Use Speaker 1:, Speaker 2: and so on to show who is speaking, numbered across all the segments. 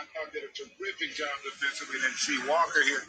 Speaker 1: I thought did a terrific job defensively. Then see Walker here.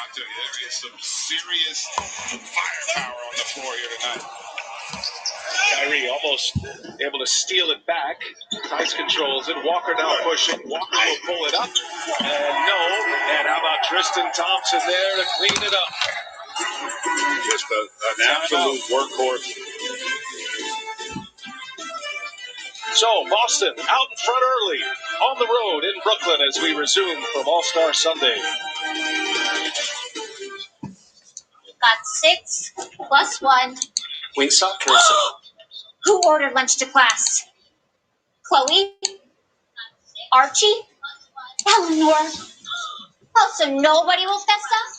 Speaker 1: I tell you, there is some serious firepower on the floor here tonight.
Speaker 2: Kyrie almost able to steal it back. Nice controls it. Walker now pushing. Walker will pull it up. And no. And how about Tristan Thompson there to clean it up?
Speaker 1: Just an absolute workhorse.
Speaker 2: So Boston out in front early on the road in Brooklyn as we resume from All-Star Sunday.
Speaker 3: Got 6 plus 1.
Speaker 2: Wingstop person.
Speaker 3: Who ordered lunch to class? Chloe? Archie? Eleanor? Oh, so nobody will fess up?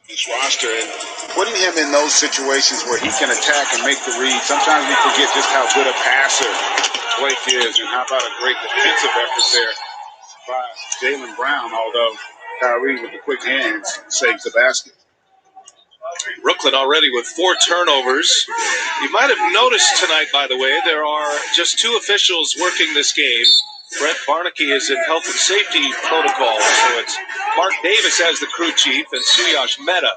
Speaker 1: His roster and putting him in those situations where he can attack and make the read. Sometimes we forget just how good a passer Blake is, and how about a great defensive effort there by Jaylen Brown, although Kyrie with the quick hands saves the basket.
Speaker 2: Brooklyn already with 4 turnovers. You might have noticed tonight, by the way, there are just 2 officials working this game. Brett Barnaky is in health and safety protocol, so it's Mark Davis as the crew chief and Suyash Mehta,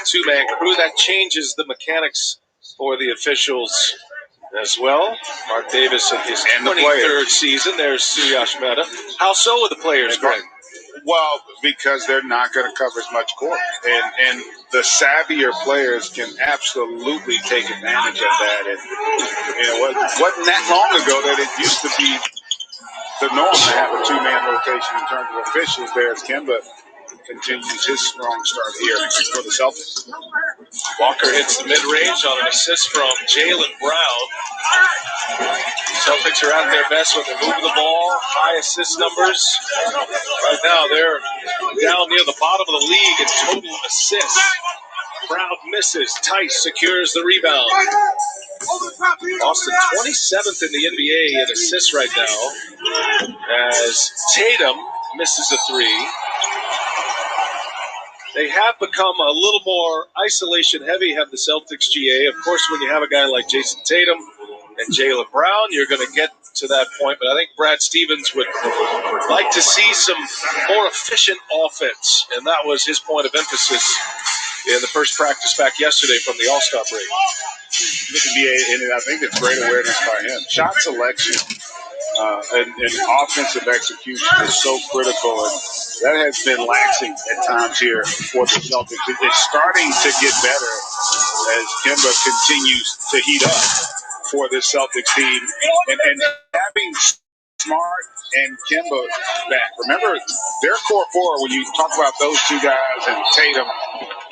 Speaker 2: 2-man crew. That changes the mechanics for the officials as well. Mark Davis in his 23rd season. There's Suyash Mehta. How so with the players, Greg?
Speaker 1: Well, because they're not going to cover as much court. And the savvier players can absolutely take advantage of that. And, it wasn't that long ago that it used to be the norm to have a 2-man rotation in terms of officials there as Kemba continues his strong start here for the Celtics.
Speaker 2: Walker hits the mid-range on an assist from Jaylen Brown. Celtics are at their best when they're moving the ball, high assist numbers. Right now, they're down near the bottom of the league in total assists. Brown misses. Tice secures the rebound. Boston 27th in the NBA in assists right now, as Tatum misses a 3. They have become a little more isolation heavy, have the Celtics, GA. Of course, when you have a guy like Jason Tatum and Jaylen Brown, you're going to get to that point. But I think Brad Stevens would like to see some more efficient offense, and that was his point of emphasis in the first practice back yesterday from the All-Star break.
Speaker 1: And I think it's great awareness by him. Shot selection and offensive execution is so critical, and that has been laxing at times here for the Celtics. It's starting to get better as Kemba continues to heat up for this Celtics team. And having Smart and Kemba back. Remember, their core 4, when you talk about those 2 guys and Tatum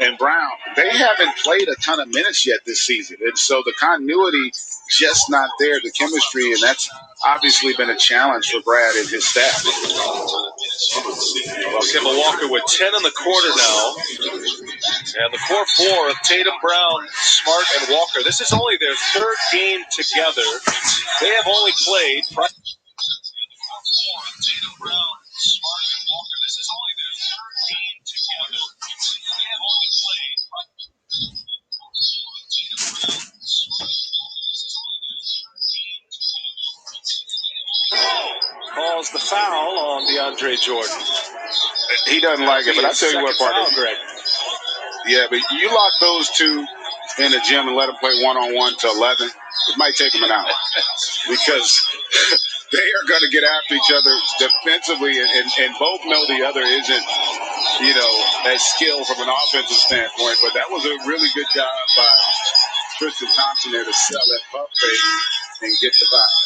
Speaker 1: and Brown, they haven't played a ton of minutes yet this season. And so the continuity just not there, the chemistry, and that's obviously been a challenge for Brad and his staff.
Speaker 2: Well, Kemba Walker with 10 in the quarter now. And the core 4 of Tatum, Brown, Smart, and Walker. This is only their 3rd game together. They have only played... Calls the foul on DeAndre Jordan.
Speaker 1: He doesn't like it, but I'll tell you what, partner.
Speaker 2: Greg.
Speaker 1: Yeah, but you lock those 2 in the gym and let them play one-on-one to 11, it might take them an hour because they are going to get after each other defensively, and both know the other isn't, as skilled from an offensive standpoint. But that was a really good job by Tristan Thompson there to sell that puff fake and get the foul.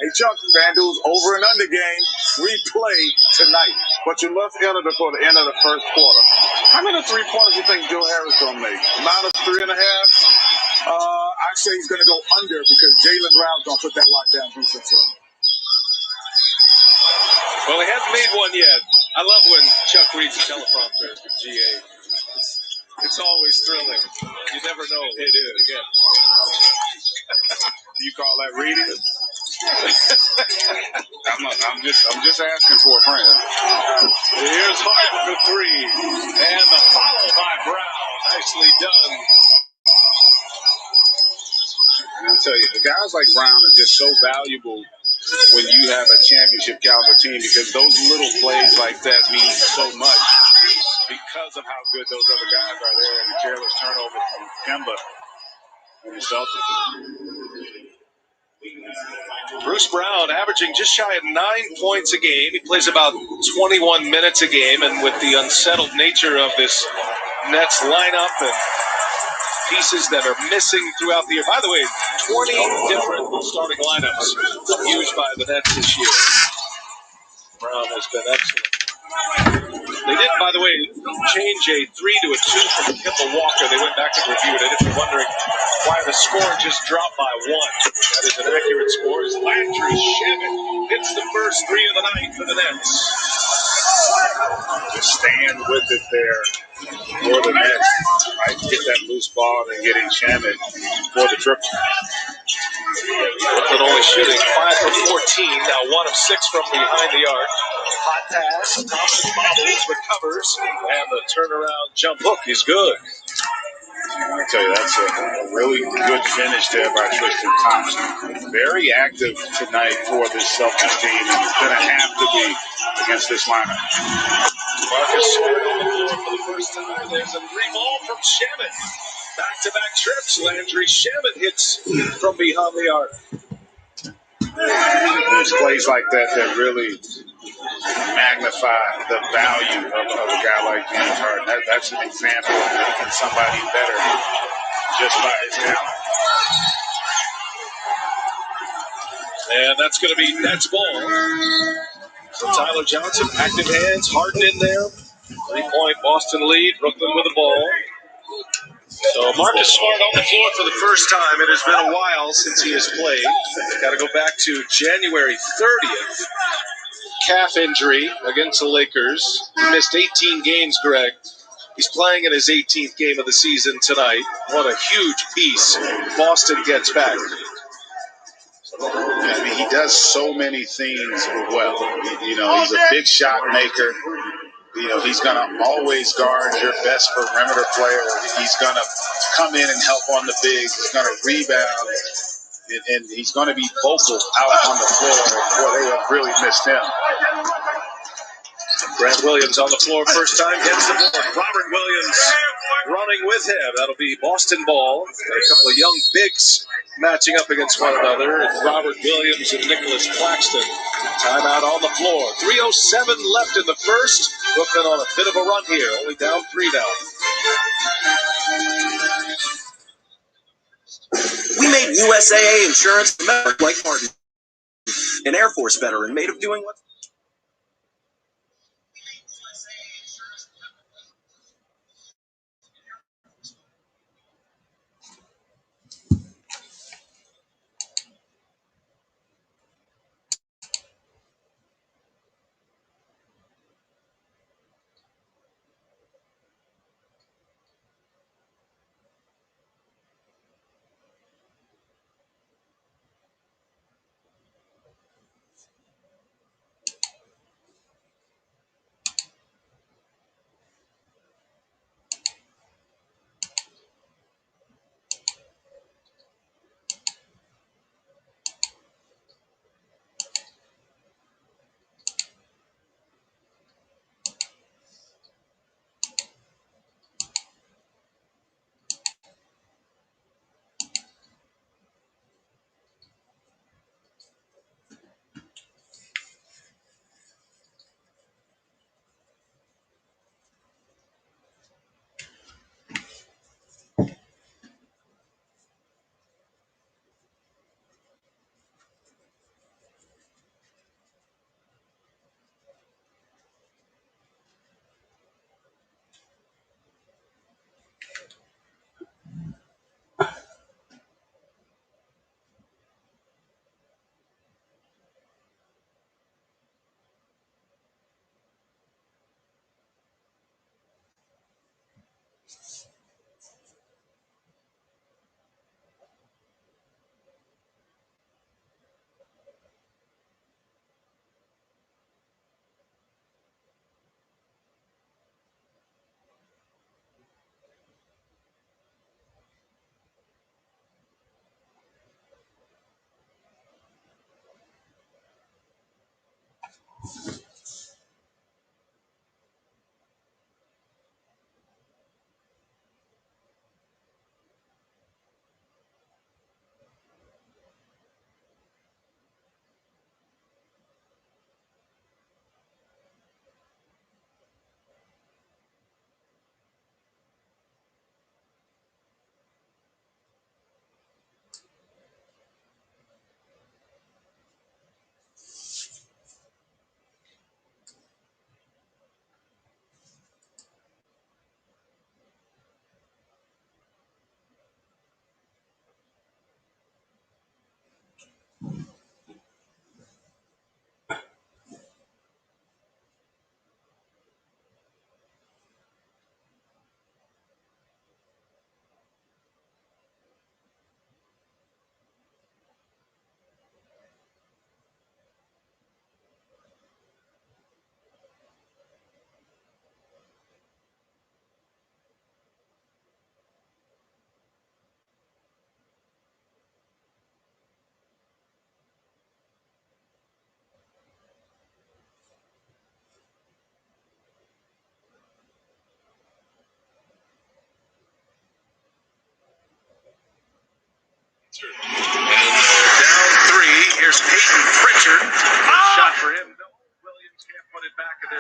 Speaker 4: Hey, Chuck, FanDuel's over and under game. Replay tonight. But you must enter before the end of the first quarter. How many 3-pointers do you think Joe Harris going to make? -3.5? I say he's going to go under because Jaylen Brown's going to put that lockdown defense on.
Speaker 2: Well, he hasn't made one yet. I love when Chuck reads the teleprompter with GA. It's always thrilling. You never know. It is. Again.
Speaker 1: You call that reading? I'm just asking for a friend.
Speaker 2: Here's Harden for 3. And the follow by Brown. Nicely done.
Speaker 1: And I'll tell you, the guys like Brown are just so valuable when you have a championship caliber team, because those little plays like that mean so much because of how good those other guys are there, and the careless turnover from Kemba and the Celtics.
Speaker 2: Bruce Brown averaging just shy of 9 points a game. He plays about 21 minutes a game, and with the unsettled nature of this Nets lineup and pieces that are missing throughout the year. By the way, 20 different starting lineups used by the Nets this year. Brown has been excellent. They did, by the way, change a 3 to a 2 from Kemba Walker. They went back and reviewed it. If you're wondering why the score just dropped by 1, that is an accurate score. As Landry Shamet hits the first 3 of the night for the Nets.
Speaker 1: Just staying with it there for the net. Might get that loose ball and getting Shannon for the triple.
Speaker 2: Brooklyn only shooting 5 from 14. Now 1 of 6 from behind the arc. Hot pass. Thompson bobbles, recovers, and the turnaround jump hook is good.
Speaker 1: I tell you, that's a really good finish there by Tristan Thompson. Very active tonight for this Celtics team, and it's going to have to be against this lineup.
Speaker 2: Marcus Smart on the floor for the first time. There's a 3-ball from Shaman. Back-to-back trips. Landry Shaman hits from behind the arc.
Speaker 1: There's plays like that that really magnify the value of a guy like James Harden. That's an example of making somebody better just by his talent.
Speaker 2: And that's going to be Nets ball. So Tyler Johnson, active hands, Harden in there. 3-point Boston lead, Brooklyn with the ball. So Marcus Smart on the floor for the first time. It has been a while since he has played. Got to go back to January 30th. Calf injury against the Lakers. He missed 18 games, Greg. He's playing in his 18th game of the season tonight. What a huge piece Boston gets back.
Speaker 1: I mean, he does so many things well. You know, he's a big shot maker. You know, he's going to always guard your best perimeter player. He's going to come in and help on the bigs. He's going to rebound. And he's going to be vocal out on the floor. Boy, they have really missed him.
Speaker 2: Grant Williams on the floor first time, gets the board. Robert Williams running with him. That'll be Boston ball. Got a couple of young bigs matching up against one another. And Robert Williams and Nicholas Claxton. Timeout on the floor. 3:07 left in the first. Brooklyn on a bit of a run here. Only down 3 now.
Speaker 5: We made USAA insurance like Martin, an Air Force veteran made of doing what?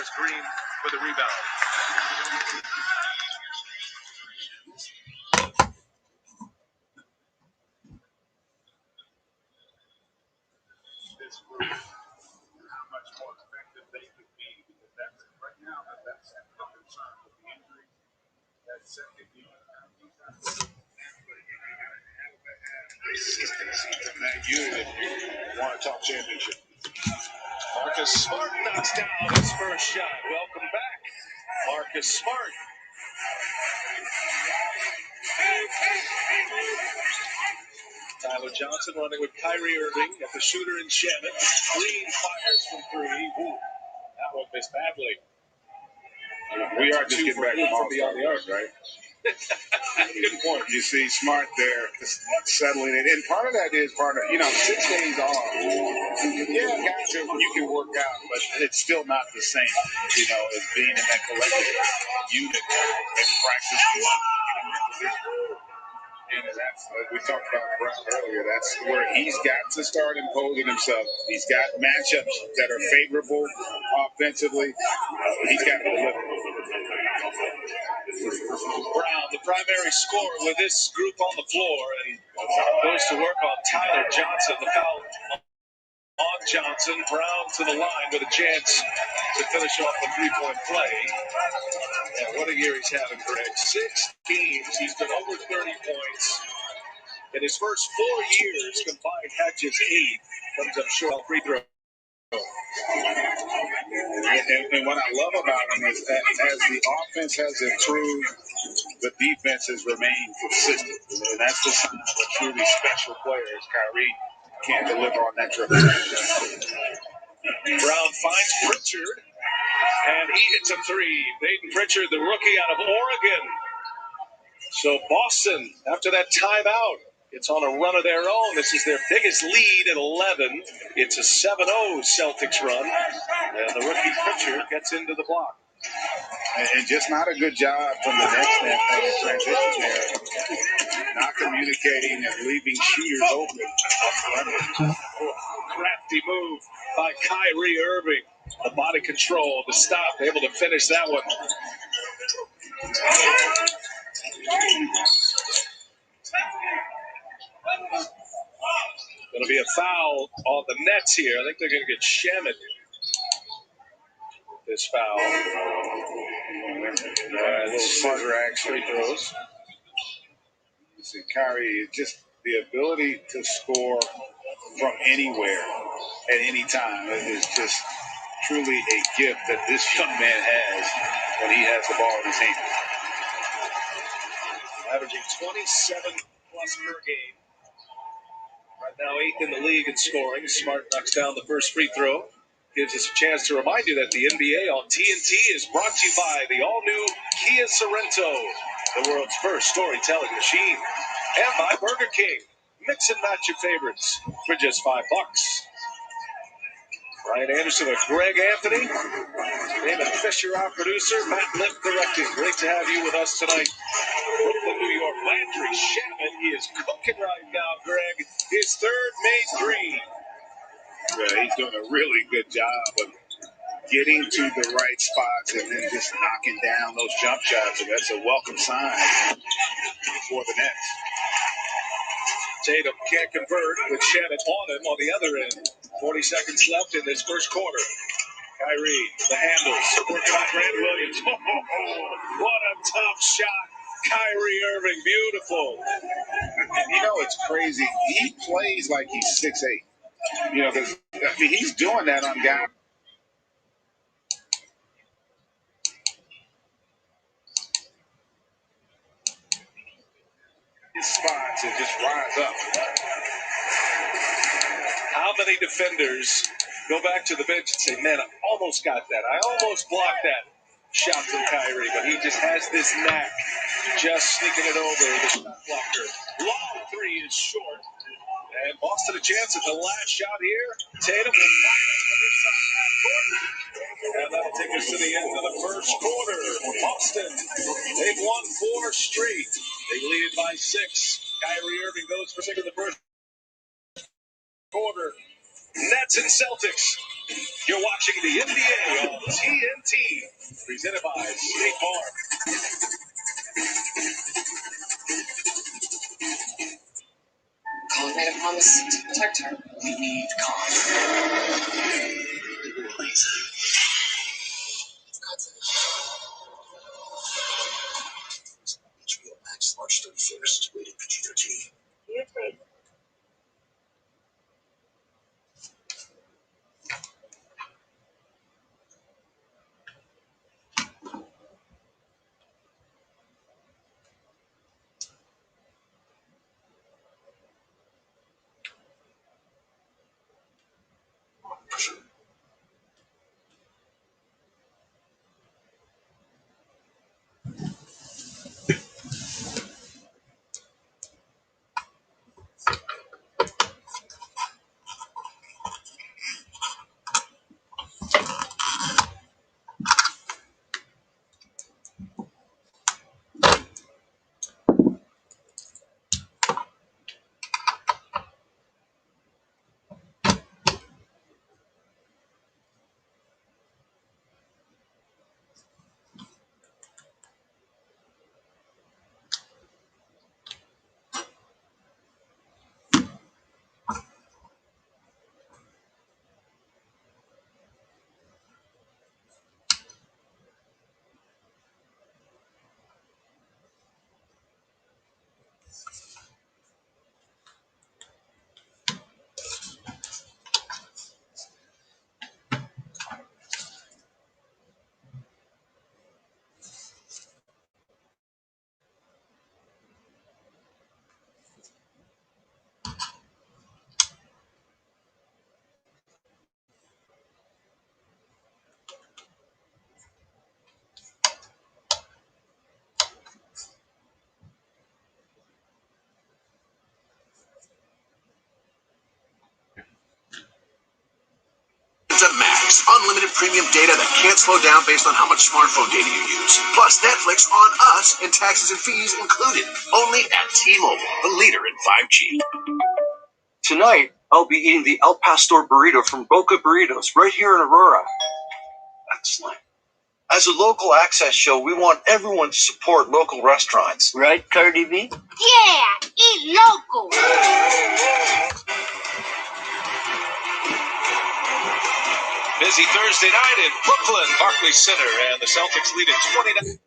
Speaker 2: There's Green for the rebound.
Speaker 1: This group, how much more effective they could be, because that's right now that's a concern with the injury. That second unit, consistency from that unit. Want to talk championship?
Speaker 2: Marcus Smart knocks down his first shot. Welcome back, Marcus Smart. Tyler Johnson running with Kyrie Irving at the shooter in Shannon. Green fires from three. Ooh, that one missed badly.
Speaker 1: We are just getting back from beyond the arc, right?
Speaker 2: Good point.
Speaker 1: You see Smart there settling it. And part of that is 6 days off. Yeah, guys, you can work out, but it's still not the same, as being in that collective unit and practicing. And that's, we talked about Brown earlier, that's where he's got to start imposing himself. He's got matchups that are favorable offensively. He's got to deliver.
Speaker 2: Brown, the primary scorer with this group on the floor, and goes to work on Tyler Johnson. The foul on Johnson. Brown to the line with a chance to finish off the three-point play. And what a year he's having, Greg. 6 games, he's been over 30 points. In his first 4 years, combined catches 8, comes up short on free throw.
Speaker 1: And what I love about him is that as the offense has improved, the defense has remained consistent. And that's the sign of a truly special player, as Kyrie can't deliver on that triple.
Speaker 2: Brown finds Pritchard, and he hits a three. Peyton Pritchard, the rookie out of Oregon. So Boston, after that timeout, it's on a run of their own. This is their biggest lead at 11. It's a 7-0 Celtics run. And the rookie Pritchard gets into the block.
Speaker 1: And just not a good job from the next standpoint in transition there. Not communicating and leaving shooters open.
Speaker 2: Crafty move by Kyrie Irving. The body control, the stop, able to finish that one. Going to be a foul on the Nets here. I think they're going to get Shamet with this foul.
Speaker 1: A little smarter action.
Speaker 2: Free throws.
Speaker 1: You see, Kyrie, just the ability to score from anywhere at any time is just truly a gift that this young man has when he has the ball in his hand.
Speaker 2: Averaging 27 plus per game. Right now, 8th in the league in scoring. Smart knocks down the first free throw. Gives us a chance to remind you that the NBA on TNT is brought to you by the all-new Kia Sorento, the world's first storytelling machine, and by Burger King. Mix and match your favorites for just $5. Ryan Anderson with Greg Anthony. David Fisher, our producer. Matt Lipp directing. Great to have you with us tonight. Brooklyn, New York. Landry Shamet, he is cooking right now, Greg. His third made three.
Speaker 1: Yeah, he's doing a really good job of getting to the right spots and then just knocking down those jump shots. And that's a welcome sign for the Nets.
Speaker 2: Tatum can't convert with Shamet on him on the other end. 40 seconds left in this first quarter. Kyrie, the handles, working on Grant Williams. Oh, what a tough shot. Kyrie Irving, beautiful.
Speaker 1: And it's crazy. He plays like he's 6'8". Because he's doing that on guys. His spots and just rise up.
Speaker 2: How many defenders go back to the bench and say, man, I almost got that. I almost blocked that shot from Kyrie, but he just has this knack, just sneaking it over the shot blocker. Long three is short. And Boston a chance at the last shot here. Tatum will fire from this side half court. And that'll take us to the end of the first quarter. Boston, they've won 4 straight. They lead it by 6. Kyrie Irving goes for 6 in the first quarter. Nets and Celtics You're watching the NBA on TNT, presented by State Farm.
Speaker 5: Colin made a promise to protect her. We need Colin. HBO Max, March 31st, rated PG-13. You take. Max, unlimited premium data that can't slow down based on how much smartphone data you use. Plus Netflix on us and taxes and fees included. Only at T-Mobile, the leader in 5G. Tonight, I'll be eating the El Pastor burrito from Boca Burritos right here in Aurora. Excellent. As a local access show, we want everyone to support local restaurants. Right, Cardi B?
Speaker 3: Yeah, eat local.
Speaker 2: Busy Thursday night in Brooklyn, Barclays Center, and the Celtics lead at 29.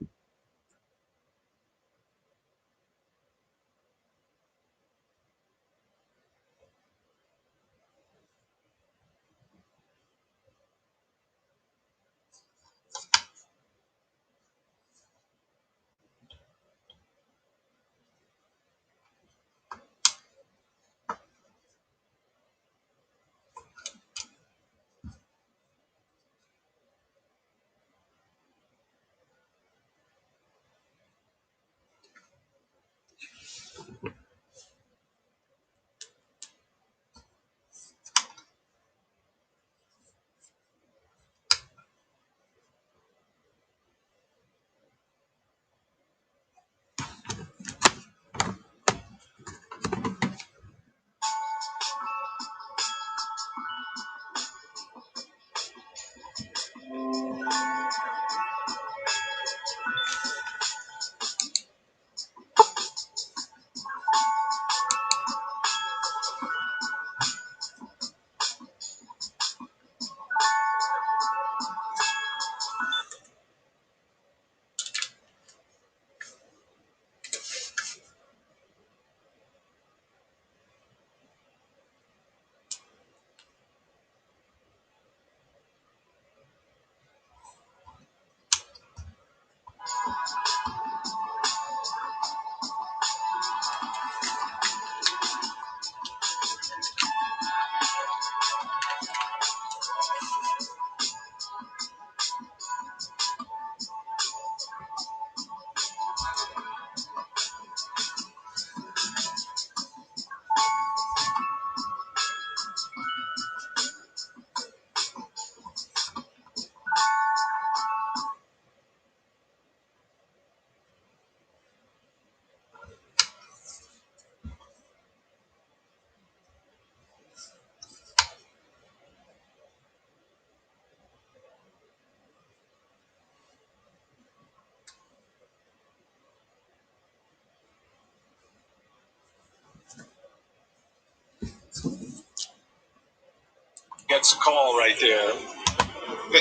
Speaker 2: That's a call right there.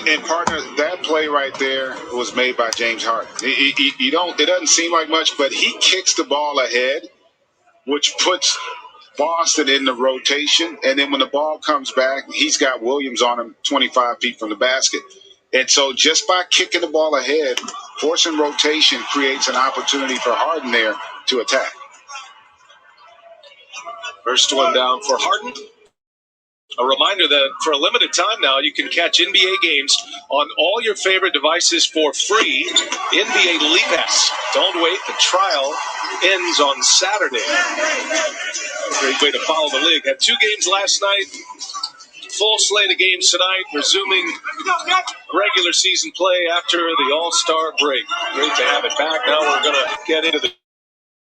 Speaker 1: And partner, that play right there was made by James Harden. It doesn't seem like much, but he kicks the ball ahead, which puts Boston in the rotation. And then when the ball comes back, he's got Williams on him 25 feet from the basket. And so just by kicking the ball ahead, forcing rotation creates an opportunity for Harden there to attack.
Speaker 2: First one down for Harden. A reminder that for a limited time now, you can catch NBA games on all your favorite devices for free. NBA League Pass. Don't wait. The trial ends on Saturday. Great way to follow the league. Had 2 games last night. Full slate of games tonight. Resuming regular season play after the All-Star break. Great to have it back. Now we're going to get into the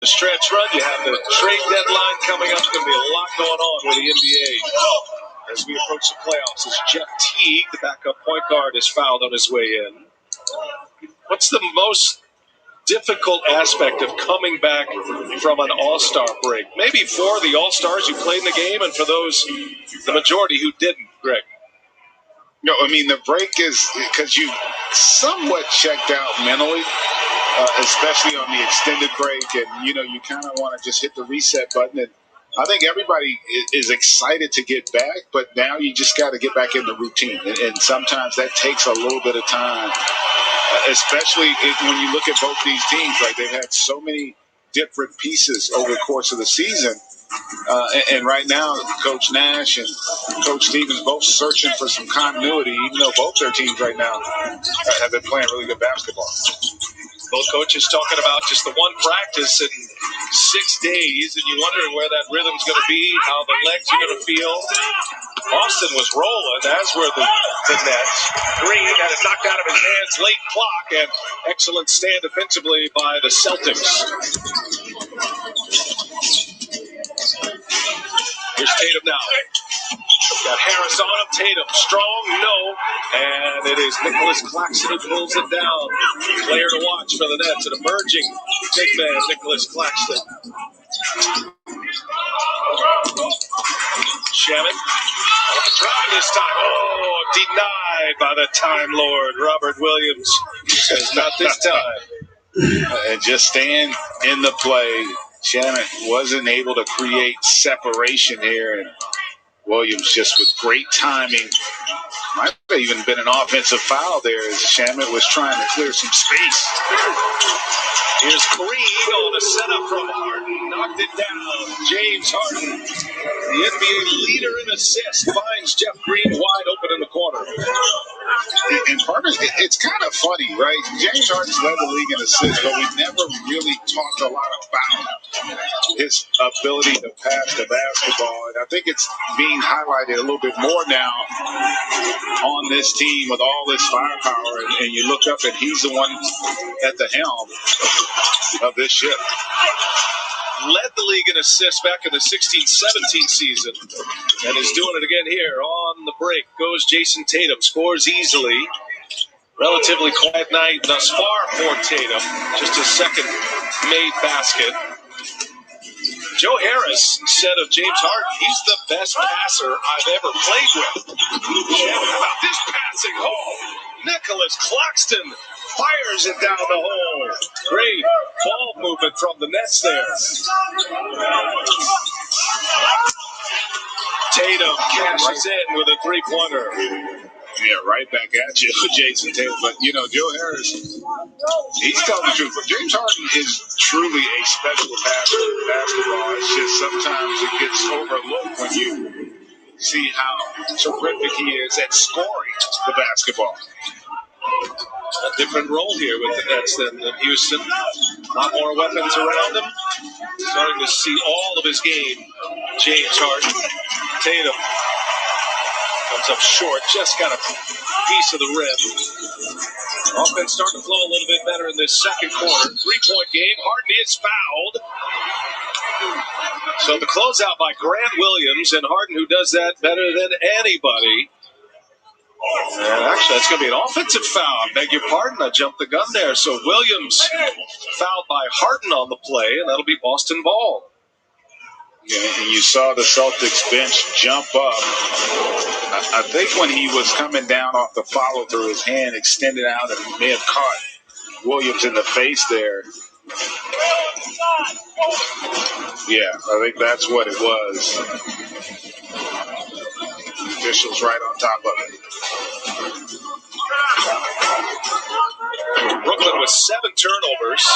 Speaker 2: stretch run. You have the trade deadline coming up. There's going to be a lot going on with the NBA as we approach the playoffs. As Jeff Teague, the backup point guard, is fouled on his way in. What's the most difficult aspect of coming back from an All-Star break? Maybe for the All-Stars who played in the game and for those, the majority who didn't, Greg.
Speaker 1: No, I mean, the break is because you somewhat checked out mentally, especially on the extended break. And, you kind of want to just hit the reset button. And I think everybody is excited to get back, but now you just got to get back in the routine. And sometimes that takes a little bit of time, especially when you look at both these teams. Like, they've had so many different pieces over the course of the season. And right now, Coach Nash and Coach Stevens both searching for some continuity, even though both their teams right now have been playing really good basketball.
Speaker 2: Both coaches talking about just the one practice in 6 days, and you're wondering where that rhythm's going to be, how the legs are going to feel. Boston was rolling, as were the Nets. Green had it knocked out of his hands late clock, and excellent stand defensively by the Celtics. Here's Tatum now. Got Harris on him. Tatum strong, no. And it is Nicholas Claxton who pulls it down. Player to watch for the Nets. An emerging big man, Nicholas Claxton. Shaman on the drive this time. Oh, denied by the Time Lord. Robert Williams says not this time.
Speaker 1: And just staying in the play. Shannon wasn't able to create separation here, and Williams just with great timing. Might have even been an offensive foul there as Shaman was trying to clear some space.
Speaker 2: Here's Green on a setup from Harden. Knocked it down. James Harden, the NBA leader in assists, finds Jeff Green wide open in the corner.
Speaker 1: And partners, it's kind of funny, right? James Harden's led the league in assists, but we never really talked a lot about his ability to pass the basketball. And I think it's being highlighted a little bit more now on this team with all this firepower. And you look up and he's the one at the helm of this ship.
Speaker 2: Led the league in assists back in the 16-17 season and is doing it again here. On the break goes Jason Tatum. Scores easily. Relatively quiet night thus far for Tatum. Just his second made basket. Joe Harris said of James Harden, he's the best passer I've ever played with. How about this passing hole? Nicholas Claxton fires it down the hole. Great ball movement from the Nets there. Tatum cashes in with a three-pointer.
Speaker 1: Yeah, right back at you, Jason Tatum. But, Joe Harris, he's telling the truth. But James Harden is truly a special passer in basketball. It's just sometimes it gets overlooked when you see how terrific he is at scoring the basketball.
Speaker 2: A different role here with the Nets than Houston. A lot more weapons around him. Starting to see all of his game. James Harden. Tatum comes up short. Just got a piece of the rim. Offense starting to flow a little bit better in this second quarter. 3-point game. Harden is fouled. So the closeout by Grant Williams, and Harden, who does that better than anybody. And actually, that's going to be an offensive foul. I beg your pardon. I jumped the gun there. So Williams fouled by Harden on the play, and that'll be Boston ball.
Speaker 1: And you saw the Celtics bench jump up. I think when he was coming down off the follow through, his hand extended out and he may have caught Williams in the face there. Yeah, I think that's what it was. The officials right on top of it.
Speaker 2: Brooklyn with 7 turnovers.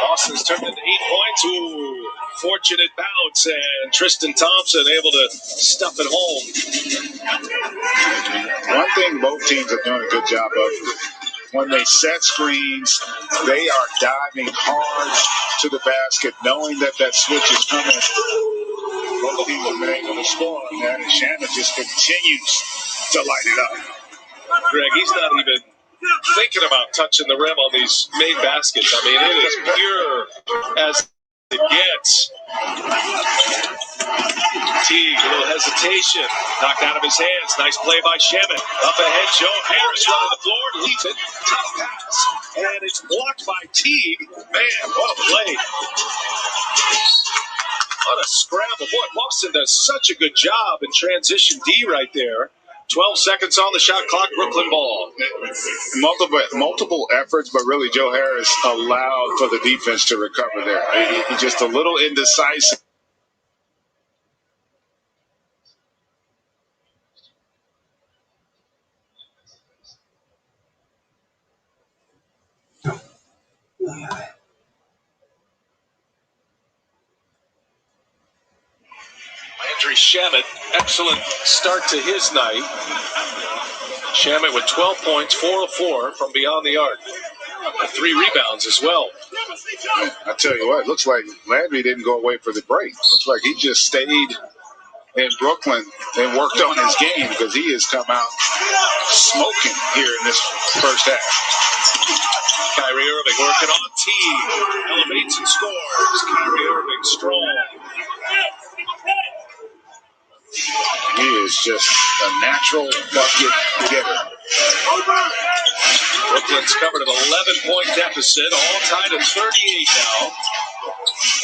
Speaker 2: Boston's turned into 8 points. Ooh, fortunate bounce, and Tristan Thompson able to stuff it home.
Speaker 1: One thing both teams are doing a good job of, when they set screens, they are diving hard to the basket, knowing that that switch is coming. Both teams have been able to score on that, and Shannon just continues to light it up.
Speaker 2: Greg, he's not even thinking about touching the rim on these made baskets. I mean, it is pure as it gets. Teague, a little hesitation, knocked out of his hands. Nice play by Shemet. Up ahead, Joe Harris running the floor, leads it. Top pass, and it's blocked by Teague. Man, what a play. What a scramble. Boy, Boston does such a good job in transition D right there. 12 seconds on the shot clock, Brooklyn ball.
Speaker 1: Multiple efforts, but really Joe Harris allowed for the defense to recover there. He's just a little indecisive.
Speaker 2: Landry Shamet, excellent start to his night. Shamet with 12 points, 4 of 4 from beyond the arc. 3 rebounds as well.
Speaker 1: I tell you what, it looks like Landry didn't go away for the break. Looks like he just stayed in Brooklyn and worked on his game, because he has come out smoking here in this first half.
Speaker 2: Kyrie Irving working on Teague. Elevates and scores. Kyrie Irving strong.
Speaker 1: He is just a natural bucket getter.
Speaker 2: Brooklyn's covered an 11-point deficit, all tied at 38 now.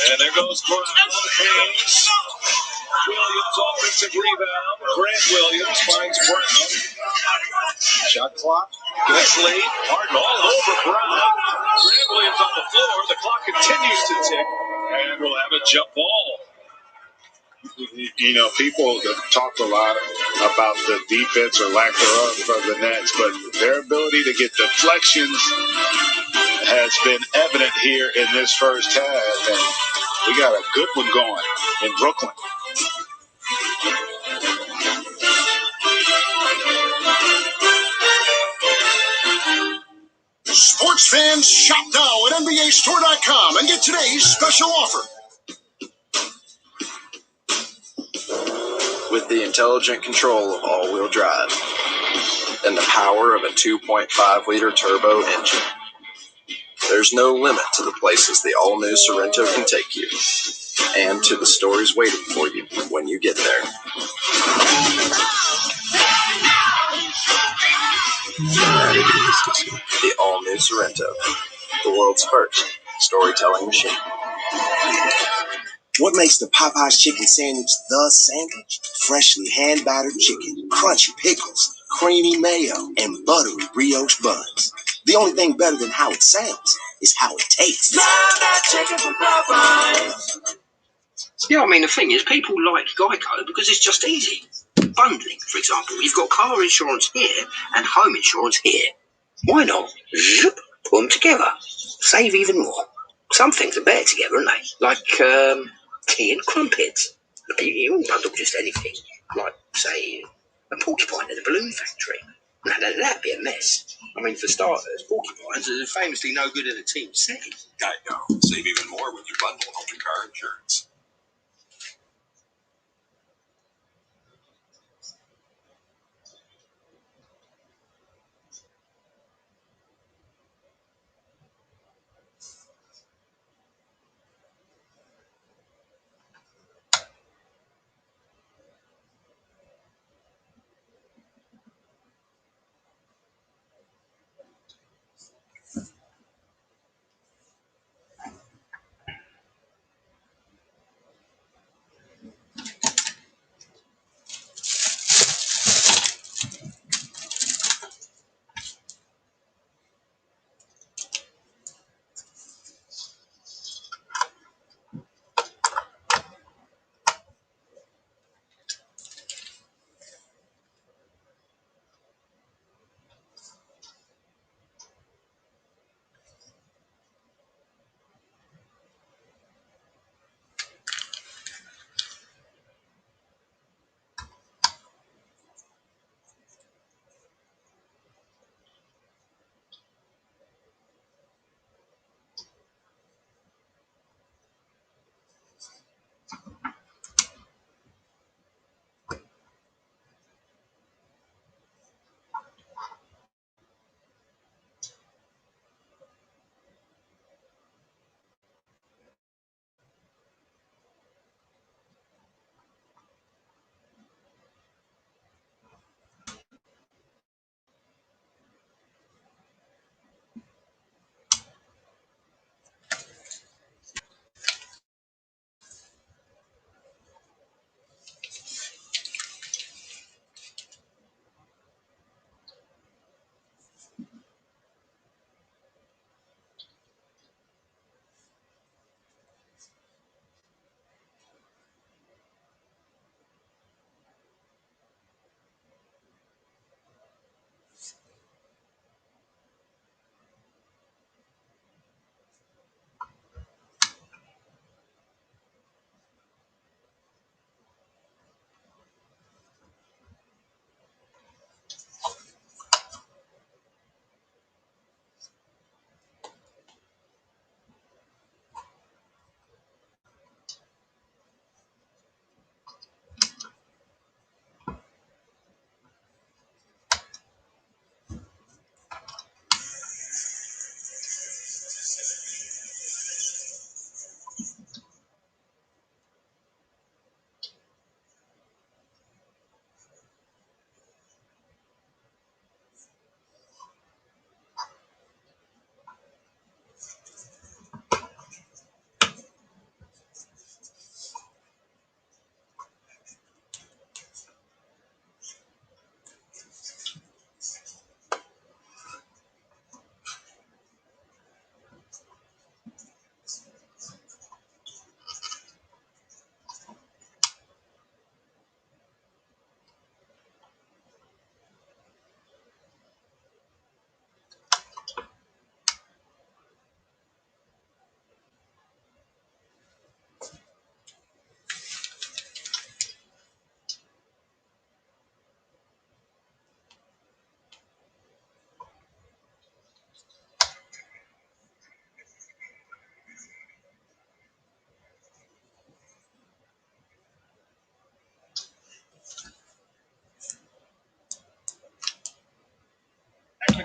Speaker 2: And there goes Brown. Hayes. Williams offensive rebound. Grant Williams finds Brown. Shot clock gets late. Harden all over Brown. Grant Williams on the floor. The clock continues to tick. And we'll have a jump ball.
Speaker 1: You know, people have talked a lot about the defense or lack thereof for the Nets, but their ability to get deflections has been evident here in this first half, and we got a good one going in Brooklyn.
Speaker 5: Sports fans, shop now at NBAStore.com and get today's special offer. With the intelligent control of all-wheel drive and the power of a 2.5-liter turbo engine, there's no limit to the places the all-new Sorrento can take you, and to the stories waiting for you when you get there. The all-new Sorrento, the world's first storytelling machine. What makes the Popeye's chicken sandwich the sandwich? Freshly hand-battered chicken, crunchy pickles, creamy mayo, and buttery brioche buns. The only thing better than how it sounds is how it tastes. Love that chicken from Popeyes.
Speaker 6: Yeah, I mean, the thing is, people like Geico because it's just easy. Bundling, for example. You've got car insurance here and home insurance here. Why not? Zip, put them together. Save even more. Some things are better together, aren't they? Like tea and crumpets. You wouldn't bundle just anything. Like, say, a porcupine in a balloon factory. Now, that'd be a mess. I mean, for starters, porcupines are famously no good at a team setting.
Speaker 5: Geico. Save even more when you bundle home and car insurance.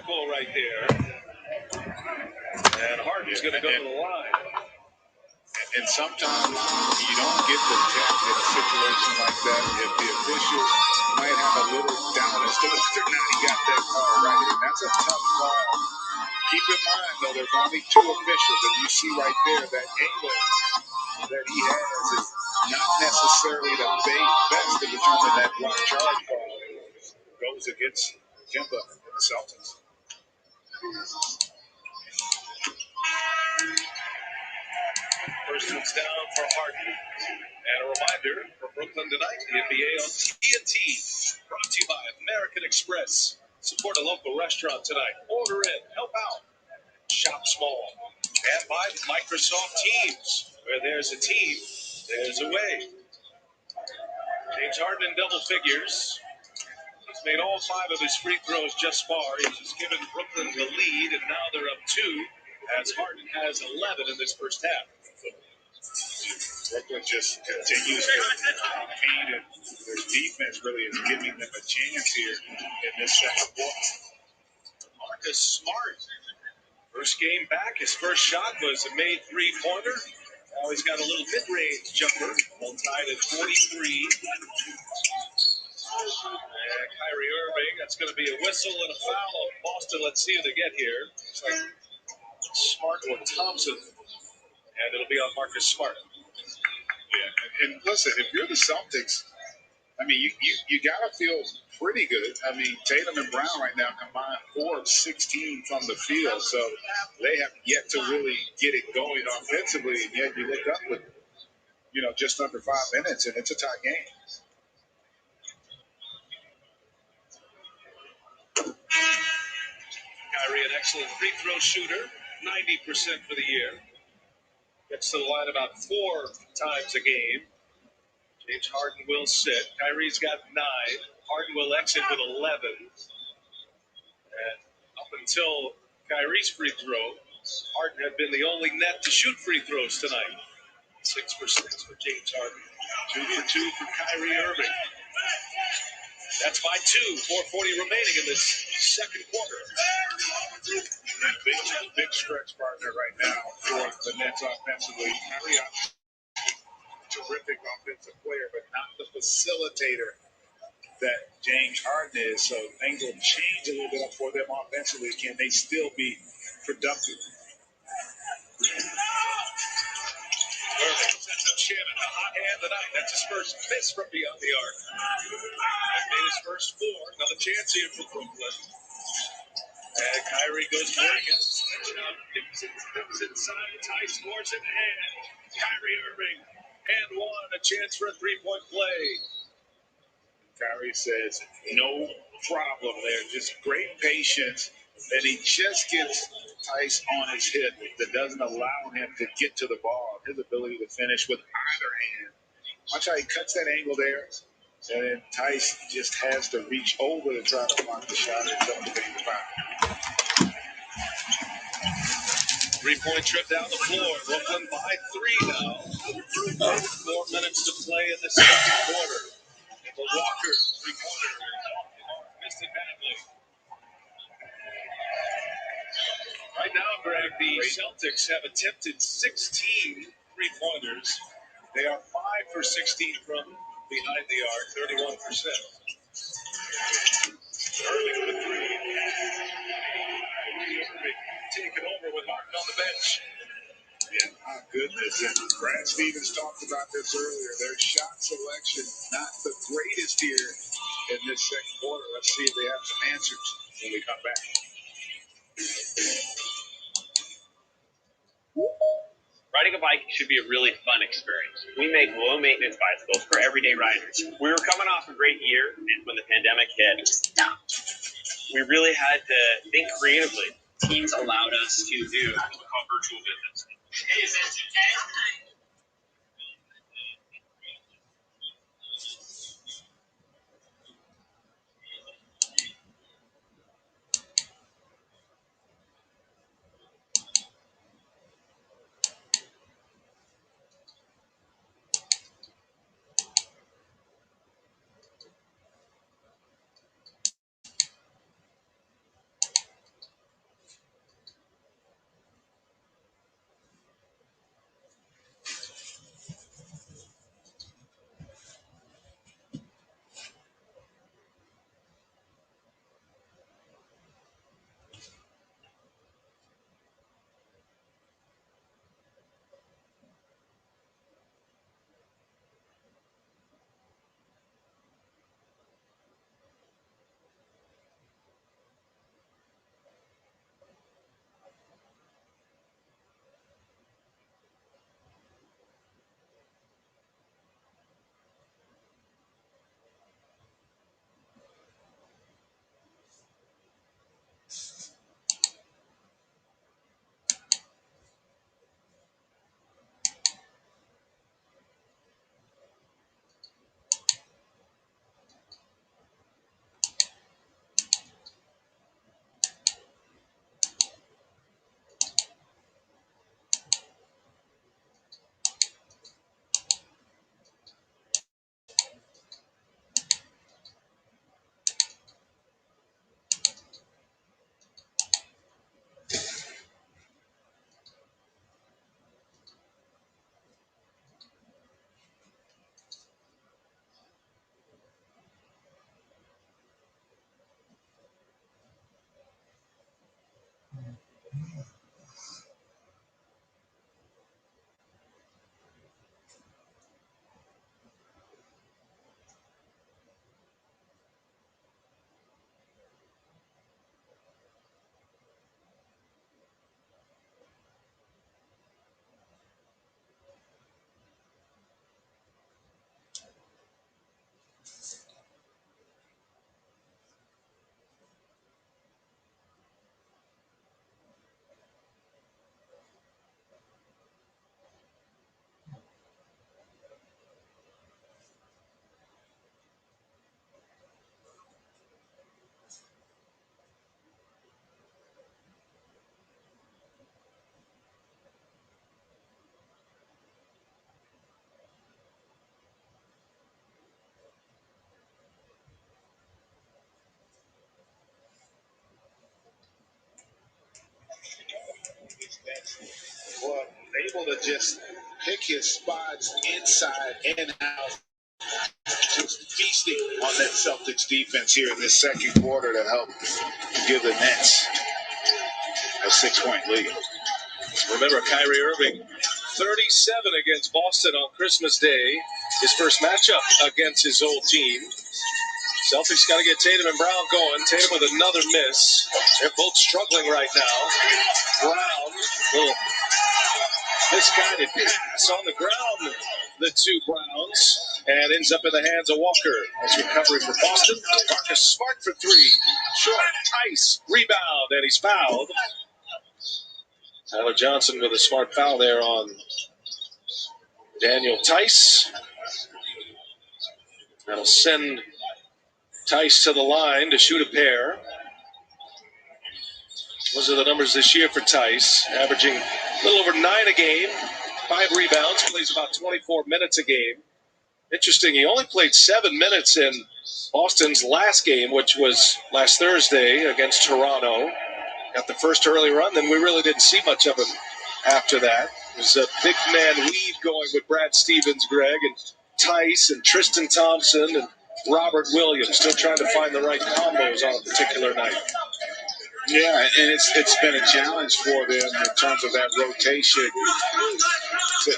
Speaker 2: circle right there. And Harden's going to go to the line.
Speaker 1: And sometimes you don't get the tech in a situation like that if the official might have a little down as to whether or not he got that call right. And that's a tough call. Keep in mind, though, there's only two officials, and you see right there that angle that he has is not necessarily the best to determine that block charge call. It goes against Kemba and the Celtics.
Speaker 2: First one's down for Harden. And a reminder for Brooklyn tonight, the NBA on TNT. Brought to you by American Express. Support a local restaurant tonight. Order in, help out, shop small. And by Microsoft Teams, where there's a team, there's a way. James Harden in double figures. He's made all 5 of his free throws just far. He's just given Brooklyn the lead, and now they're up 2, as Harden has 11 in this first half.
Speaker 1: Brooklyn just continues to compete, and their defense really is giving them a chance here in this second quarter.
Speaker 2: Marcus Smart, first game back, his first shot was a made three-pointer. Now he's got a little mid-range jumper, all tied at 43. And Kyrie Irving, that's going to be a whistle and a foul on Boston. Let's see who they get here. It's like Smart or Thompson, and it'll be on Marcus Smart.
Speaker 1: Yeah, and listen, if you're the Celtics, I mean, you got to feel pretty good. I mean, Tatum and Brown right now combined 4 of 16 from the field, so they have yet to really get it going offensively, and yet you look up with, just under 5 minutes, and it's a tie game.
Speaker 2: Kyrie, an excellent free throw shooter, 90% for the year. Gets to the line about 4 times a game. James Harden will sit. Kyrie's got 9. Harden will exit with 11. And up until Kyrie's free throw, Harden had been the only net to shoot free throws tonight. 6 for 6 for James Harden. 2 for 2 for Kyrie Irving. That's by 2. 4:40 remaining in this second quarter.
Speaker 1: Big stretch partner right now for the Nets offensively. Kyrie, terrific offensive player, but not the facilitator that James Harden is. So things will change a little bit for them offensively. Can they still be productive?
Speaker 2: Irving sends up Shannon, a hot hand tonight. That's his first miss from beyond the arc. And made his first 4. Another chance here for Brooklyn. And Kyrie goes for it again. Steps inside. Ty scores it. And Kyrie Irving. And 1. A chance for a 3-point play.
Speaker 1: Kyrie says, no problem there. Just great patience. And he just gets Tice on his hip that doesn't allow him to get to the ball. His ability to finish with either hand. Watch how he cuts that angle there. And then Tice just has to reach over to try to block the shot. It's up to the foul.
Speaker 2: 3-point trip down the floor. Brooklyn by 3 now. 4 minutes to play in the second quarter. The Walker 3-pointer. Missed it badly. Right now, Greg, the Celtics have attempted 16 3-pointers. They are 5 for 16 from behind the arc, 31%. Irving with 3. Irving taking over with Harden on the bench.
Speaker 1: Yeah, my goodness. And Brad Stevens talked about this earlier. Their shot selection, not the greatest here in this second quarter. Let's see if they have some answers when we come back.
Speaker 7: Riding a bike should be a really fun experience. We make low-maintenance bicycles for everyday riders. We were coming off a great year, and when the pandemic hit, we really had to think creatively. Teams allowed us to do what we call virtual visits.
Speaker 1: Well, able to just pick his spots inside and out. Just feasting on that Celtics defense here in this second quarter to help give the Nets a 6-point lead.
Speaker 2: Remember, Kyrie Irving, 37 against Boston on Christmas Day. His first matchup against his old team. Celtics got to get Tatum and Brown going. Tatum with another miss. They're both struggling right now. Brown, little misguided pass on the ground. The two Browns, and ends up in the hands of Walker. Nice recovery for Boston. Marcus Smart for three. Short, Tice, rebound, and he's fouled. Tyler Johnson with a smart foul there on Daniel Tice. That'll send Tice to the line to shoot a pair. Those are the numbers this year for Tice, averaging a little over 9 a game, 5 rebounds, plays about 24 minutes a game. Interesting, he only played 7 minutes in Boston's last game, which was last Thursday against Toronto. Got the first early run, then we really didn't see much of him after that. There's a big man lead going with Brad Stevens, Greg, and Tice and Tristan Thompson and Robert Williams, still trying to find the right combos on a particular night.
Speaker 1: Yeah, and it's been a challenge for them in terms of that rotation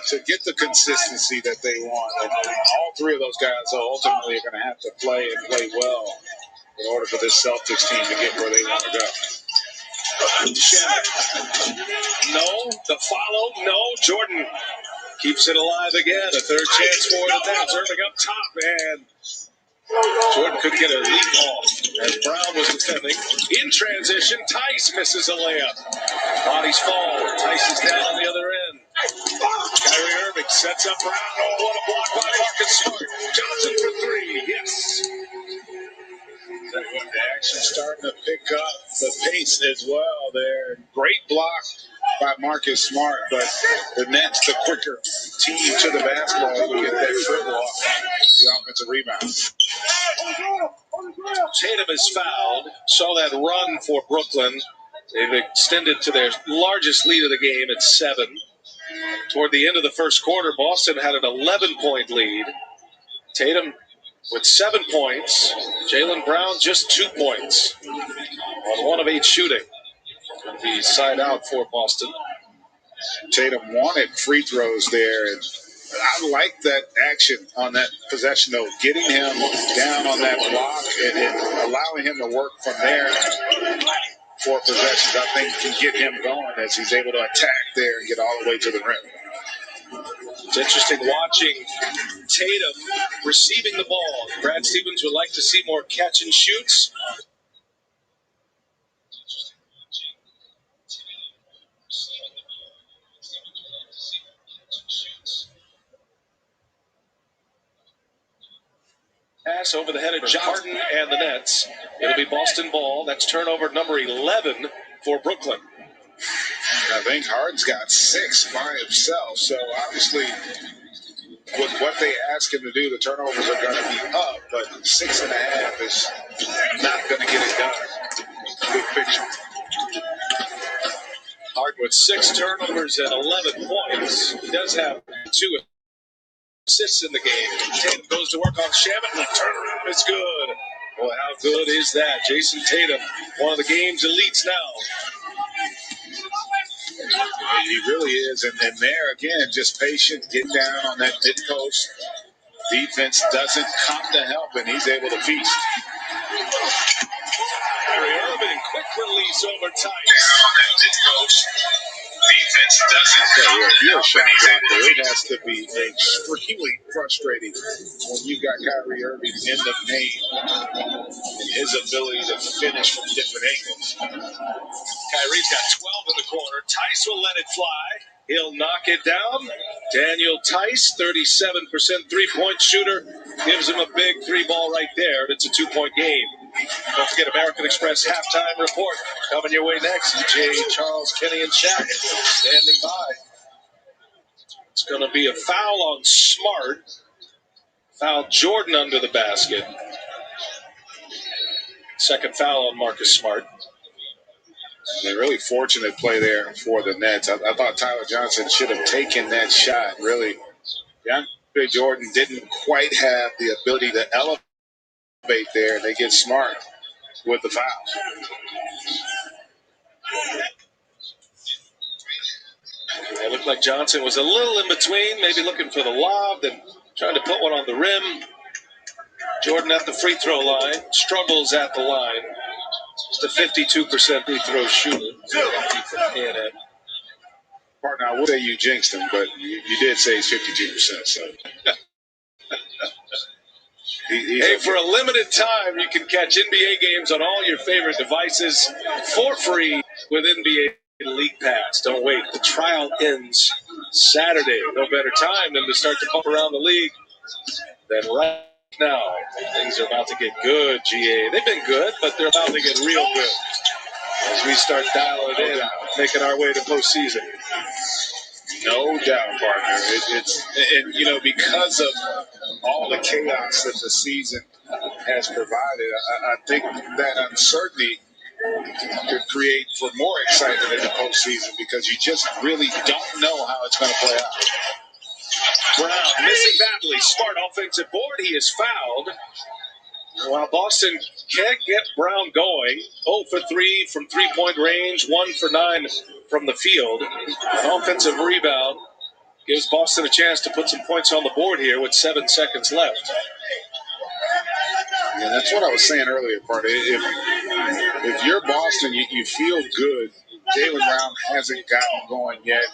Speaker 1: to get the consistency that they want. And all three of those guys ultimately are going to have to play and play well in order for this Celtics team to get where they want to go.
Speaker 2: No, the follow, no. Jordan keeps it alive again. A third chance for the Nets. Irving up top, and Jordan couldn't get a leap off as Brown was defending. In transition, Tice misses a layup. Bodies fall. Tice is down on the other end. Kyrie Irving sets up Brown. Oh, what a block by Marcus Smart. Johnson for three. Yes.
Speaker 1: Tell you what, they're actually starting to pick up the pace as well there. Great block by Marcus Smart, but the Nets, the quicker team to the basketball, will get that dribble off the offensive rebound.
Speaker 2: Tatum is fouled. Saw that run for Brooklyn. They've extended to their largest lead of the game at 7. Toward the end of the first quarter, Boston had an 11-point lead. Tatum with 7 points. Jaylen Brown just 2 points on 1 of 8 shooting. Going to be side out for Boston.
Speaker 1: Tatum wanted free throws there, and I like that action on that possession, though, getting him down on that block and allowing him to work from there for possessions. I think can get him going as he's able to attack there and get all the way to the rim.
Speaker 2: It's interesting watching Tatum receiving the ball. Brad Stevens would like to see more catch and shoots. Pass over the head of Harden and the Nets. It'll be Boston ball. That's turnover number 11 for Brooklyn.
Speaker 1: I think Harden's got 6 by himself, so obviously with what they ask him to do, the turnovers are going to be up, but 6.5 is not going to get it done. Big picture.
Speaker 2: Harden with 6 turnovers and 11 points. He does have 2 assists in the game. Tatum goes to work on Shamit, and the turnaround is good. Well, how good is that? Jason Tatum, one of the game's elites now.
Speaker 1: He really is, and there again, just patient, get down on that mid-post. Defense doesn't come to help, and he's able to feast.
Speaker 2: Kyrie Irving, quick release over Tice.
Speaker 1: On that mid-post. Defense doesn't come to help, and he's able to feast. It has to be extremely frustrating when you've got Kyrie Irving in the paint and his ability to finish from different angles.
Speaker 2: Kyrie's got 12 in the corner. Tice will let it fly. He'll knock it down. Daniel Tice, 37% three-point shooter, gives him a big 3-ball right there. It's a 2-point game. Don't forget American Express halftime report coming your way next. Jay, Charles, Kenny, and Shaq standing by. It's going to be a foul on Smart. Foul Jordan under the basket. Second foul on Marcus Smart.
Speaker 1: And a really fortunate play there for the Nets. I thought Tyler Johnson should have taken that shot. Really, DeAndre Jordan didn't quite have the ability to elevate there. They get smart with the foul.
Speaker 2: It looked like Johnson was a little in between, maybe looking for the lob, then trying to put one on the rim. Jordan at the free throw line, struggles at the line. Just a 52% free throw shooter.
Speaker 1: Partner, I would say you jinxed him, but you did say he's 52%. So.
Speaker 2: Hey, for a limited time, you can catch NBA games on all your favorite devices for free with NBA League Pass. Don't wait. The trial ends Saturday. No better time than to start to bump around the league than right now. Things are about to get good, GA. They've been good, but they're about to get real good as we start dialing it in, making our way to postseason.
Speaker 1: No doubt, partner. Because of all the chaos that the season has provided, I think that uncertainty could create for more excitement in the postseason because you just really don't know how it's going to play out.
Speaker 2: Brown missing badly. Smart offensive board. He is fouled. While Boston can't get Brown going, 0 for 3 from three-point range, 1 for 9 from the field. An offensive rebound gives Boston a chance to put some points on the board here with 7 seconds left.
Speaker 1: Yeah, that's what I was saying earlier, partner. If you're Boston, you feel good. Jaylen Brown hasn't gotten going yet.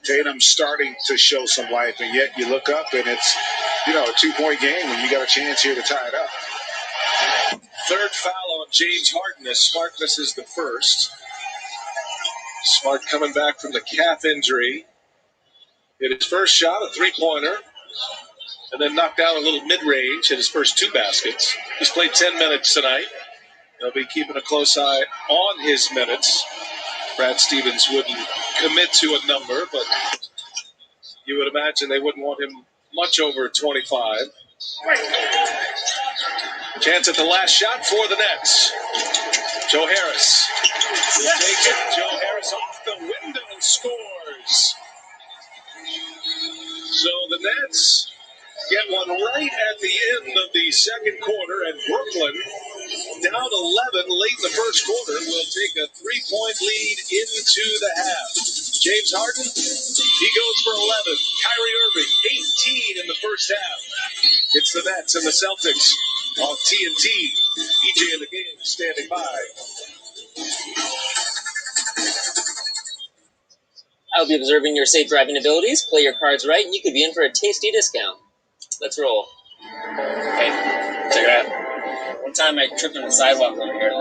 Speaker 1: Tatum's starting to show some life, and yet you look up and it's, a 2-point game when you got a chance here to tie it up.
Speaker 2: Third foul on James Harden as Smart misses the first. Smart coming back from the calf injury. Hit his first shot, a three-pointer, and then knocked down a little mid-range, hit his first 2 baskets. He's played 10 minutes tonight. They'll be keeping a close eye on his minutes. Brad Stevens wouldn't commit to a number, but you would imagine they wouldn't want him much over 25. Chance at the last shot for the Nets. Joe Harris will take it. Joe Harris off the window scores. So the Nets get one right at the end of the second quarter, and Brooklyn, down 11 late in the first quarter, will take a 3-point lead into the half. James Harden, he goes for 11. Kyrie Irving, 18 in the first half. It's the Nets and the Celtics on TNT. EJ in the game standing by.
Speaker 8: I'll be observing your safe driving abilities. Play your cards right, and you could be in for a tasty discount. Let's roll. Hey, check it out. One time I tripped on the sidewalk over here.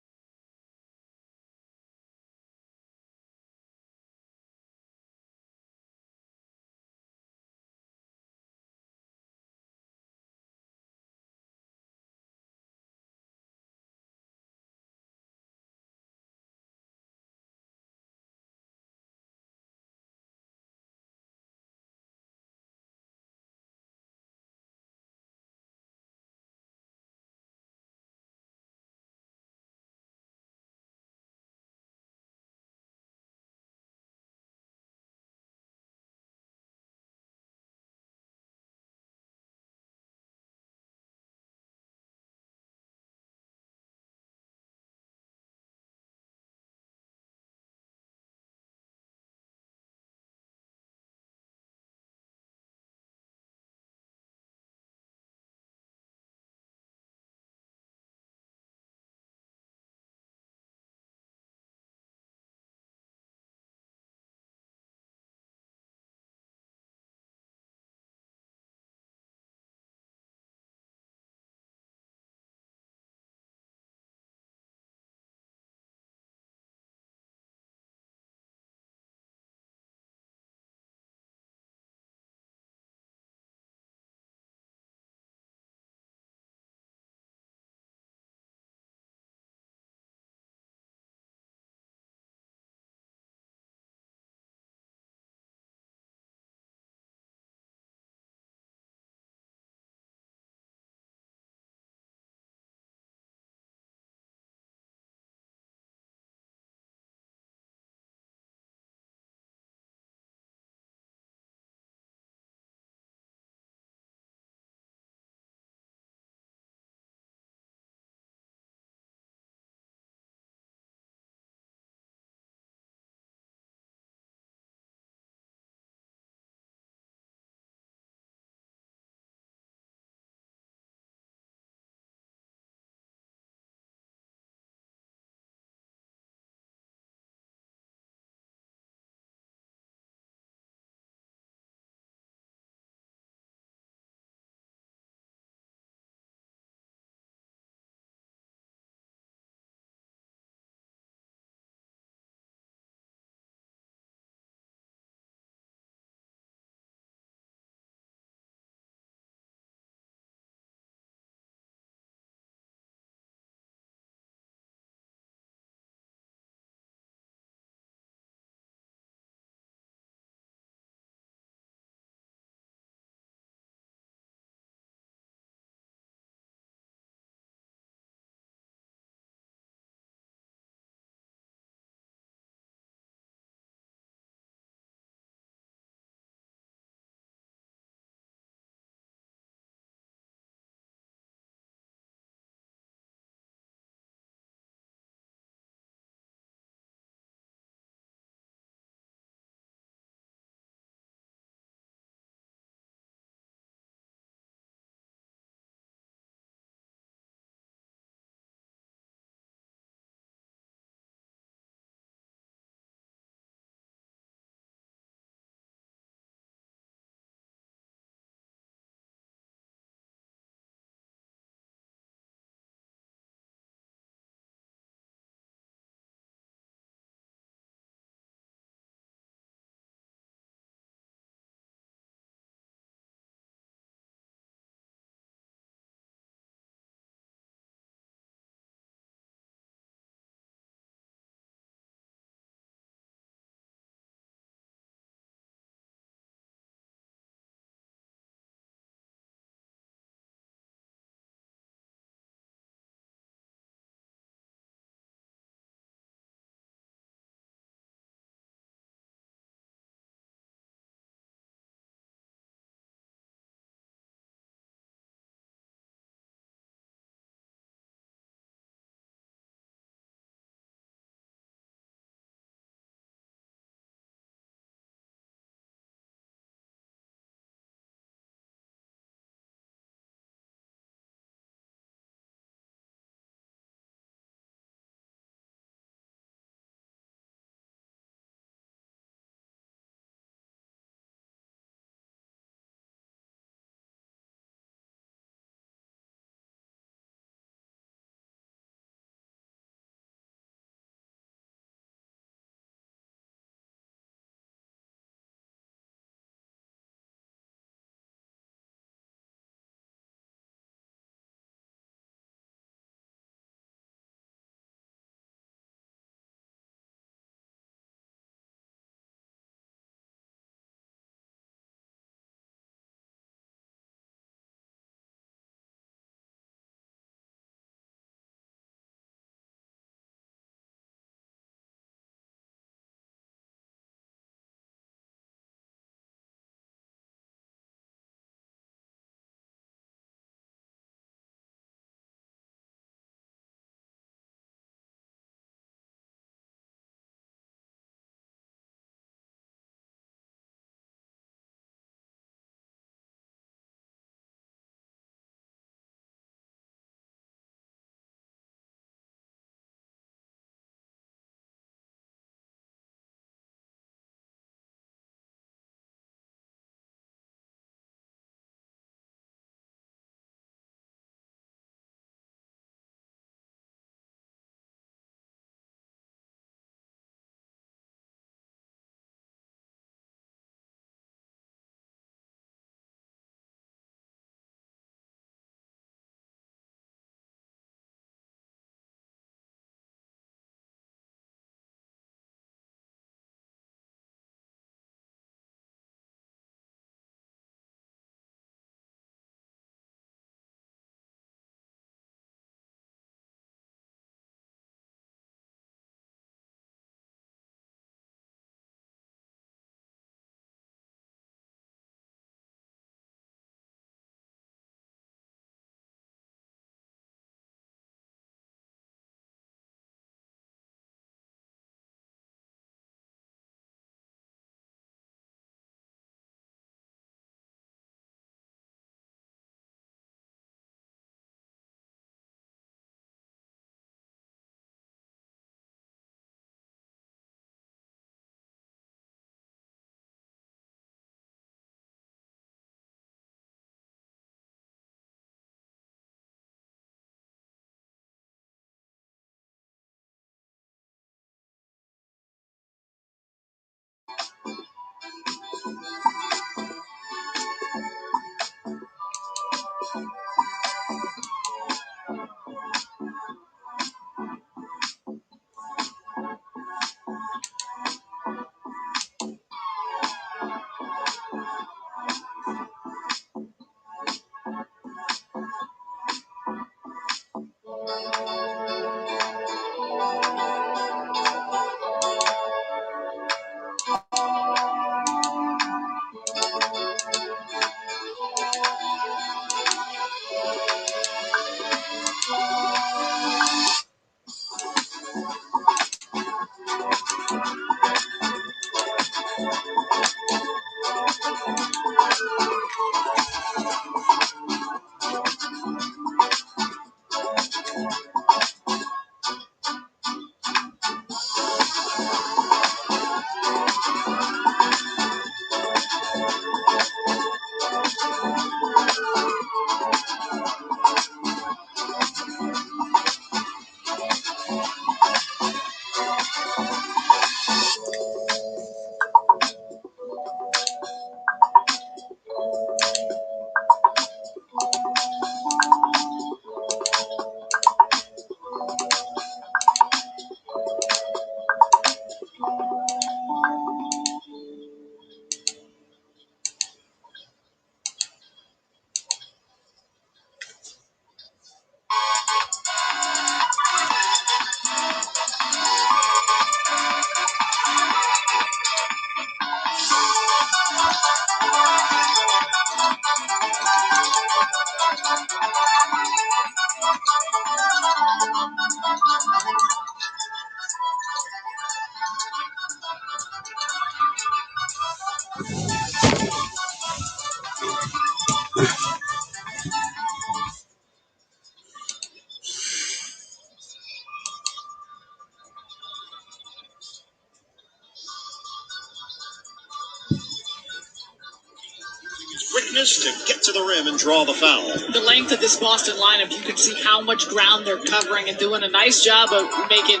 Speaker 5: Quickness to get to the rim and draw the foul.
Speaker 9: The length of this Boston lineup, you can see how much ground they're covering and doing a nice job of making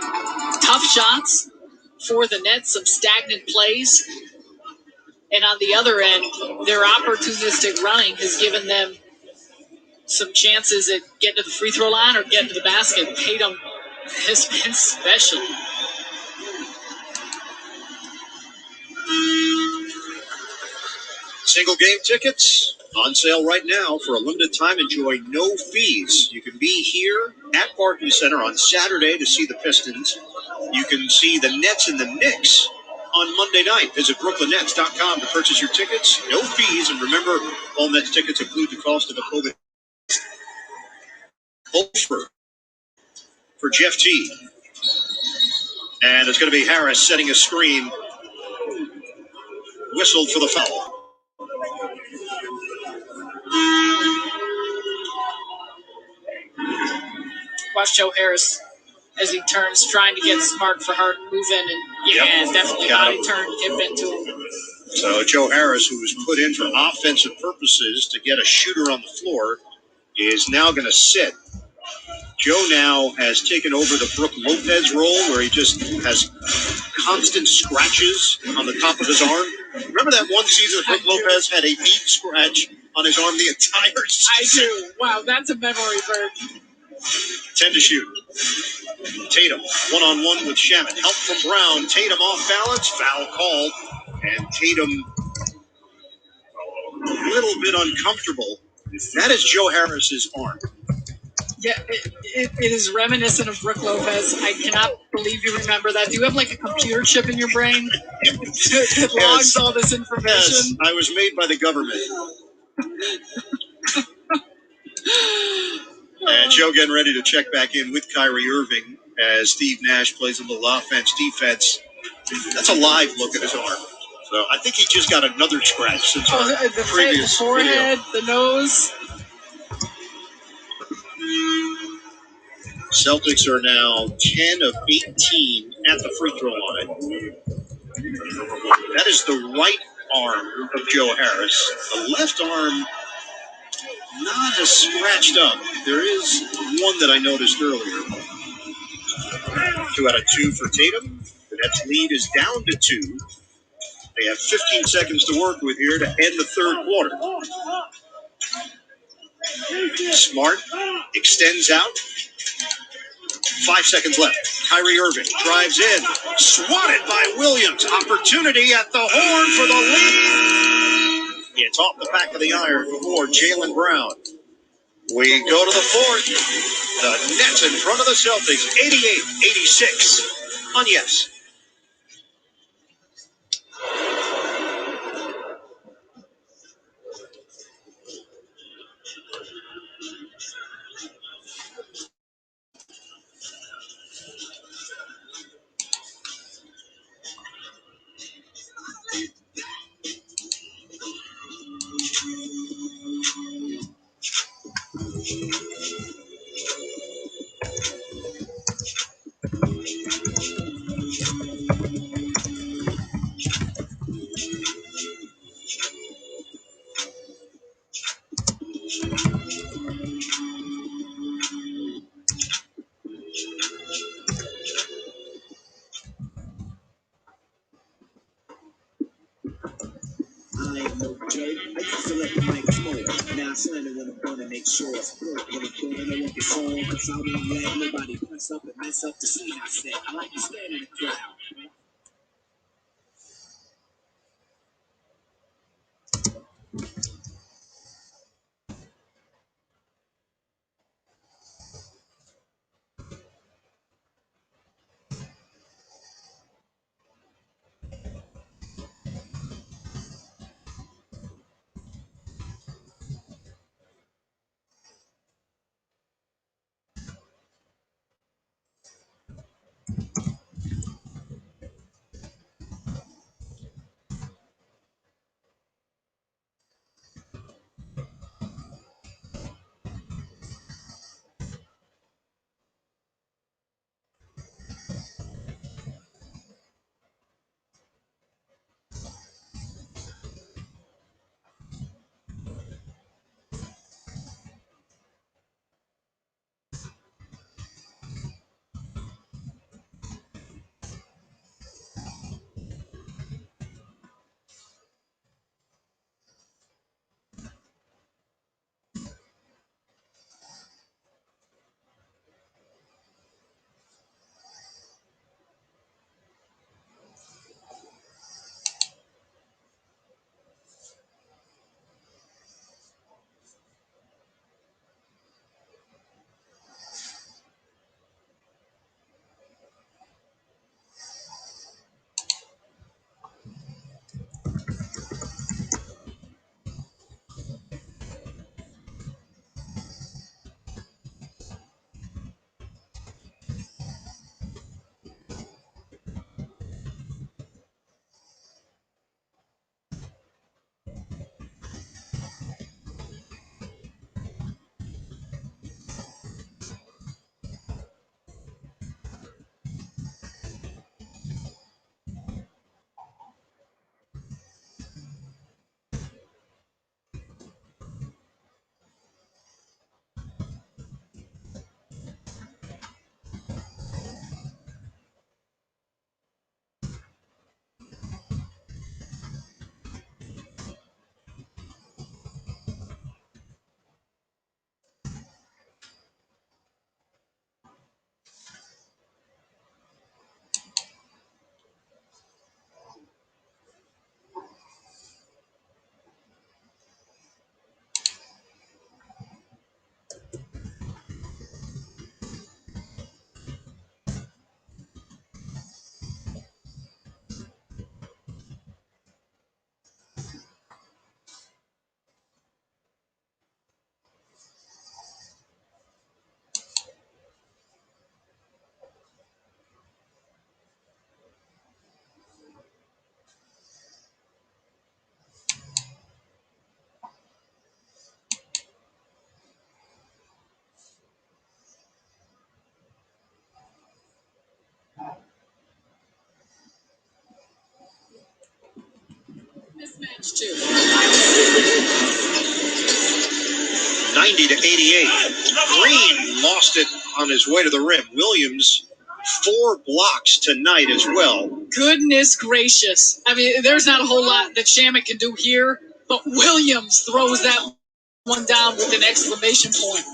Speaker 9: tough shots for the Nets, some stagnant plays. And on the other end, their opportunistic running has given them some chances at getting to the free throw line or getting to the basket. Tatum has been special.
Speaker 5: Single game tickets on sale right now for a limited time. Enjoy no fees. You can be here at Barclays Center on Saturday to see the Pistons. You can see the Nets and the Knicks on Monday night. Visit BrooklynNets.com to purchase your tickets. No fees. And remember, all Nets tickets include the cost of a COVID for Jeff T. And it's going to be Harris setting a screen. Whistled for the foul.
Speaker 9: Watch Joe Harris as he turns, trying to get smart for Harden, move in, and definitely body turn, tip into him.
Speaker 5: So Joe Harris, who was put in for offensive purposes to get a shooter on the floor, is now going to sit. Joe now has taken over the Brook Lopez role, where he just has constant scratches on the top of his arm. Remember that one season Brook Lopez had a deep scratch on his arm the entire season?
Speaker 9: I do. Wow, that's a memory verb.
Speaker 5: 10 to shoot. Tatum, one-on-one with Shamet. Help from Brown. Tatum off balance. Foul called. And Tatum a little bit uncomfortable. That is Joe Harris's arm.
Speaker 9: Yeah, it is reminiscent of Brook Lopez. I cannot believe you remember that. Do you have like a computer chip in your brain that logs all this information?
Speaker 5: Yes, I was made by the government. And Joe getting ready to check back in with Kyrie Irving as Steve Nash plays a little offense, defense. That's a live look at his arm. So I think he just got another scratch since
Speaker 9: the
Speaker 5: previous
Speaker 9: the forehead,
Speaker 5: video.
Speaker 9: the nose.
Speaker 5: Celtics are now 10 of 18 at the free throw line. That is the right arm of Joe Harris. The left arm not as scratched up. There is one that I noticed earlier. 2 out of 2 for Tatum. The Nets lead is down to 2. They have 15 seconds to work with here to end the third quarter. Smart extends out. 5 seconds left. Kyrie Irving drives in. Swatted by Williams. Opportunity at the horn for the lead. It's off the back of the iron for Jaylen Brown. We go to the fourth. The Nets in front of the Celtics, 88-86 on Yes.
Speaker 10: I ain't no joke. I used to let the mic smoke. Now I slam it when I'm gonna make sure it's broke. When I'm doing it, I want the song. Cause I won't let nobody press up and mess up the scene I said. I like to stand in the crowd.
Speaker 9: Mismatch too.
Speaker 5: 90-88. Green lost it on his way to the rim. Williams, 4 blocks tonight as well.
Speaker 9: Goodness gracious. I mean, there's not a whole lot that Shamet can do here, but Williams throws that one down with an exclamation point.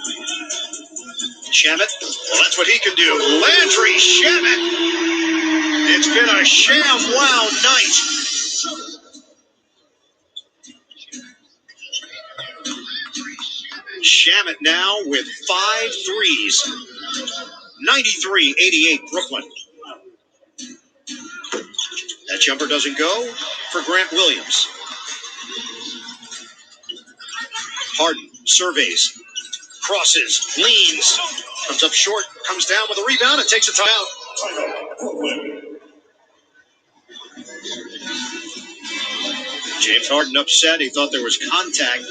Speaker 5: Shamet, well, that's what he can do. Landry Shamet. It's been a sham wow night. Shamet now with 5 threes. 93-88 Brooklyn. That jumper doesn't go for Grant Williams. Harden surveys, crosses, leans, comes up short, comes down with a rebound and takes a timeout. James Harden upset. He thought there was contact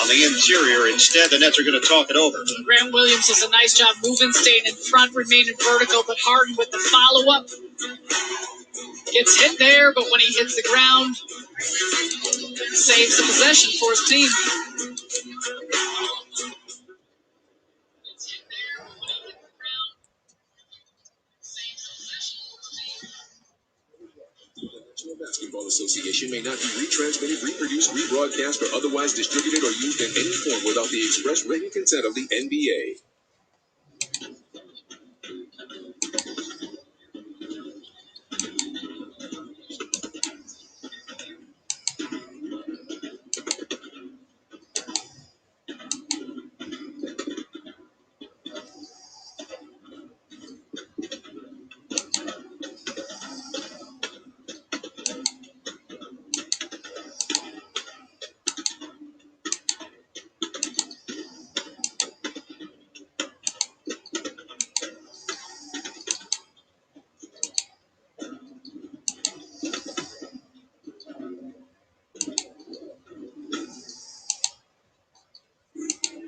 Speaker 5: on the interior. Instead, the Nets are going to talk it over.
Speaker 9: Grant Williams does a nice job moving, staying in front, remaining vertical, but Harden with the follow-up. Gets hit there, but when he hits the ground, saves the possession for his team.
Speaker 10: National Basketball Association may not be retransmitted, reproduced, rebroadcast, or otherwise distributed or used in any form without the express written consent of the NBA.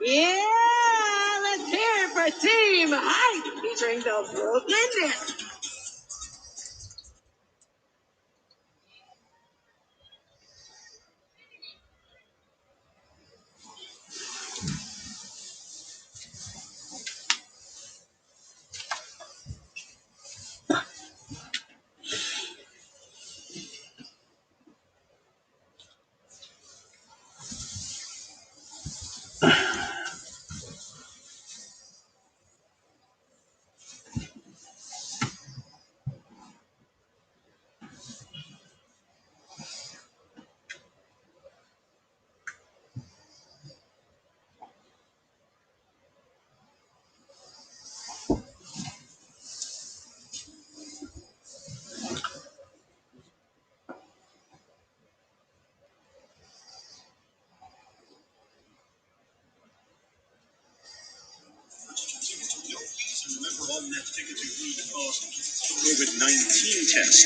Speaker 3: Yeah, let's hear it for Team Hype featuring the Brooklyn Nets.
Speaker 5: Remember, all Nets tickets include the cost of COVID-19 test.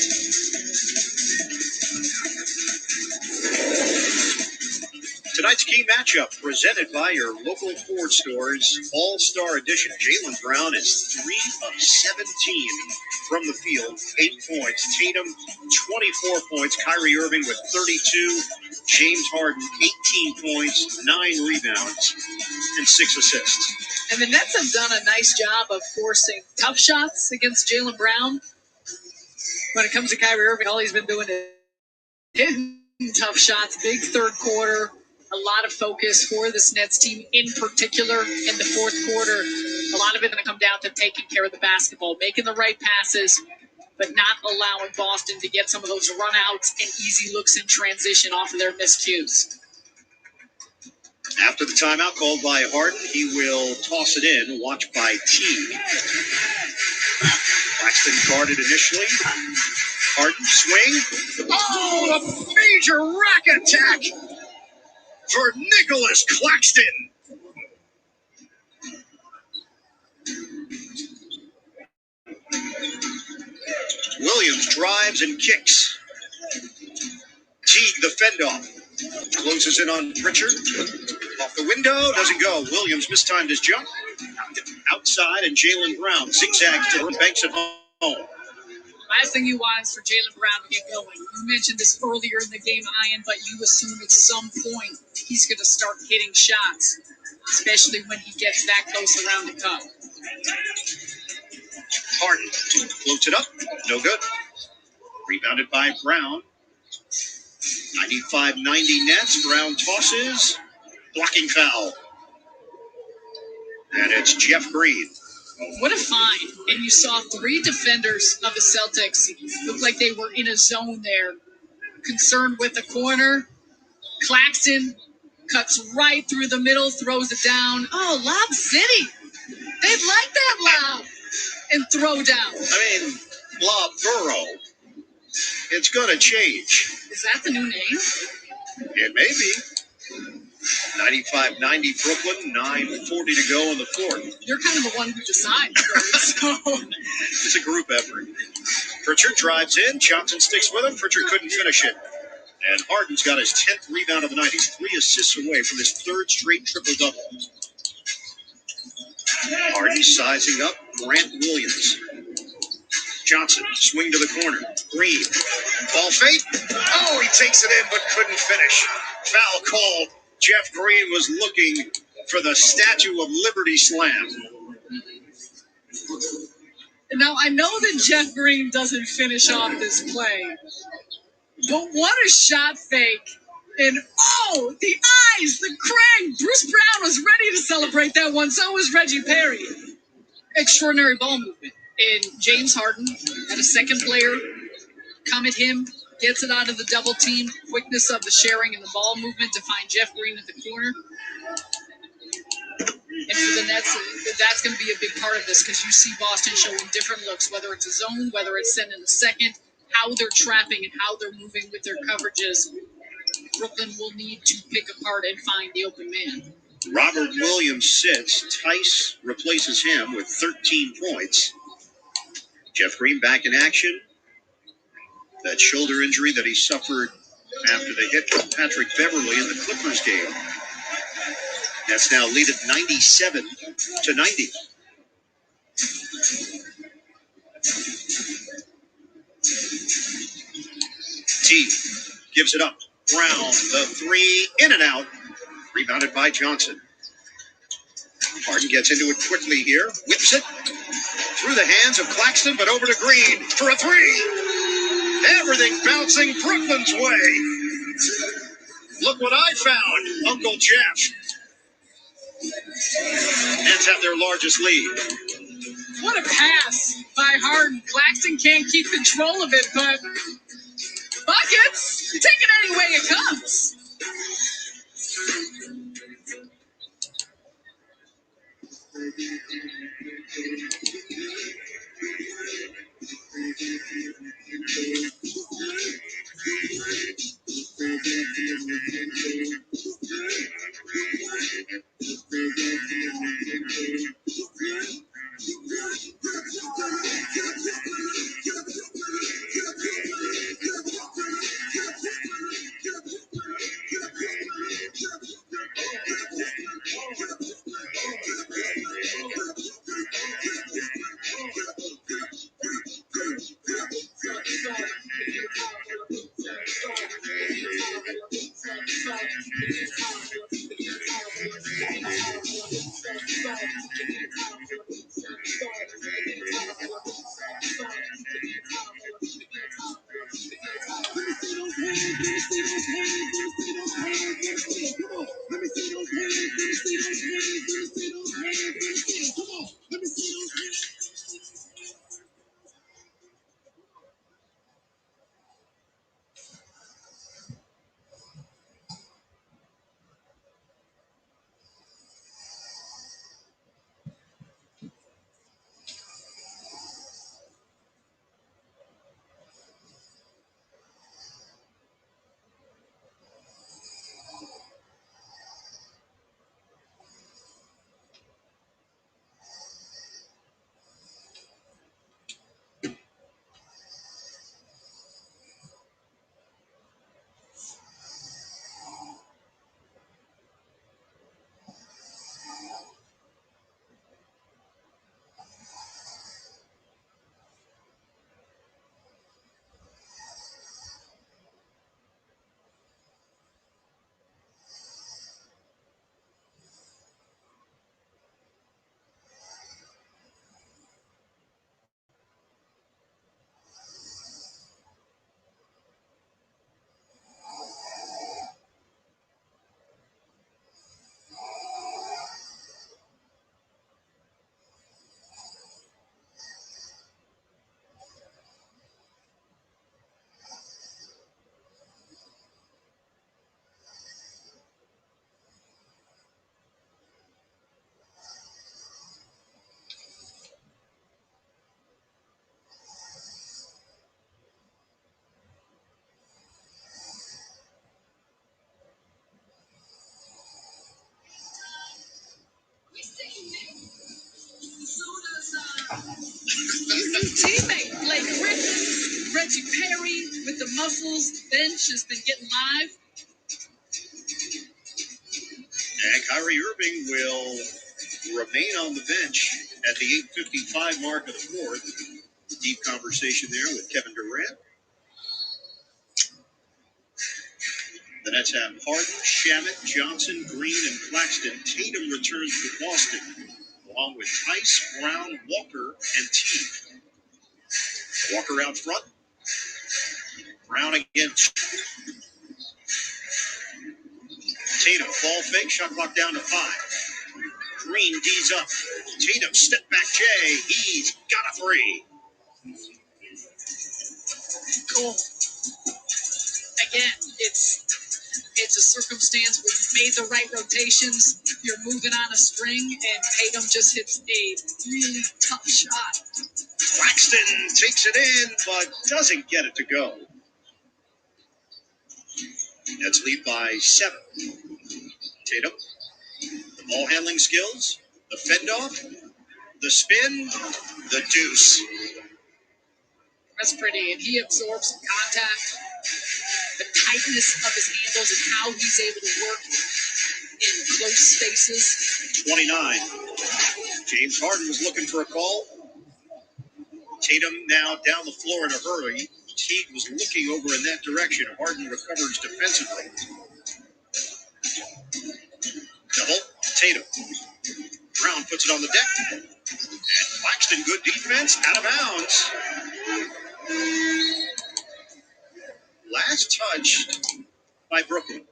Speaker 5: Tonight's key matchup presented by your local Ford stores. All-Star edition. Jaylen Brown is 3 of 17 from the field, 8 points. Tatum, 24 points. Kyrie Irving with 32. James Harden, 18 points, 9 rebounds, and 6 assists.
Speaker 9: And the Nets have done a nice job of forcing tough shots against Jaylen Brown. When it comes to Kyrie Irving, all he's been doing is hitting tough shots. Big third quarter, a lot of focus for this Nets team, in particular in the fourth quarter. A lot of it going to come down to taking care of the basketball, making the right passes, but not allowing Boston to get some of those runouts and easy looks in transition off of their miscues.
Speaker 5: After the timeout called by Harden, he will toss it in, watched by Teague. Claxton guarded initially. Harden swing. Oh, a major rack attack for Nicholas Claxton. Williams drives and kicks. Teague the fend-off. Closes in on Pritchard. Off the window, doesn't go. Williams mistimed his jump. Outside, and Jaylen Brown zigzags to the banks at home.
Speaker 9: Last thing you want is for Jaylen Brown to get going. You mentioned this earlier in the game, Ian, but you assume at some point he's going to start hitting shots, especially when he gets that close around the cup.
Speaker 5: Harden floats it up. No good. Rebounded by Brown. 95-90 Nets. Brown tosses. Blocking foul. And it's Jeff Green.
Speaker 9: What a find. And you saw three defenders of the Celtics look like they were in a zone there, concerned with the corner. Claxton cuts right through the middle, throws it down. Oh, Lob City. They'd like that lob and throw down.
Speaker 5: I mean, Lob Burrow. It's going to change.
Speaker 9: Is that the new name?
Speaker 5: It may be. 95-90 Brooklyn, 9:40 to go in the fourth.
Speaker 9: You're kind of the one who decides. So.
Speaker 5: It's a group effort. Pritchard drives in. Johnson sticks with him. Pritchard couldn't finish it. And Harden's got his 10th rebound of the night. He's 3 assists away from his third straight triple-double. Harden sizing up Grant Williams. Johnson, swing to the corner. Green. Ball fake. Oh, he takes it in but couldn't finish. Foul called. Jeff Green was looking for the Statue of Liberty slam.
Speaker 9: Now, I know that Jeff Green doesn't finish off this play, but what a shot fake. And, oh, the eyes, the crank. Bruce Brown was ready to celebrate that one. So was Reggie Perry. Extraordinary ball movement. And James Harden had a second player come at him, gets it out of the double team, quickness of the sharing and the ball movement to find Jeff Green at the corner. And for the Nets, that's going to be a big part of this because you see Boston showing different looks, whether it's a zone, whether it's sent in the second, how they're trapping and how they're moving with their coverages. Brooklyn will need to pick apart and find the open man.
Speaker 5: Robert Williams sits. Tice replaces him with 13 points. Jeff Green back in action. That shoulder injury that he suffered after the hit from Patrick Beverly in the Clippers game. That's now lead at 97-90. T gives it up. Brown, the three, in and out. Rebounded by Johnson. Harden gets into it quickly here. Whips it through the hands of Claxton, but over to Green for a three. Everything bouncing Brooklyn's way. Look what I found, Uncle Jeff. Nets have their largest lead.
Speaker 9: What a pass by Harden. Claxton can't keep control of it, but buckets, you take it any way it comes. teammate, Blake Griffin, Reggie Perry with the muscles. Bench has been getting live.
Speaker 2: And Kyrie Irving will remain on the bench at the 8:55 mark of the fourth. Deep conversation there with Kevin Durant. The Nets have Harden, Shamet, Johnson, Green, and Claxton. Tatum returns for Boston, along with Tice, Brown, Walker, and Teague. Walker out front. Brown again. Tatum, ball fake, shot clock down to 5. Green D's up. Tatum, step back Jay. He's got a 3.
Speaker 9: Cool. Again, it's a circumstance where you've made the right rotations, you're moving on a string, and Tatum just hits a really tough shot.
Speaker 2: Claxton takes it in, but doesn't get it to go. Nets lead by 7. Tatum, the ball handling skills, the fend off, the spin, the deuce.
Speaker 9: That's pretty, and he absorbs some contact. The tightness of his handles and how he's able to work in close spaces.
Speaker 2: 29. James Harden was looking for a call. Tatum now down the floor in a hurry. Teague was looking over in that direction. Harden recovers defensively. Double. Tatum. Brown puts it on the deck. And Claxton, good defense, out of bounds. Last touched by Brooklyn.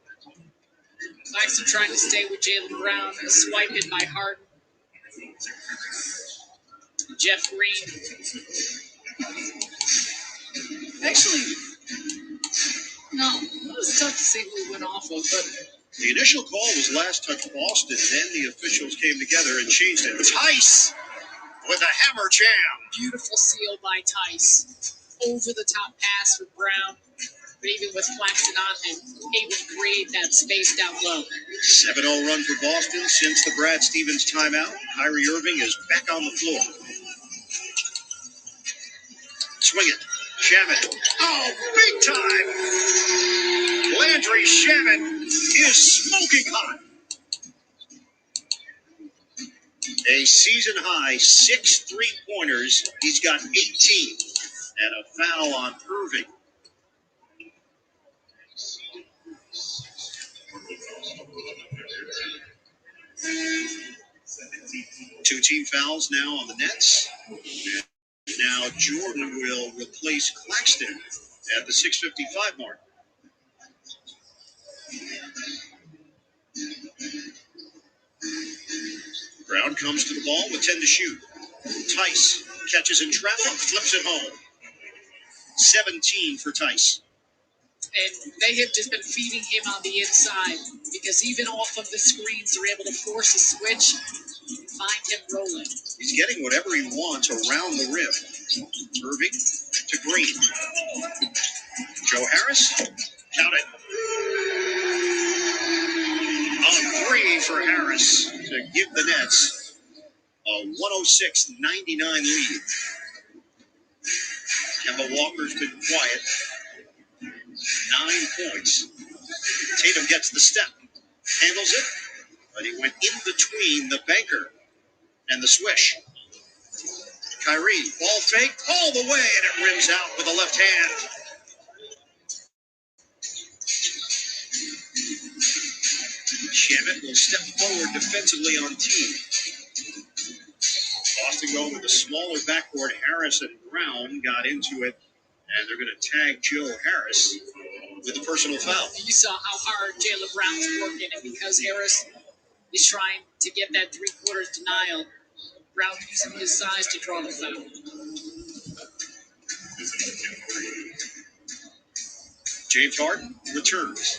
Speaker 9: Claxton trying to stay with Jaylen Brown. Swiped by Harden. Jeff Green. Actually, no, it was tough to see who he went off of, but
Speaker 2: The initial call was last touch Boston. Then the officials came together and changed it. Tice with a hammer jam.
Speaker 9: beautiful seal by Tice. Over the top pass for Brown, but even with Claxton on him, able to create that space down low.
Speaker 2: 7-0 run for Boston since the Brad Stevens timeout. Kyrie Irving is back on the floor. Swing it. Shamet. Oh, big time. Landry Shamet is smoking hot. A season high 6 3-pointers. He's got 18. And a foul on Irving. Two team fouls now on the Nets. Now Jordan will replace Claxton at the 6:55 mark. Brown comes to the ball with 10 to shoot. Tice catches in traffic, flips it home. 17 for Tice.
Speaker 9: And they have just been feeding him on the inside because even off of the screens, they're able to force a switch and find him rolling.
Speaker 2: He's getting whatever he wants around the rim. Irving to Green. Joe Harris, count it. A 3 for Harris to give the Nets a 106-99 lead. Kemba Walker's been quiet. 9 points. Tatum gets the step, handles it, but he went in between the banker and the swish. Kyrie, ball fake all the way, and it rims out with the left hand. Shamet will step forward defensively on Teague. Boston going with a smaller backcourt. Harris and Brown got into it, and they're going to tag Joe Harris with a personal foul.
Speaker 9: You saw how hard Jaylen Brown's working, and because Harris is trying to get that three-quarters denial, Brown using his size to draw the foul.
Speaker 2: James Harden returns.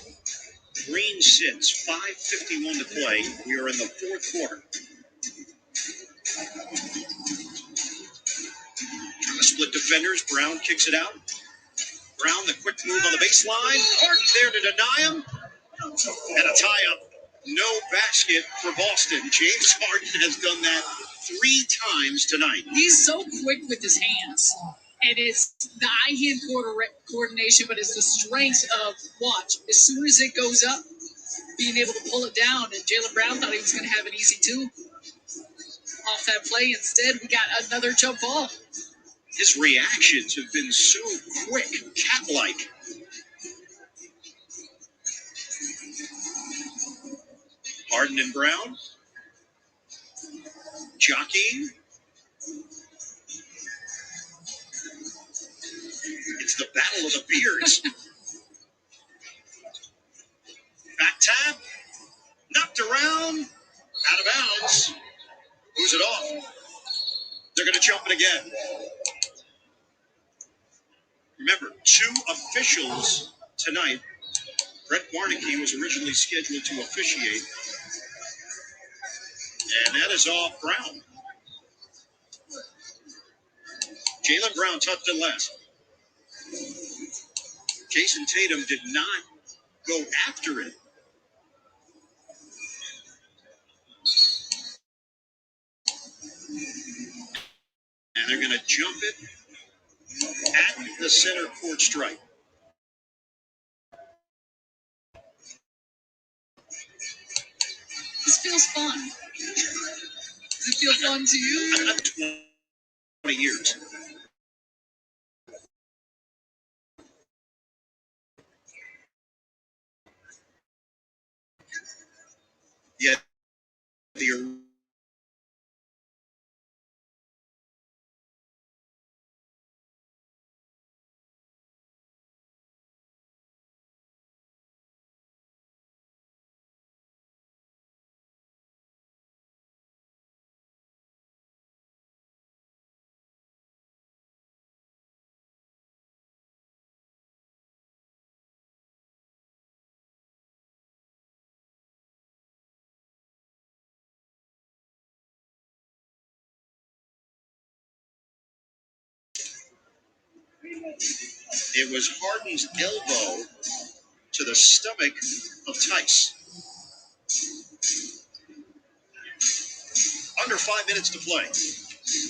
Speaker 2: Green sits. 5:51 to play. We are in the fourth quarter. Trying to split defenders. Brown kicks it out. Brown, the quick move on the baseline. Harden there to deny him. And a tie-up.
Speaker 5: No basket for Boston. James Harden has done that 3 times tonight.
Speaker 9: He's so quick with his hands. And it's the eye-hand coordination, but it's the strength of, watch, as soon as it goes up, being able to pull it down. And Jaylen Brown thought he was going to have an easy 2 off that play. Instead, we got another jump ball.
Speaker 5: His reactions have been so quick, cat-like. Harden and Brown. Jockeying. It's the battle of the beards. Back tap. Knocked around. Out of bounds. Who's it off? They're going to jump it again. Remember, 2 officials tonight. Brett Warnke was originally scheduled to officiate. And that is off Brown. Jaylen Brown touched it last. Jason Tatum did not go after it. And they're going to jump it at the center court stripe.
Speaker 9: This feels fun. Does it feel fun to you?
Speaker 5: 20 years. Yet the it was Harden's elbow to the stomach of Tice. Under 5 minutes to play.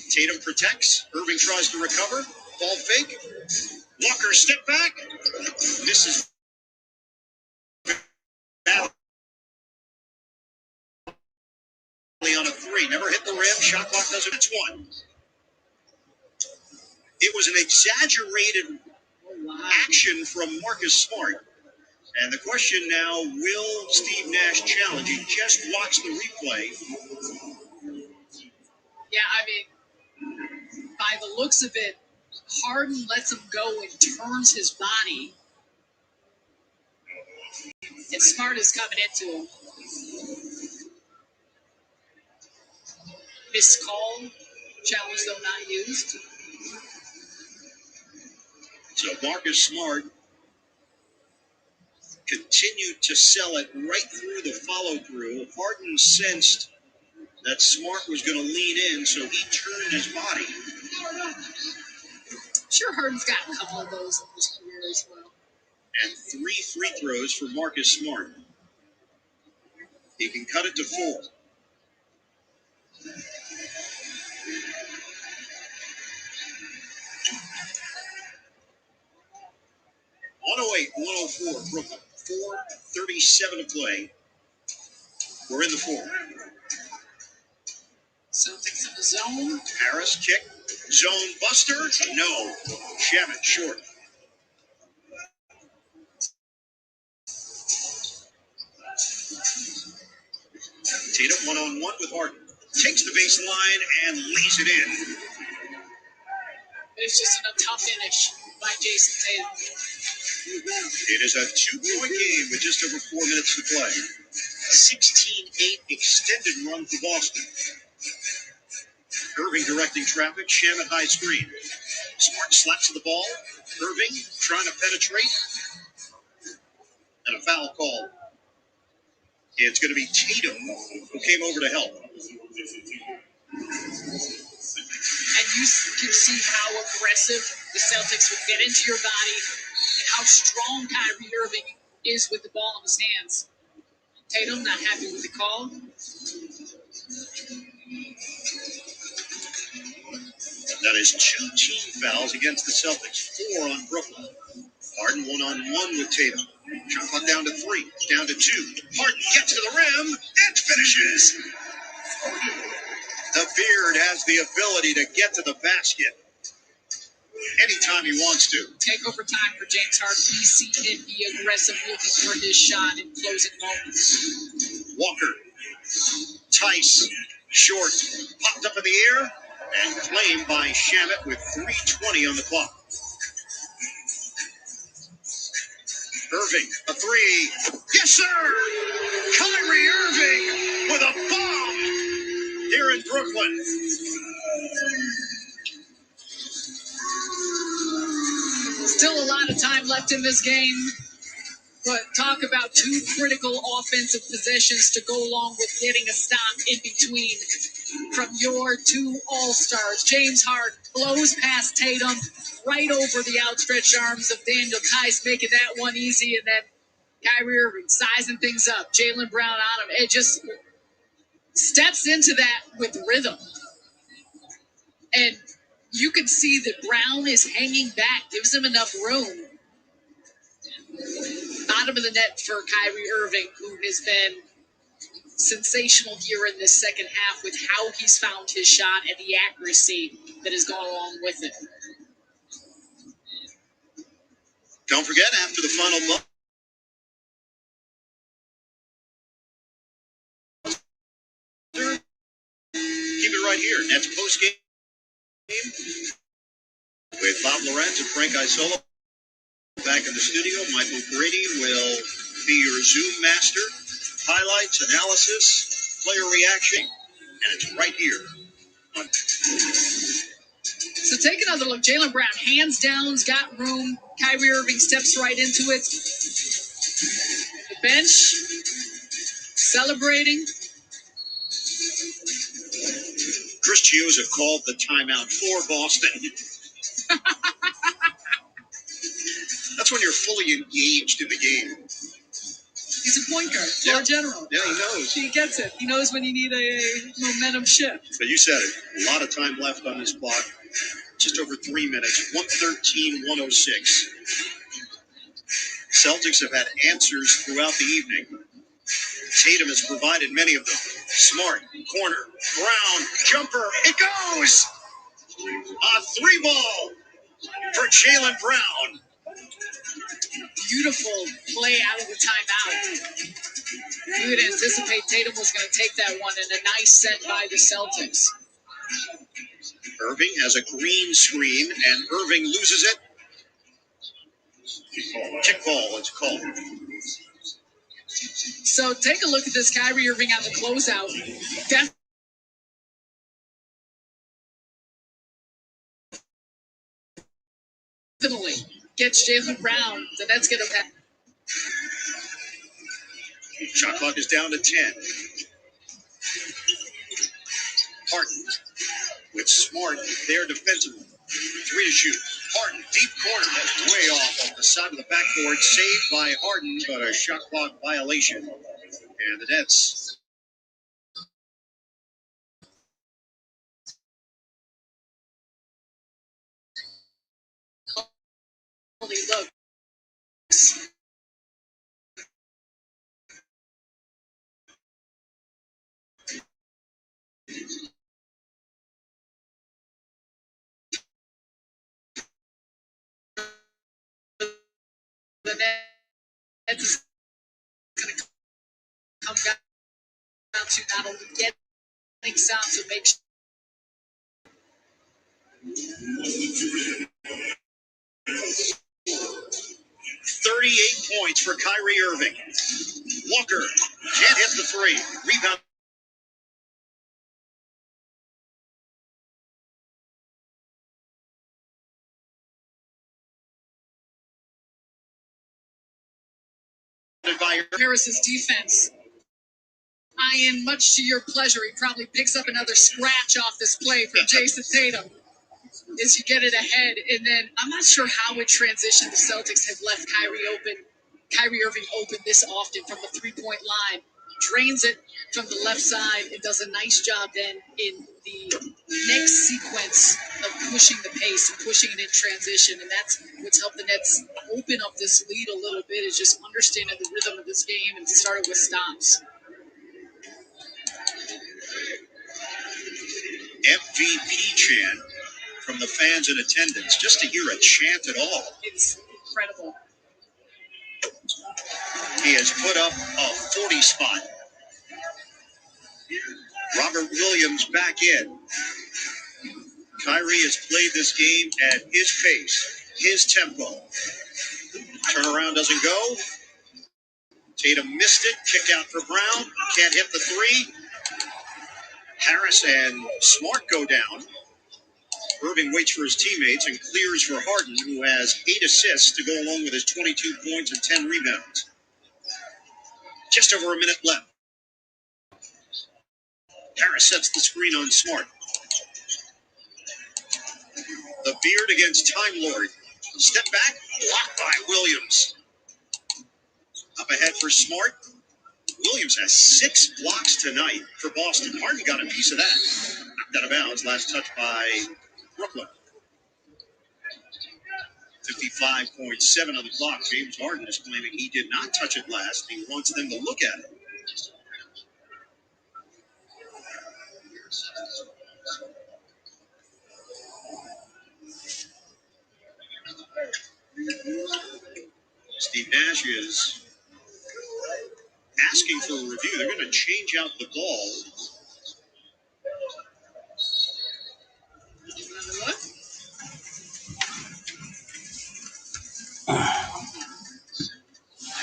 Speaker 5: Tatum protects. Irving tries to recover. Ball fake. Walker step back. Misses. On a 3. Never hit the rim. Shot clock doesn't. It's 1. It was an exaggerated action from Marcus Smart. And the question now, will Steve Nash challenge? He just watched the replay.
Speaker 9: Yeah, I mean, by the looks of it, Harden lets him go and turns his body. And Smart is coming into him. Missed call. Challenge, though, not used.
Speaker 5: So Marcus Smart continued to sell it right through the follow-through. Harden sensed that Smart was going to lean in, so he turned his body.
Speaker 9: I'm sure Harden's got a couple of those in his career as well.
Speaker 5: And 3 free throws for Marcus Smart. He can cut it to 4. .108, 104, Brooklyn. 4:37 to play. We're in the 4th.
Speaker 9: Celtics in the zone.
Speaker 5: Harris kick. Zone buster. No. Shamit short. Tatum 1-on-1 with Harden. Takes the baseline and lays it in.
Speaker 9: It's just a tough finish by Jason Tatum.
Speaker 5: It is a 2-point game with just over 4 minutes to play. 16-8 extended run for Boston. Irving directing traffic. Shamit high screen. Smart slaps the ball. Irving trying to penetrate. And a foul call. It's going to be Tatum who came over to help.
Speaker 9: And you can see how aggressive the Celtics would get into your body and how strong Kyrie Irving is with the ball in his hands. Tatum not happy with the call.
Speaker 5: That is 2 team fouls against the Celtics, 4 on Brooklyn. Harden one-on-one with Tatum. Shot clock down to 3, down to 2. Harden gets to the rim and finishes. The Beard has the ability to get to the basket anytime he wants to.
Speaker 9: Takeover time for James Harden. We see him be aggressive, looking for his shot in closing moments.
Speaker 5: Walker, Tice, short, popped up in the air, and claimed by Shamet with 3:20 on the clock. Irving, a 3. Yes, sir! Kyrie Irving with a bomb here in Brooklyn.
Speaker 9: Still a lot of time left in this game, but talk about 2 critical offensive possessions to go along with getting a stop in between from your 2 all-stars. James Harden blows past Tatum right over the outstretched arms of Daniel Tice, making that one easy, and then Kyrie Irving sizing things up. Jaylen Brown on him. It just steps into that with rhythm. And you can see that Brown is hanging back, gives him enough room. Bottom of the net for Kyrie Irving, who has been sensational here in this second half with how he's found his shot and the accuracy that has gone along with it.
Speaker 5: Don't forget, after the final buzzer, keep it right here. Nets post-game with Bob Lorenz and Frank Isola back in the studio. Michael Brady will be your Zoom master. Highlights, analysis, player reaction, and it's right here.
Speaker 9: So take another look. Jaylen Brown, hands down's got room. Kyrie Irving steps right into it. The bench, celebrating.
Speaker 5: Chris Chiozza called the timeout for Boston. That's when you're fully engaged in the game.
Speaker 9: He's a point guard, floor general.
Speaker 5: Yeah, he knows.
Speaker 9: He gets it. He knows when you need a momentum shift.
Speaker 5: But you said it. A lot of time left on this clock. Just over 3 minutes. 113-106. Celtics have had answers throughout the evening. Tatum has provided many of them. Smart, corner, Brown, jumper. It goes! A 3-ball for Jaylen Brown.
Speaker 9: Beautiful play out of the timeout. You would anticipate Tatum was going to take that one, and a nice set by the Celtics.
Speaker 5: Irving has a green screen, and Irving loses it. Kick ball, it's called.
Speaker 9: So take a look at this Kyrie Irving on the closeout. Definitely gets Jaylen Brown. The Nets get a pass.
Speaker 5: Shot clock is down to 10. Harden with Smart there defensively. 3 to shoot. Harden, deep corner. That's way off the side of the backboard. Saved by Harden, but a shot clock violation. And the Nets.
Speaker 9: Look. The Nets is going to come down to not only getting stops and make
Speaker 5: 38 points for Kyrie Irving. Walker can't hit the 3. Rebound.
Speaker 9: Harris's defense. Ian, much to your pleasure, he probably picks up another scratch off this play from Jason Tatum as you get it ahead. And then I'm not sure how it transitioned. The Celtics have left Kyrie Irving open this often from the 3-point line. drains it from the left side and does a nice job then in the next sequence of pushing the pace and pushing it in transition. And that's what's helped the Nets open up this lead a little bit, is just understanding the rhythm of this game, and started with stops.
Speaker 5: MVP chant from the fans in attendance. Just to hear a chant at all.
Speaker 9: It's incredible.
Speaker 5: He has put up a 40 spot. Robert Williams back in. Kyrie has played this game at his pace, his tempo. Turnaround doesn't go. Tatum missed it. Kick out for Brown. Can't hit the three. Harris and Smart go down. Irving waits for his teammates and clears for Harden, who has 8 assists to go along with his 22 points and 10 rebounds. Just over a minute left. Harris sets the screen on Smart. The Beard against Time Lord. Step back, blocked by Williams. Up ahead for Smart. Williams has 6 blocks tonight for Boston. Harden got a piece of that. Knocked out of bounds. Last touch by Brooklyn. 55.7 on the clock. James Harden is claiming he did not touch it last. He wants them to look at it. Steve Nash is asking for a review. They're going to change out the ball.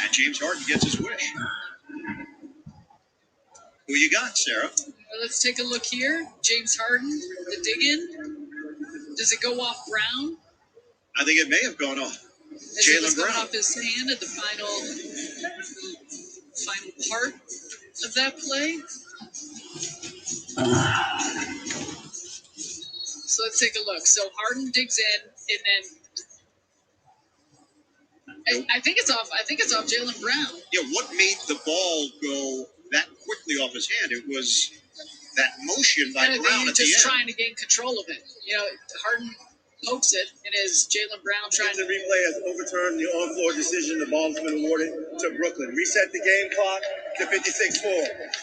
Speaker 5: And James Harden gets his wish. Who you got, Sarah?
Speaker 9: Well, let's take a look here. James Harden, the dig in. Does it go off Brown?
Speaker 5: I think it may have gone off Jaylen Brown.
Speaker 9: Off his hand at the final part of that play. So let's take a look. So Harden digs in, and then I think it's off. I think it's off Jaylen Brown.
Speaker 5: Yeah, what made the ball go that quickly off his hand? It was that motion by Brown at the end.
Speaker 9: Just trying to gain control of it. You know, Harden pokes it, and is Jaylen Brown trying
Speaker 10: to... The replay has overturned the on-floor decision. The ball has been awarded to Brooklyn. Reset the game clock to 56-4.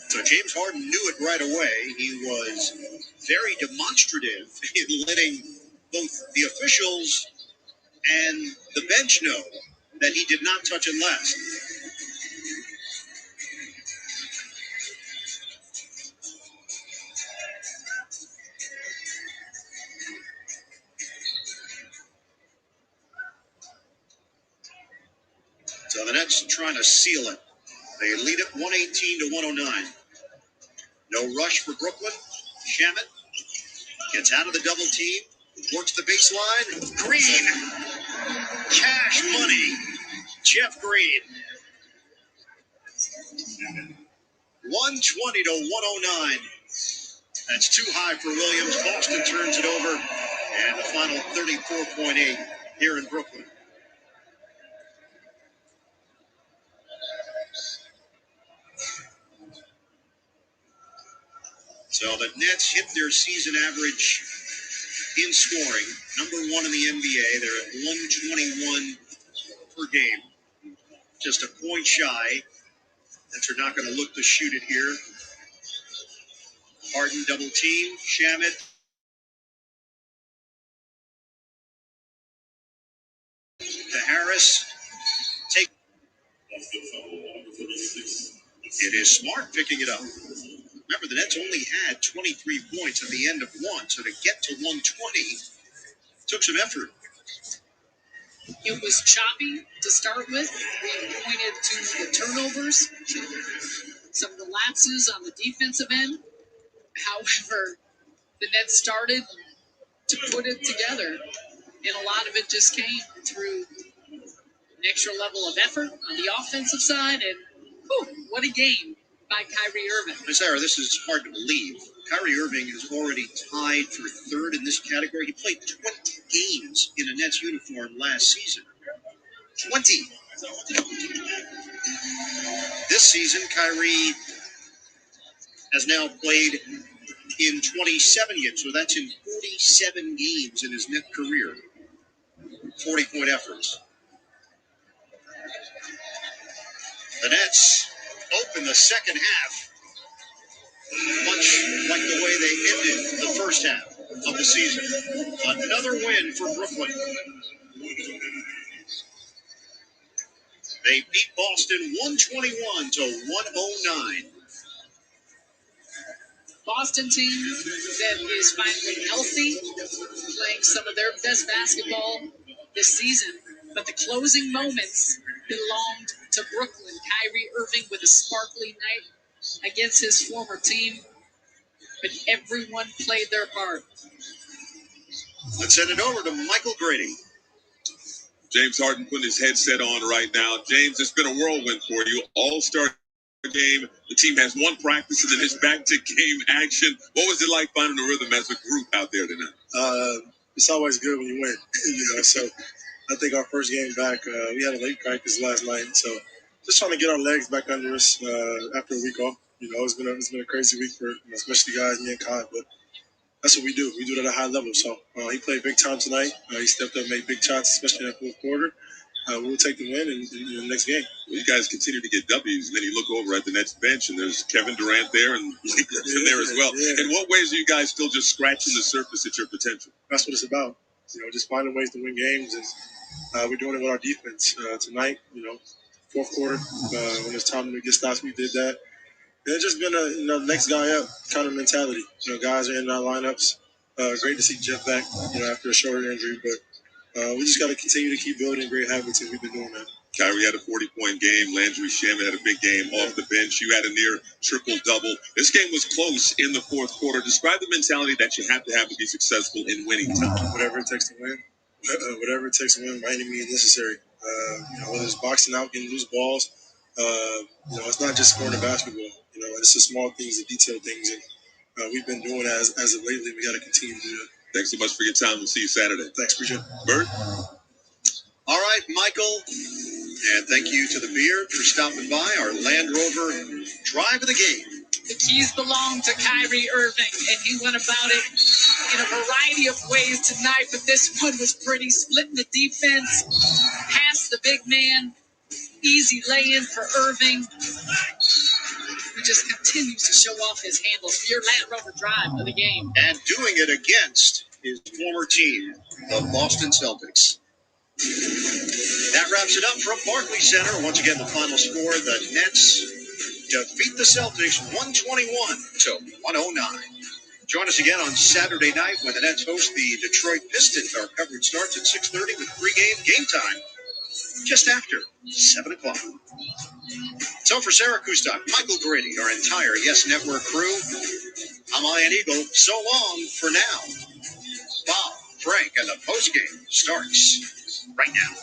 Speaker 5: So James Harden knew it right away. He was very demonstrative in letting both the officials and the bench know that he did not touch it last. So the Nets trying to seal it. They lead it 118-109. No rush for Brooklyn. Shamet gets out of the double team, works the baseline. Green, cash money. Jeff Green. 120-109. That's too high for Williams. Boston turns it over, and the final 34.8 here in Brooklyn. So the Nets hit their season average in scoring, number 1 in the NBA. They're at 121 per game, just a point shy. Nets are not going to look to shoot it here. Harden double team, Shamet. To Harris. Take. It is Smart picking it up. Remember, the Nets only had 23 points at the end of one, so to get to 120 took some effort.
Speaker 9: It was choppy to start with. We pointed to the turnovers, some of the lapses on the defensive end. However, the Nets started to put it together, and a lot of it just came through an extra level of effort on the offensive side, and what a game by Kyrie Irving.
Speaker 5: Sarah, this is hard to believe. Kyrie Irving is already tied for third in this category. He played 20 games in a Nets uniform last season. 20. This season, Kyrie has now played in 27 games, so that's in 47 games in his net career. 40-point efforts. The Nets open the second half much like the way they ended the first half of the season. Another win for Brooklyn. They beat Boston 121 to 109.
Speaker 9: Boston team that is finally healthy, playing some of their best basketball this season. But the closing moments belonged to Brooklyn. Kyrie Irving with a sparkly night against his former team. But everyone played their part.
Speaker 5: Let's send it over to Michael Grady.
Speaker 11: James Harden putting his headset on right now. James, it's been a whirlwind for you. All-Star game. The team has one practice and then it's back to game action. What was it like finding the rhythm as a group out there tonight?
Speaker 10: It's always good when you win, So I think our first game back, we had a late practice last night, so just trying to get our legs back under us after a week off. It's been a crazy week for especially guys, me and Kai, but that's what we do. We do it at a high level. So he played big time tonight. He stepped up, made big shots, especially in that fourth quarter. We'll take the win in the next game.
Speaker 11: Well, you guys continue to get W's, and then you look over at the Nets bench, and there's Kevin Durant there and Blake Griffin there as well. Yeah. In what ways are you guys still just scratching the surface at your potential?
Speaker 10: That's what it's about. Just finding ways to win games, and we're doing it with our defense tonight. Fourth quarter, when it's time to get stops, we did that. And it's just been a next guy up kind of mentality. Guys are in our lineups. Great to see Jeff back, after a shoulder injury, but we just got to continue to keep building great habits, and we've been doing that.
Speaker 11: Kyrie had a 40-point game. Landry Shamet had a big game off the bench. You had a near triple-double. This game was close in the fourth quarter. Describe the mentality that you have to be successful in winning.
Speaker 10: Whatever it takes to win. Whatever it takes to win by any means necessary. Whether it's boxing out, getting loose balls. It's not just scoring a basketball. It's the small things, the detailed things, and we've been doing as of lately. We got to continue to do that.
Speaker 11: Thanks so much for your time. We'll see you Saturday.
Speaker 10: Thanks, appreciate it.
Speaker 11: Bert?
Speaker 5: All right, Michael. And thank you to the Beard for stopping by. Our Land Rover drive of the game.
Speaker 9: The keys belong to Kyrie Irving, and he went about it in a variety of ways tonight, but this one was pretty. Splitting the defense, past the big man, easy lay-in for Irving. He just continues to show off his handles. Your Land Rover drive of the game.
Speaker 5: And doing it against his former team, the Boston Celtics. That wraps it up from Barclays Center. Once again, the final score, the Nets defeat the Celtics 121 to 109. Join us again on Saturday night when the Nets host the Detroit Pistons. Our coverage starts at 6:30 with pregame game time just after 7 o'clock. So for Sarah Kustok, Michael Grady, our entire Yes Network crew, I'm Ian Eagle. So long for now. Bob, Frank, and the postgame starts right now.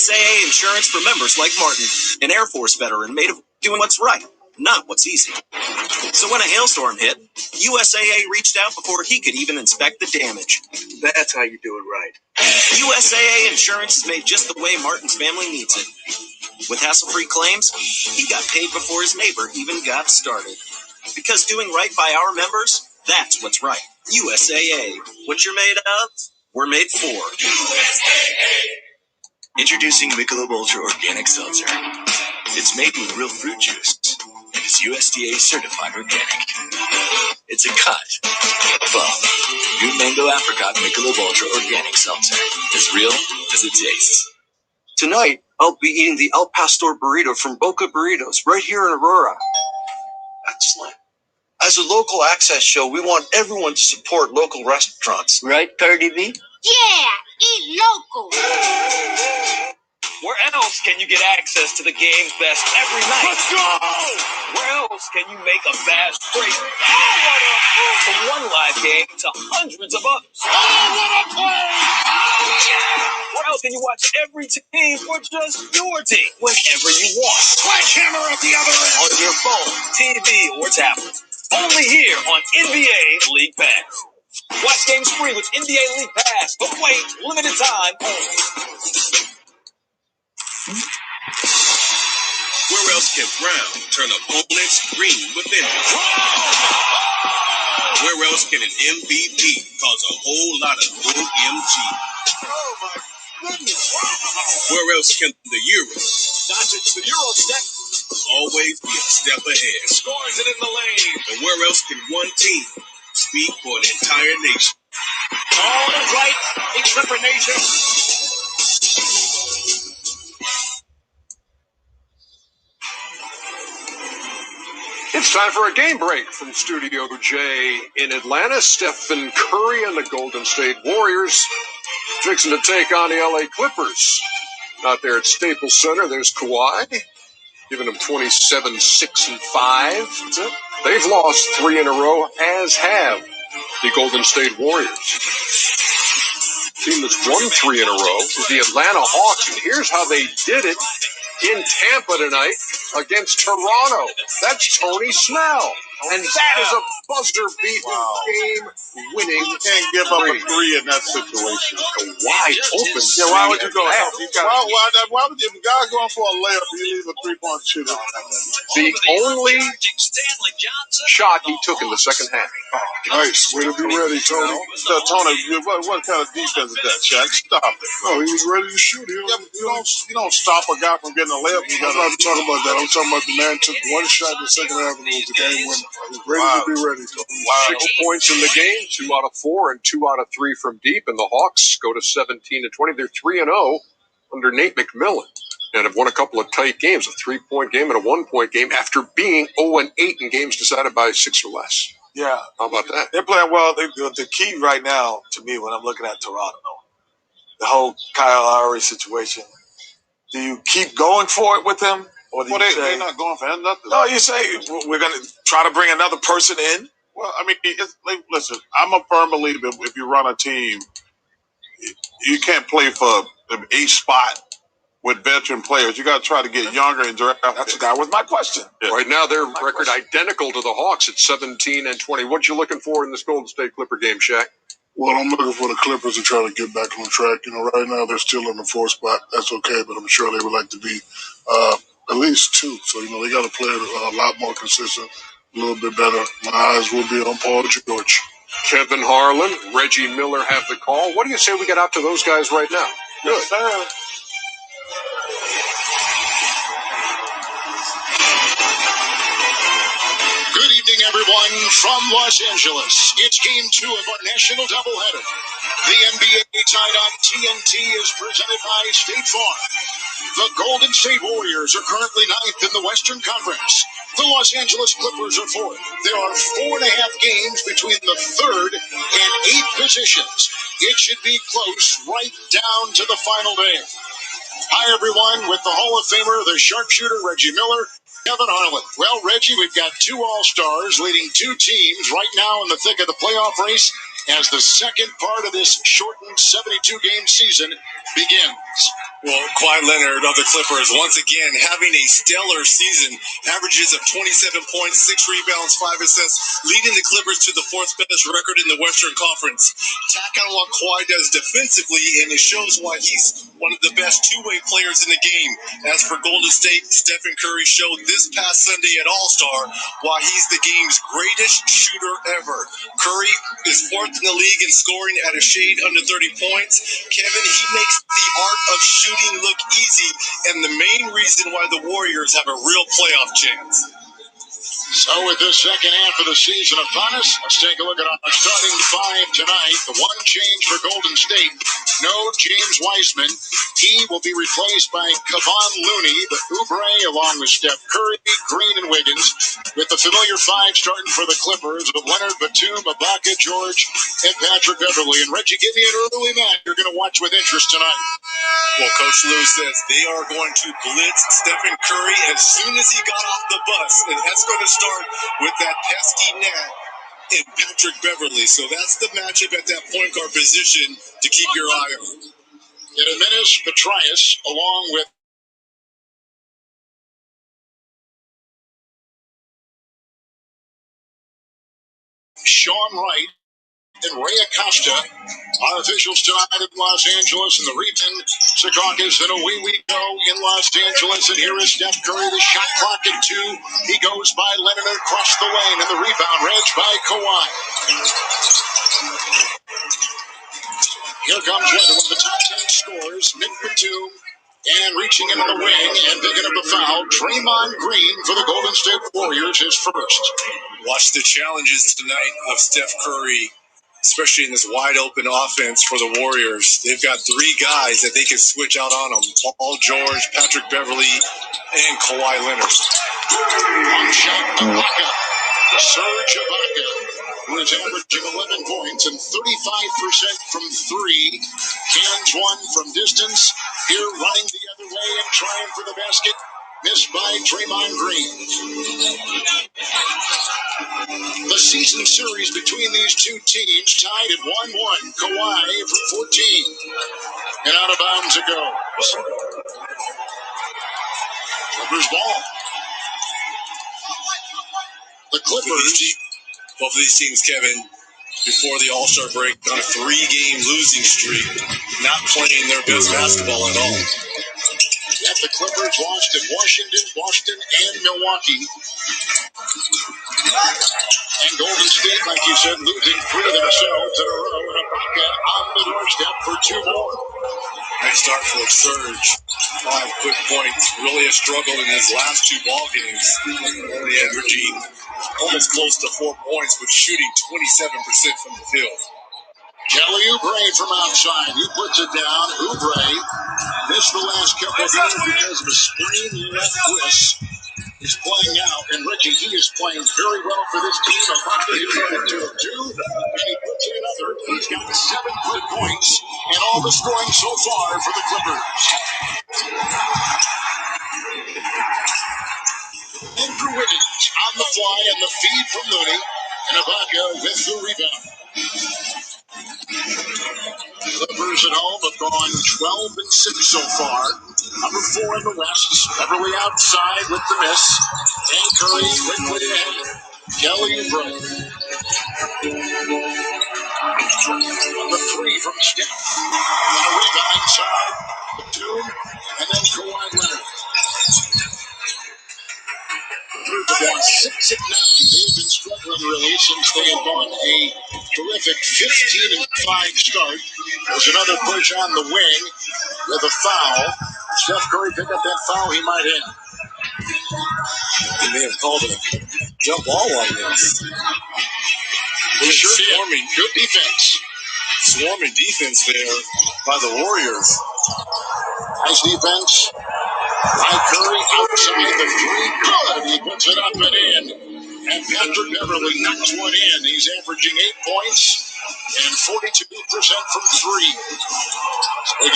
Speaker 5: USAA insurance for members like Martin, an Air Force veteran made of doing what's right, not what's easy. So when a hailstorm hit, USAA reached out before he could even inspect the damage. That's how you do it right. USAA insurance is made just the way Martin's family needs it. With hassle-free claims, he got paid before his neighbor even got started. Because doing right by our members, that's what's right. USAA. What you're made of, we're made for. Introducing Michelob Ultra Organic Seltzer. It's made with real fruit juice and is USDA certified organic. It's a cut above. New Mango Apricot Michelob Ultra Organic Seltzer. As real as it tastes. Tonight, I'll be eating the El Pastor burrito from Boca Burritos right here in Aurora. Excellent. As a local access show, we want everyone to support local restaurants. Right, Cardi B?
Speaker 3: Yeah, eat local.
Speaker 5: Where else can you get access to the game's best every night? Let's go! Where else can you make a bass break? From one live game to hundreds of others.
Speaker 3: Oh, what a play!
Speaker 5: Where else can you watch every team or just your team whenever you want?
Speaker 3: Sledgehammer at the other end.
Speaker 5: On your phone, TV, or tablet. Only here on NBA League Pass. Watch games free with NBA League Pass, but wait, limited time only.
Speaker 11: Where else can Brown turn opponents green with vengeance? Where else can an MVP cause a whole lot of OMG?
Speaker 3: Oh, my goodness.
Speaker 11: Where else can the Euro
Speaker 2: The Euro step
Speaker 11: always be a step ahead?
Speaker 2: scores it in the lane.
Speaker 11: And where else can one team speak for an entire nation?
Speaker 2: All is right, except for nation.
Speaker 12: It's time for a game break from Studio J in Atlanta. Stephen Curry and the Golden State Warriors fixing to take on the LA Clippers. Out there at Staples Center, there's Kawhi, giving them 27, 6, and 5. They've lost 3 in a row, as have the Golden State Warriors. Team that's won 3 in a row is the Atlanta Hawks, and here's how they did it in Tampa tonight against Toronto. That's Tony Snell. And that is a buzzer-beating game-winning.
Speaker 4: You can't give up a 3 in that situation.
Speaker 12: A wide open.
Speaker 4: Yeah, why would you go? Why would you, if a guy's going for a layup, you leave a 3-point shooter?
Speaker 12: The only shot he took in the second half.
Speaker 4: Nice. Way to be ready, Tony. Tony, what kind of defense is that, Shaq? Stop it. No, he was ready to shoot. Yeah, you don't stop a guy from getting a layup. I'm not talking about that. I'm talking about the man took one shot in the second half and it was a game winner. Ready to be ready.
Speaker 12: 6 points in the game, 2 out of 4, and 2 out of 3 from deep. And the Hawks go to 17-20. They're 3-0 under Nate McMillan, and have won a couple of tight games, a 3-point game and a 1-point game, after being 0-8 in games decided by 6 or less.
Speaker 4: Yeah.
Speaker 12: How about that?
Speaker 4: They're playing well. The key right now, to me, when I'm looking at Toronto, the whole Kyle Lowry situation, do you keep going for it with them? Or do you say, they're not going for nothing. No, you say, we're going to try to bring another person in? Well, I mean, listen, I'm a firm believer if you run a team, you can't play for a spot with veteran players. You got to try to get younger and draft. That was my question. Yeah.
Speaker 12: Right now, their record identical to the Hawks at 17-20. What you looking for in this Golden State Clipper game, Shaq?
Speaker 13: Well, I'm looking for the Clippers to try to get back on track. Right now they're still in the 4th spot. That's okay, but I'm sure they would like to be at least 2. So, they got to play a lot more consistent, a little bit better. My eyes will be on Paul George.
Speaker 12: Kevin Harlan, Reggie Miller have the call. What do you say we get out to those guys right now?
Speaker 4: Good. Sir.
Speaker 14: Good evening, everyone, from Los Angeles. It's Game 2 of our national doubleheader. The NBA tied on TNT is presented by State Farm. The Golden State Warriors are currently 9th in the Western Conference. The Los Angeles Clippers are 4th. There are 4.5 games between the 3rd and 8th positions. It should be close right down to the final day. Hi, everyone, with the Hall of Famer, the sharpshooter, Reggie Miller, Kevin Harlan. Well, Reggie, we've got 2 All-Stars leading 2 teams right now in the thick of the playoff race, as the second part of this shortened 72-game season begins.
Speaker 15: Well, Kawhi Leonard of the Clippers, once again, having a stellar season. Averages of 27 points, 6 rebounds, 5 assists, leading the Clippers to the fourth best record in the Western Conference. Tack on what Kawhi does defensively, and it shows why he's one of the best two-way players in the game. As for Golden State, Stephen Curry showed this past Sunday at All-Star why he's the game's greatest shooter ever. Curry is fourth in the league in scoring at a shade under 30 points. Kevin, he makes the art of shooting look easy, and the main reason why the Warriors have a real playoff chance.
Speaker 14: So with this second half of the season upon us, let's take a look at our starting five tonight. The one change for Golden State, no James Wiseman. He will be replaced by Kevon Looney, but Oubre along with Steph Curry, Green, and Wiggins. With the familiar five starting for the Clippers of Leonard, Batum, Ibaka, George, and Patrick Beverley. And Reggie, give me an early match you're going to watch with interest tonight.
Speaker 15: Well, Coach Lou says they are going to blitz Stephen Curry as soon as he got off the bus, and that's going to start with that pesky Nat and Patrick Beverley. So that's the matchup at that point guard position to keep your eye on.
Speaker 14: In a minute, Petrius along with Sean Wright and Ray Acosta. Our officials tonight in Los Angeles, and the rebound, Secaucus, and away we go in Los Angeles. And here is Steph Curry, the shot clock at 2. He goes by Leonard across the lane, and the rebound edged by Kawhi. Here comes Leonard with the top 10 scores. Nick Batum, and reaching into the wing and picking up a foul. Draymond Green for the Golden State Warriors, his first.
Speaker 15: Watch the challenges tonight of Steph Curry, especially in this wide-open offense for the Warriors. They've got three guys that they can switch out on them: Paul George, Patrick Beverley, and Kawhi Leonard.
Speaker 14: Long shot, Ibaka. Serge Ibaka, who is averaging 11 points and 35% from three. Hands one from distance. Here running the other way and trying for the basket. Missed by Draymond Green. The season series between these two teams tied at 1-1. Kawhi for 14. And out of bounds it goes. Clippers ball. The Clippers.
Speaker 15: Both of these teams, Kevin, before the All-Star break, on a 3-game losing streak, not playing their best basketball at all.
Speaker 14: Yet the Clippers lost in Washington, Boston, and Milwaukee. And Golden State, like you said, losing 3 themselves in a row, and Ibaka on the doorstep for 2 more.
Speaker 15: Nice start for Serge. 5 quick points. Really a struggle in his last 2 ball games. Only averaging almost close to 4 points, but shooting 27% from the field.
Speaker 14: Kelly Oubre from outside. He puts it down. Oubre missed the last couple of games because of a sprained left wrist. He's playing out, and Reggie, he is playing very well for this team. Ibaka is running 2 of 2, and he puts in another. He's got 7 quick points, and all the scoring so far for the Clippers. Andrew Wiggins on the fly, and the feed from Looney, and Ibaka with the rebound. Clippers at home have gone 12-6 so far. Number 4 in the West. Beverly outside with the miss. And Curry quickly in. Kelly Oubre. Number 3 from Steph. And a rebound inside. Batum. And then Kawhi Leonard. They're 6 at 9. They've been struggling really since they have gone a terrific 15-5 start. There's another push on the wing with a foul. Steph Curry picked up that foul he might hit.
Speaker 15: They may have called a jump ball on this.
Speaker 14: Swarming. Good defense.
Speaker 15: Swarming defense there by the Warriors.
Speaker 14: Nice defense. By Curry outside the 3. Good. He puts it up and in. And Patrick Beverley knocks one in. He's averaging 8 points and 42% from 3.
Speaker 15: What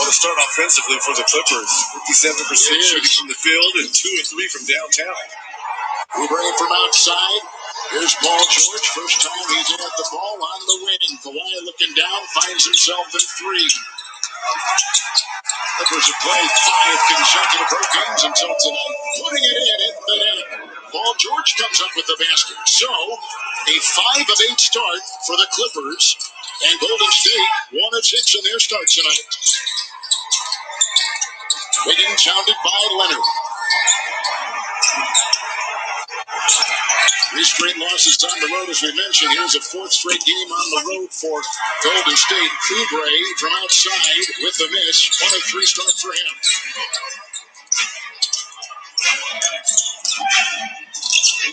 Speaker 15: a start offensively for the Clippers. 57% shooting from the field and 2 of 3 from downtown.
Speaker 14: Oubre from outside. Here's Paul George. First time he's had the ball on the wing. Kawhi looking down, finds himself in three. Clippers have played 5 consecutive road games until tonight, putting it in at the net. Paul George comes up with the basket. So, a 5 of 8 start for the Clippers. And Golden State 1 of 6 in their start tonight. Wiggins hounded by Leonard. 3 straight losses on the road, as we mentioned. Here's a 4th straight game on the road for Golden State. Oubre from outside with the miss. 1 of 3 start for him.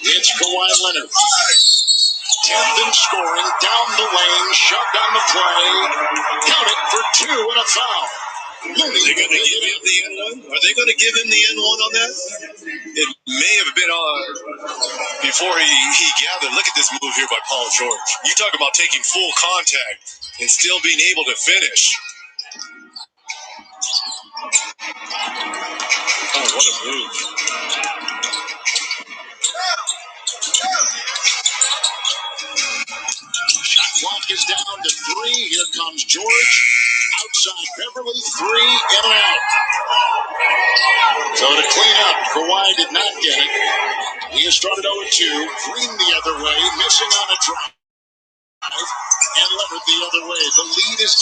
Speaker 14: It's Kawhi Leonard. 10th in scoring, down the lane, shoved on the play. Count it for 2 and a foul.
Speaker 15: Are they going to give him the N1? Are they going to give him the N1 on that? It may have been before he gathered. Look at this move here by Paul George. You talk about taking full contact and still being able to finish. Oh, what a move.
Speaker 14: Shot clock is down to 3. Here comes George. Outside Beverly, 3 in and out. So to clean up, Kawhi did not get it. He has started 0-2. Green the other way, missing on a drive. And Leonard the other way. The lead is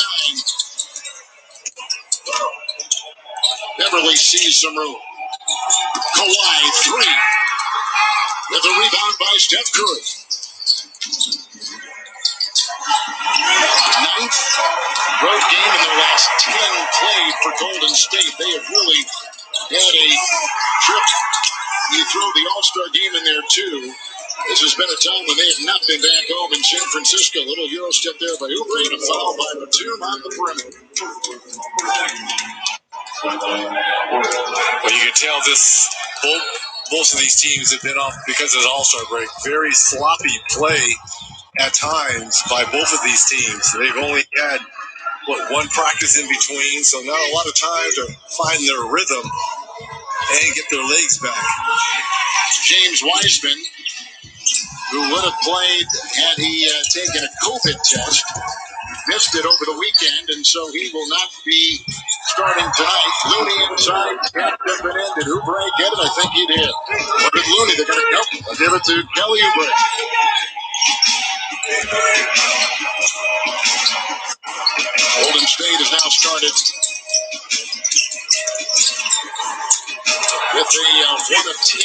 Speaker 14: 9. Beverly sees some room. Kawhi, 3. With a rebound by Steph Curry. 9th road game in their last 10 played for Golden State. They have really had a trip. You throw the All-Star game in there, too. This has been a time when they have not been back home in San Francisco. Little Euro step there by Oubre and a foul by Batum on the perimeter.
Speaker 15: Well, you can tell both of these teams have been off because of the All-Star break. Very sloppy play at times by both of these teams. They've only had, one practice in between, so not a lot of time to find their rhythm and get their legs back.
Speaker 14: James Wiseman, who would have played had he taken a COVID test, missed it over the weekend, and so he will not be starting tonight. Looney inside, tapped up and in. Did Oubre get it? I think he did. Look at Looney. They're going to go. I'll give it to Kelly Oubre. Golden State has now started with a 1 of 10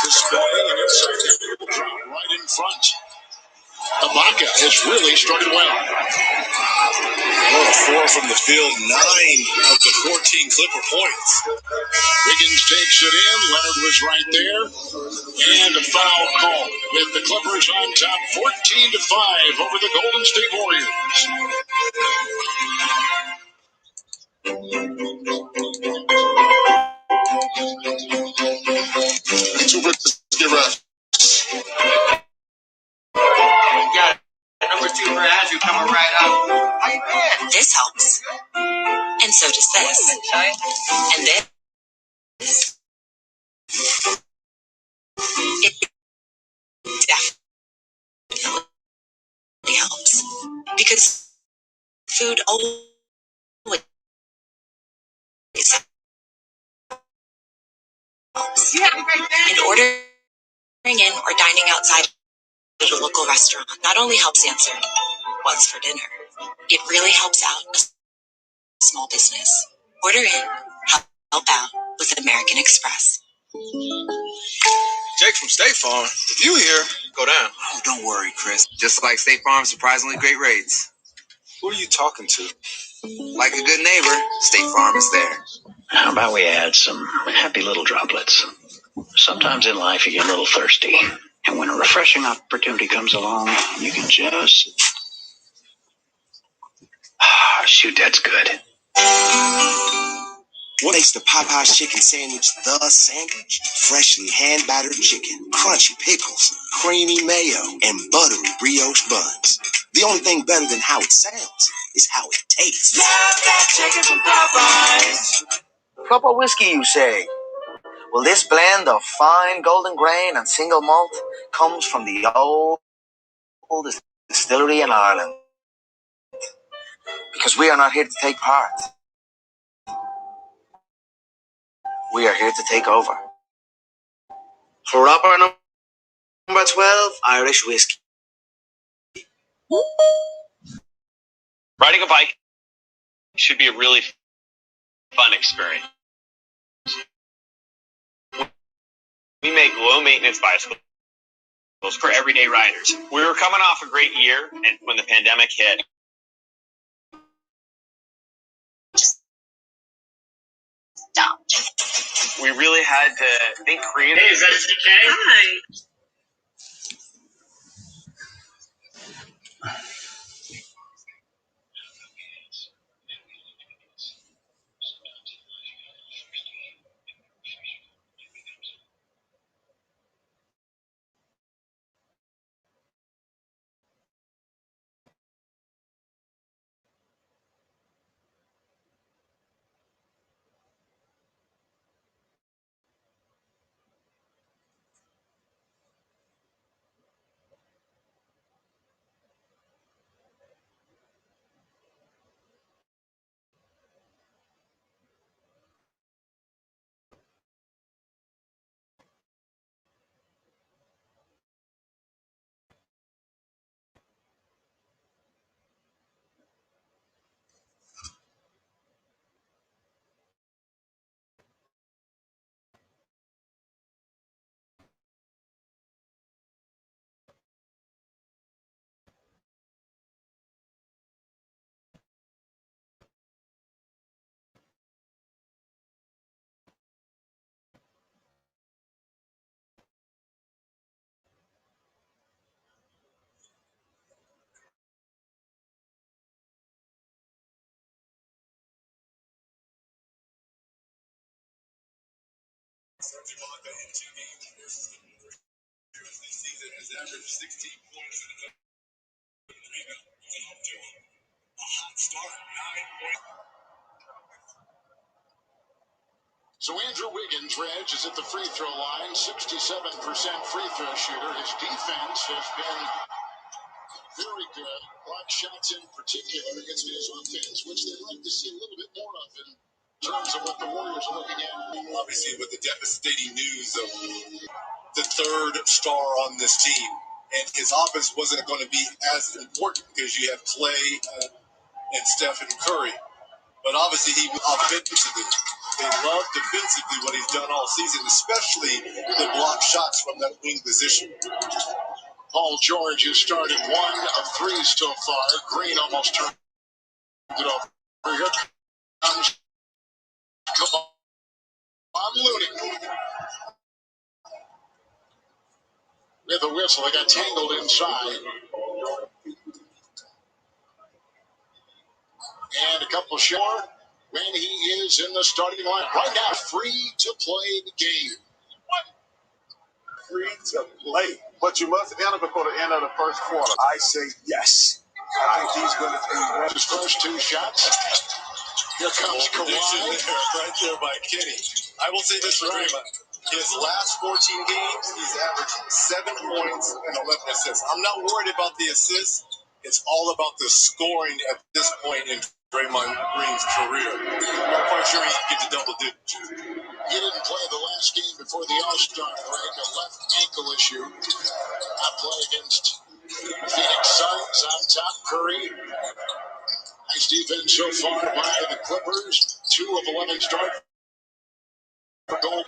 Speaker 14: display, and inside the drop right in front. Ibaka has really started well.
Speaker 15: 4 from the field, 9 of the 14 Clipper points.
Speaker 14: Wiggins takes it in. Leonard was right there. And a foul call with the Clippers on top 14-5 over the Golden State Warriors.
Speaker 10: Get rest. Got number 2 for Andrew coming right up. How you been?
Speaker 16: This helps. And so does this. And this. It definitely helps. Because food always helps. In ordering in or dining outside at a local restaurant not only helps answer what's for dinner, it really helps out a small business. Order in, help out with American Express.
Speaker 17: Jake from State Farm. If you here, go down.
Speaker 18: Oh, don't worry, Chris. Just like State Farm's surprisingly great rates.
Speaker 17: Who are you talking to?
Speaker 18: Like a good neighbor, State Farm is there.
Speaker 19: How about we add some happy little droplets? Sometimes in life you get a little thirsty. And when a refreshing opportunity comes along, you can just... shoot, that's good.
Speaker 20: What makes the Popeye's chicken sandwich the sandwich? Freshly hand-battered chicken, crunchy pickles, creamy mayo, and buttery brioche buns. The only thing better than how it sounds is how it tastes. Love that chicken from Popeyes.
Speaker 18: Cup of whiskey, you say?
Speaker 20: Well, this blend of fine golden grain and single malt comes from the oldest distillery in Ireland. Because we are not here to take part. We are here to take over. For upper number 12, Irish whiskey.
Speaker 7: Riding a bike should be a really fun experience. We make low maintenance bicycles for everyday riders. We were coming off a great year, and when the pandemic hit, we really had to think creatively. Hey, is that CK? Hi.
Speaker 14: So Andrew Wiggins, Reg, is at the free throw line, 67% free throw shooter. His defense has been very good. Block shots in particular against his offense, which they'd like to see a little bit more of in terms of what the Warriors are looking at.
Speaker 15: Obviously, with the devastating news of the third star on this team, and his offense wasn't going to be as important because you have Clay and Steph and Curry. But obviously, he offensively. They love defensively what he's done all season, especially the block shots from that wing position.
Speaker 14: Paul George has started 1 of 3 so far. Green almost turned it over. Here comes Looney. With a whistle, they got tangled inside. And a couple short when he is in the starting line. Right now, free to play the game.
Speaker 4: Free to play. But you must enter before the end of the first quarter. I say yes. I think he's going to be
Speaker 14: his first 2 shots. Here comes Kawhi.
Speaker 15: Right there by Kenny. I will say this for Draymond. His last 14 games, he's averaged 7 points and 11 assists. I'm not worried about the assists. It's all about the scoring at this point in Draymond Green's career. I'm not quite sure he can get to double digits.
Speaker 14: He didn't play the last game before the All-Star break, a left ankle issue. Not play against Phoenix Suns on top. Curry. Nice defense so far by the Clippers. 2 of 11 start for Golden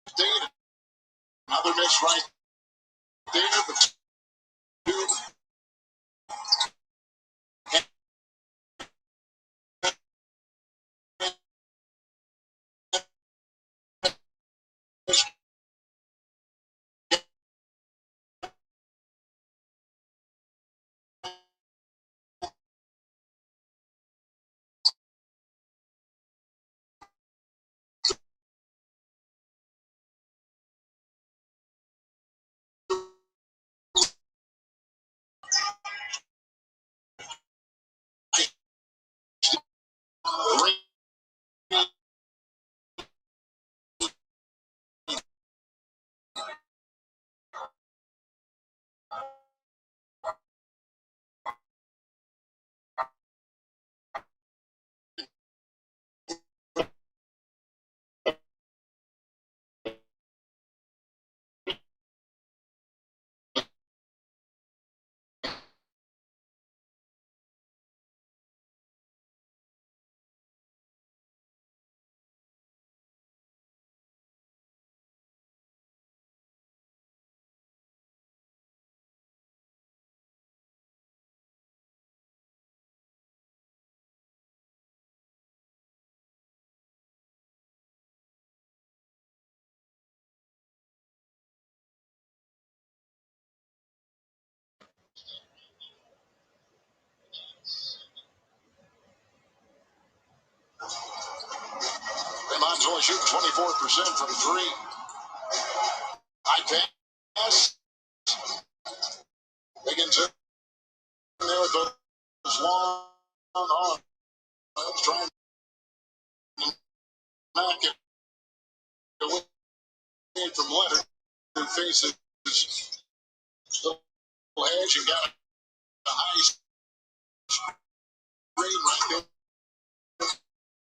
Speaker 14: State. Another miss right there, but 2. shoot 24% from three. High pass. Higgins in there with those long arms. Trying to knock it away from Leonard, who faces little edge and got a high screen right there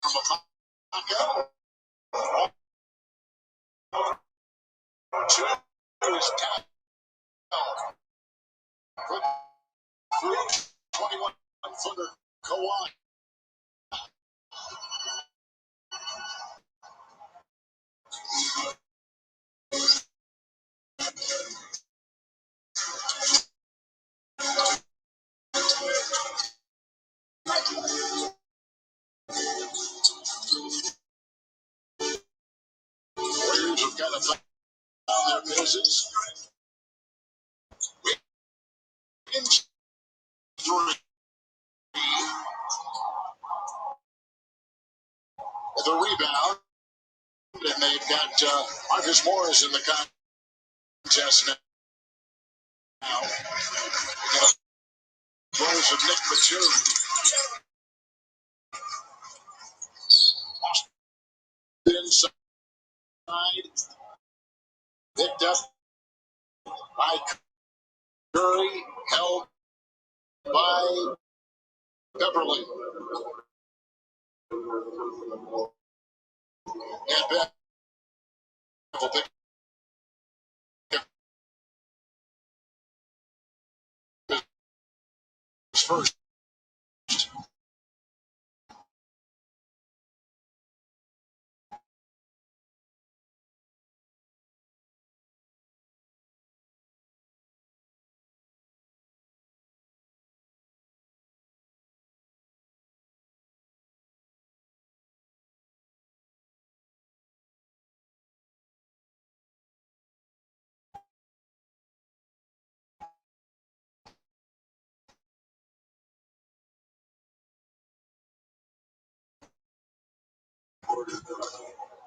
Speaker 14: from a pocket. Two is Cal. Quick three, 21-footer Kawhi. Warriors have got to found their misses. Wiggins three. With a rebound. And they've got Marcus Morris in the contest now. Throws of Nick Batum. Inside. Picked up by Curry. Held by Beverly. And Beverly will pick his first.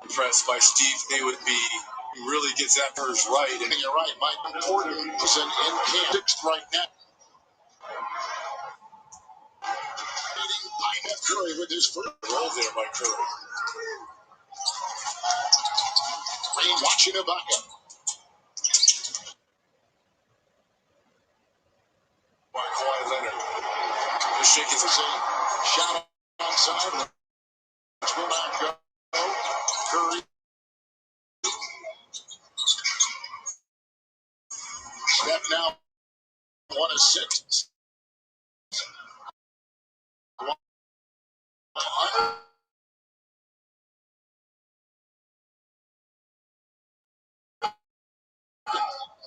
Speaker 15: Impressed by Steve Haywood-B. He really gets that first right.
Speaker 14: And you're right, Mike Porter is in camp. Sixth right now. By Curry with his first
Speaker 15: Roll there by Curry.
Speaker 14: Rain watching Ibaka.
Speaker 15: By Kawhi Leonard. Just shaking
Speaker 14: It's a shot outside. Let's go back. Go. Curry. Step now. 1-6.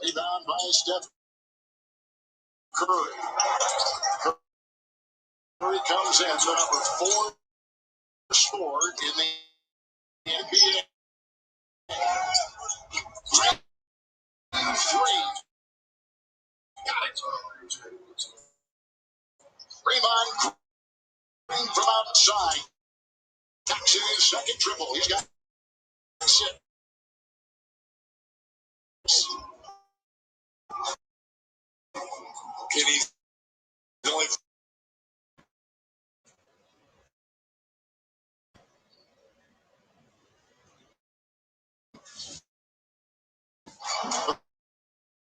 Speaker 14: Rebound by Steph Curry. Curry comes in, the number 4 scorer in the NBA. Three. Got it. Rebound from outside. Tucks in his second triple. He's got 6.
Speaker 15: Kenny's the only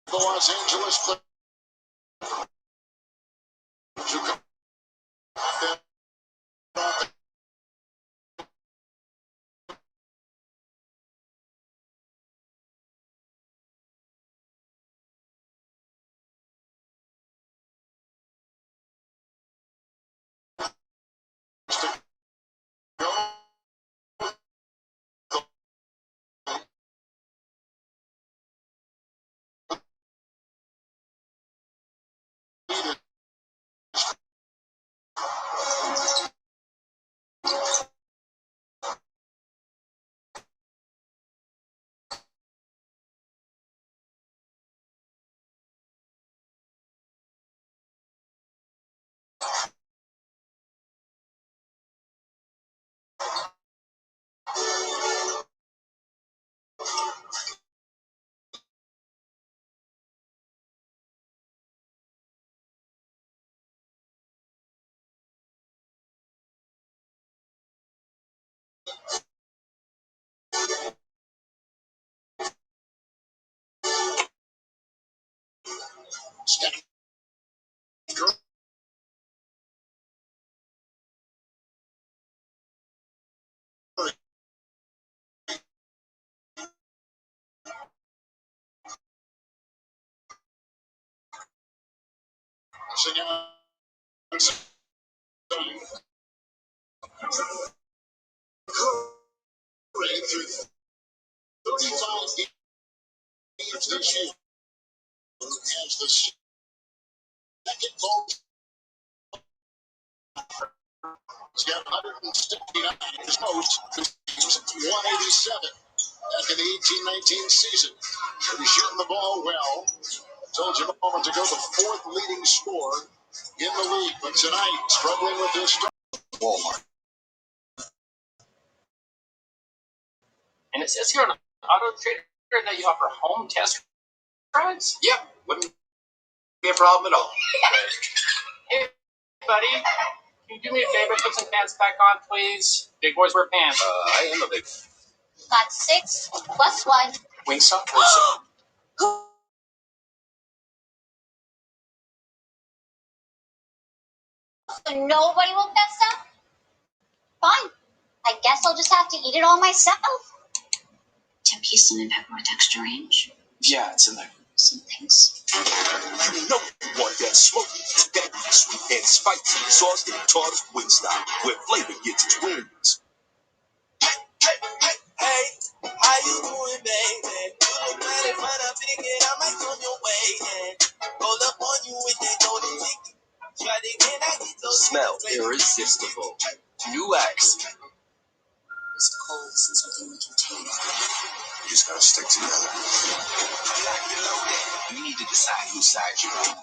Speaker 14: The Los Angeles Clippers. Steph Curry. Senyor. Curry through 35 games this year has the second most. He's got 169 his most, 187 back in the 18-19 season. But he's shooting the ball well. Told you a moment ago, the fourth leading scorer in the league. But tonight, struggling with his start. Walmart.
Speaker 19: And it says here on Auto Trader that you offer home test drives?
Speaker 6: Yep, wouldn't be a problem at all.
Speaker 19: Hey, buddy, can you do me a favor? Put some pants back on, please. Big boys wear pants.
Speaker 6: I am a big
Speaker 16: Got 6 plus 1.
Speaker 19: Wingstop?
Speaker 16: So nobody woke that stuff? Fine. I guess I'll just have to eat it all myself. 10 piece cinnamon pepper with extra range.
Speaker 19: Yeah, it's in there.
Speaker 16: Some things.
Speaker 20: You know you want that smoky, that sweet and spicy sauce that taught us Wingstop, where flavor gets its wings.
Speaker 10: Hey, how you doing, baby? You look mighty fine, I figured I might come your way and roll up on you with that golden ticket. Try to get I get those
Speaker 20: Smell irresistible. New X.
Speaker 16: It's cold since something we can take.
Speaker 20: You just gotta stick together. You need to decide whose side you're on.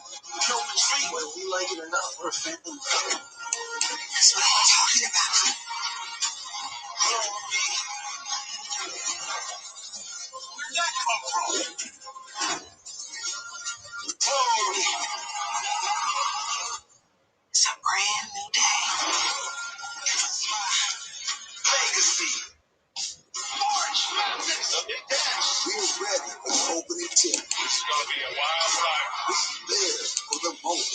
Speaker 10: no retreat.
Speaker 20: Whether we like it or not, we're a family.
Speaker 10: That's what I'm talking about. Where'd that come from? It's a brand new day. Legacy. March Madness.
Speaker 20: We're ready for the opening tip.
Speaker 14: This is going to be a wild ride.
Speaker 20: We're there for the moment.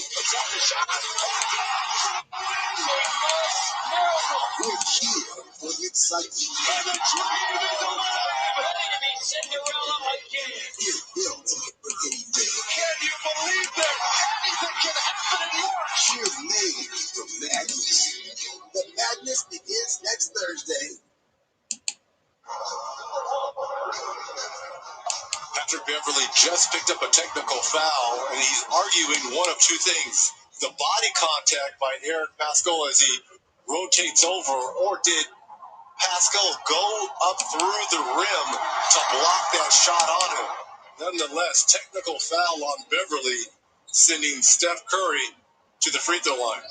Speaker 20: We're here for the excitement.
Speaker 14: And the dream is alive.
Speaker 10: Ready to be Cinderella again.
Speaker 20: We're built for anything.
Speaker 14: Can you believe that anything can happen in March?
Speaker 20: We're made for madness. The madness begins next Thursday.
Speaker 11: Patrick Beverly just picked up a technical foul, and he's arguing one of two things. The body contact by Eric Pascal as he rotates over, or did Pascal go up through the rim to block that shot on him? Nonetheless, technical foul on Beverly, sending Steph Curry to the free throw line.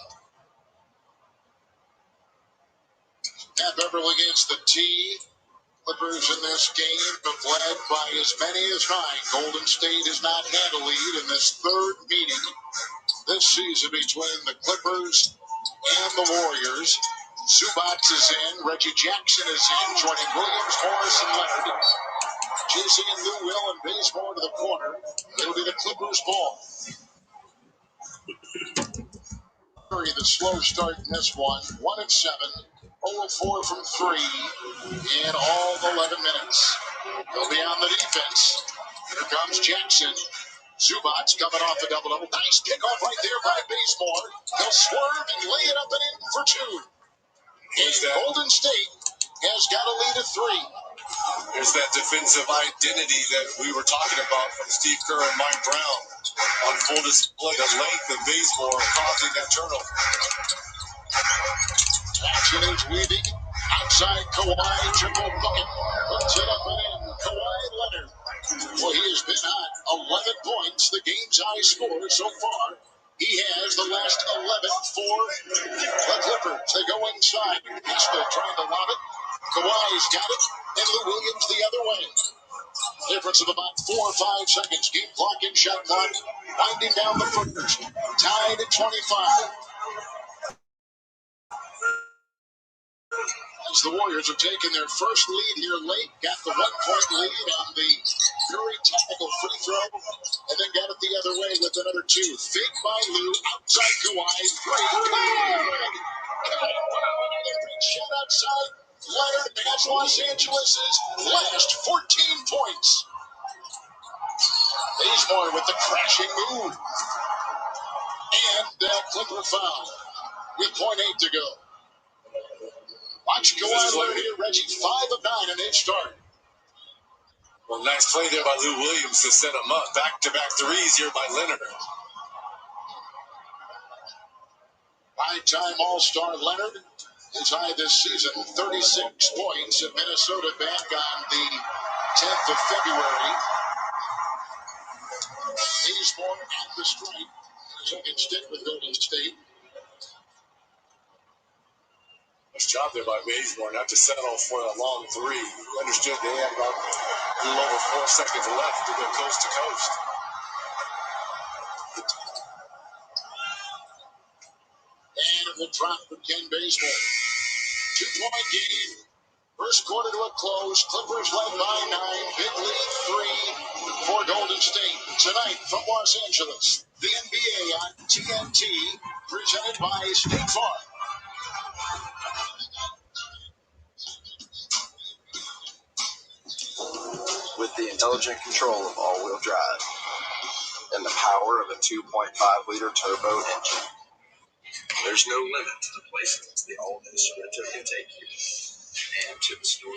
Speaker 14: Pat Beverly against the tee. Clippers in this game have led by as many as 9. Golden State has not had a lead in this third meeting this season between the Clippers and the Warriors. Zubac is in. Reggie Jackson is in, joining Williams, Morris, and Leonard. JC and Lou Will and Bazemore to the corner. It'll be the Clippers' ball. Curry, the slow start in this one. 1 of 7. 0 of 4 from 3 in all 11 minutes. They'll be on the defense. Here comes Jackson. Zubac coming off a double-double. Nice kickoff right there by Bazemore. They'll swerve and lay it up and in for 2. And Golden State has got a lead of 3.
Speaker 11: There's that defensive identity that we were talking about from Steve Kerr and Mike Brown on full display. The length of Bazemore causing that turnover.
Speaker 14: Jackson is weaving. Outside Kawhi, triple bucket. Puts it up and in. Kawhi Leonard. Well, he has been hot. 11 points, the game's high score so far. He has the last 11 for the Clippers. They go inside. Eastman trying to lob it. Kawhi's got it. And Lou Williams the other way. Difference of about 4 or 5 seconds. Game clock and shot clock. Winding down the footers. Tied at 25. As the Warriors have taken their first lead here late, got the 1-point lead on the Curry technical free throw, and then got it the other way with another two. Fake by Lou, outside Kawhi, three. Good! Shot outside. Leonard has Los Angeles' last 14 points. Bazemore with the crashing move. And Clipper foul with .8 to go. Watch Kawhi Leonard here, Reggie. 5 of 9 in each start.
Speaker 15: Well, nice play there by Lou Williams to set him up. Back-to-back threes here by Leonard.
Speaker 14: Five-time All-Star Leonard is high this season, 36 points in Minnesota back on the 10th of February. Bazemore at the stripe. So he can stick with Golden State.
Speaker 15: Nice job there by Bazemore not to settle for a long three. He understood they had about a little over 4 seconds left to go coast to coast.
Speaker 14: And it will drop for Ken Bazemore. 2-point game. First quarter to a close. Clippers led by 9. Big lead 3 for Golden State. Tonight from Los Angeles, the NBA on TNT, presented by State Farm.
Speaker 19: With the intelligent control of all-wheel drive and the power of a 2.5-liter turbo engine, there's no limit to the places the all-new Sprinter can take you and to the store.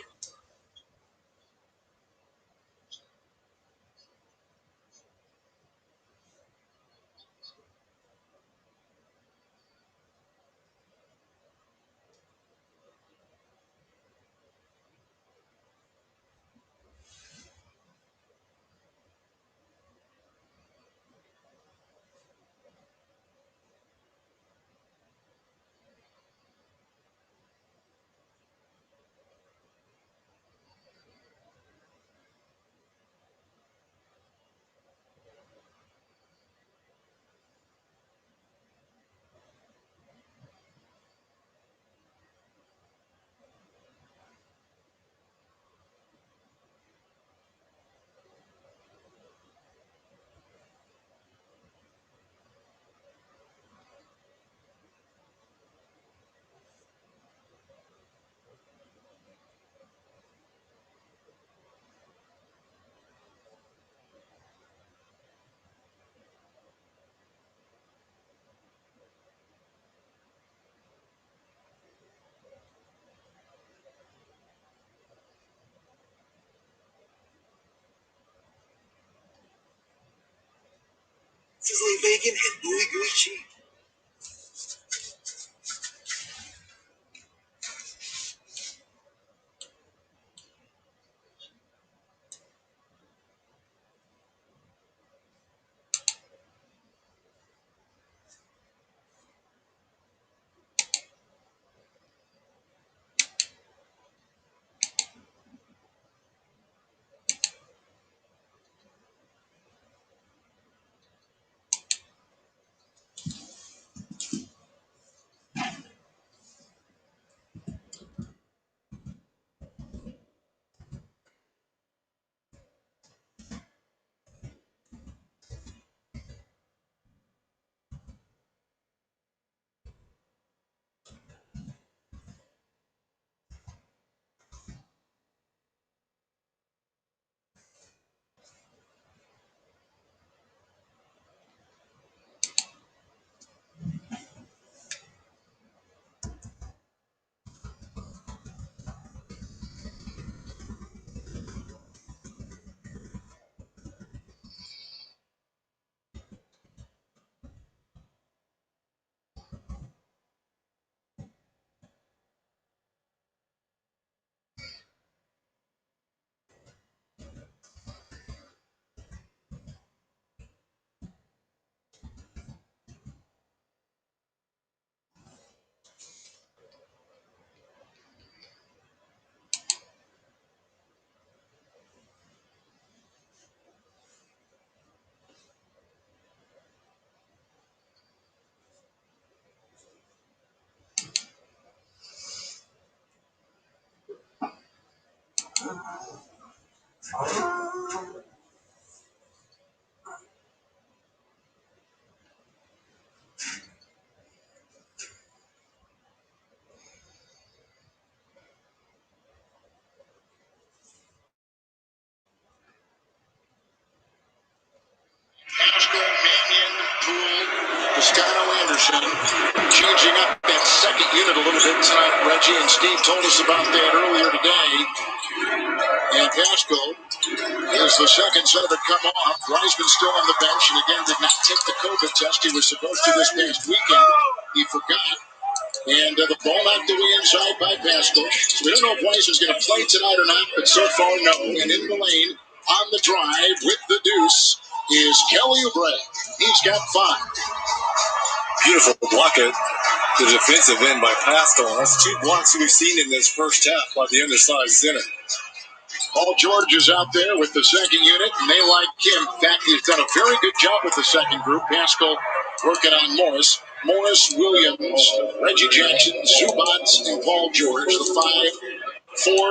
Speaker 20: Sizzling bacon and gooey cheese.
Speaker 14: Anderson changing up that second unit a little bit tonight. Reggie and Steve told us about that earlier today. And Pascal is the second center to come off. Reisman still on the bench, and again did not take the COVID test he was supposed to this past weekend. He forgot. And the ball knocked away inside by Pascal. So we don't know if Weisman's going to play tonight or not, but so far, no. And in the lane, on the drive with the deuce, is Kelly Oubre. He's got 5.
Speaker 15: Beautiful block at the defensive end by Pascal. That's 2 blocks we've seen in this first half by the undersized center.
Speaker 14: Paul George is out there with the second unit, and they like him. In fact, he's done a very good job with the second group. Pascal working on Morris. Morris, Williams, Reggie Jackson, Zubats, and Paul George. The 5 for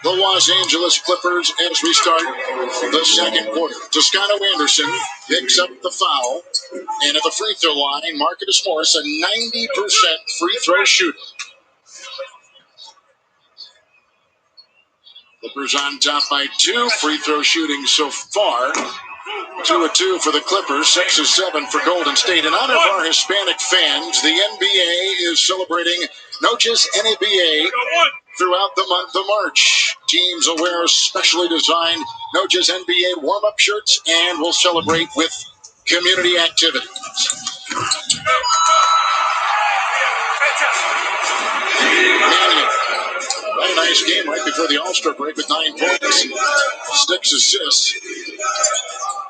Speaker 14: the Los Angeles Clippers as we start the second quarter. Toscano Anderson picks up the foul. And at the free throw line, Marcus Morris, a 90% free throw shooter. Clippers on top by 2. Free throw shooting so far. 2 of 2 for the Clippers, 6 of 7 for Golden State. In honor of our Hispanic fans, the NBA is celebrating Noches NBA throughout the month of March. Teams will wear specially designed Noches NBA warm-up shirts and will celebrate with community activities. Mannion, a nice game right before the All-Star break with 9 points, 6 assists.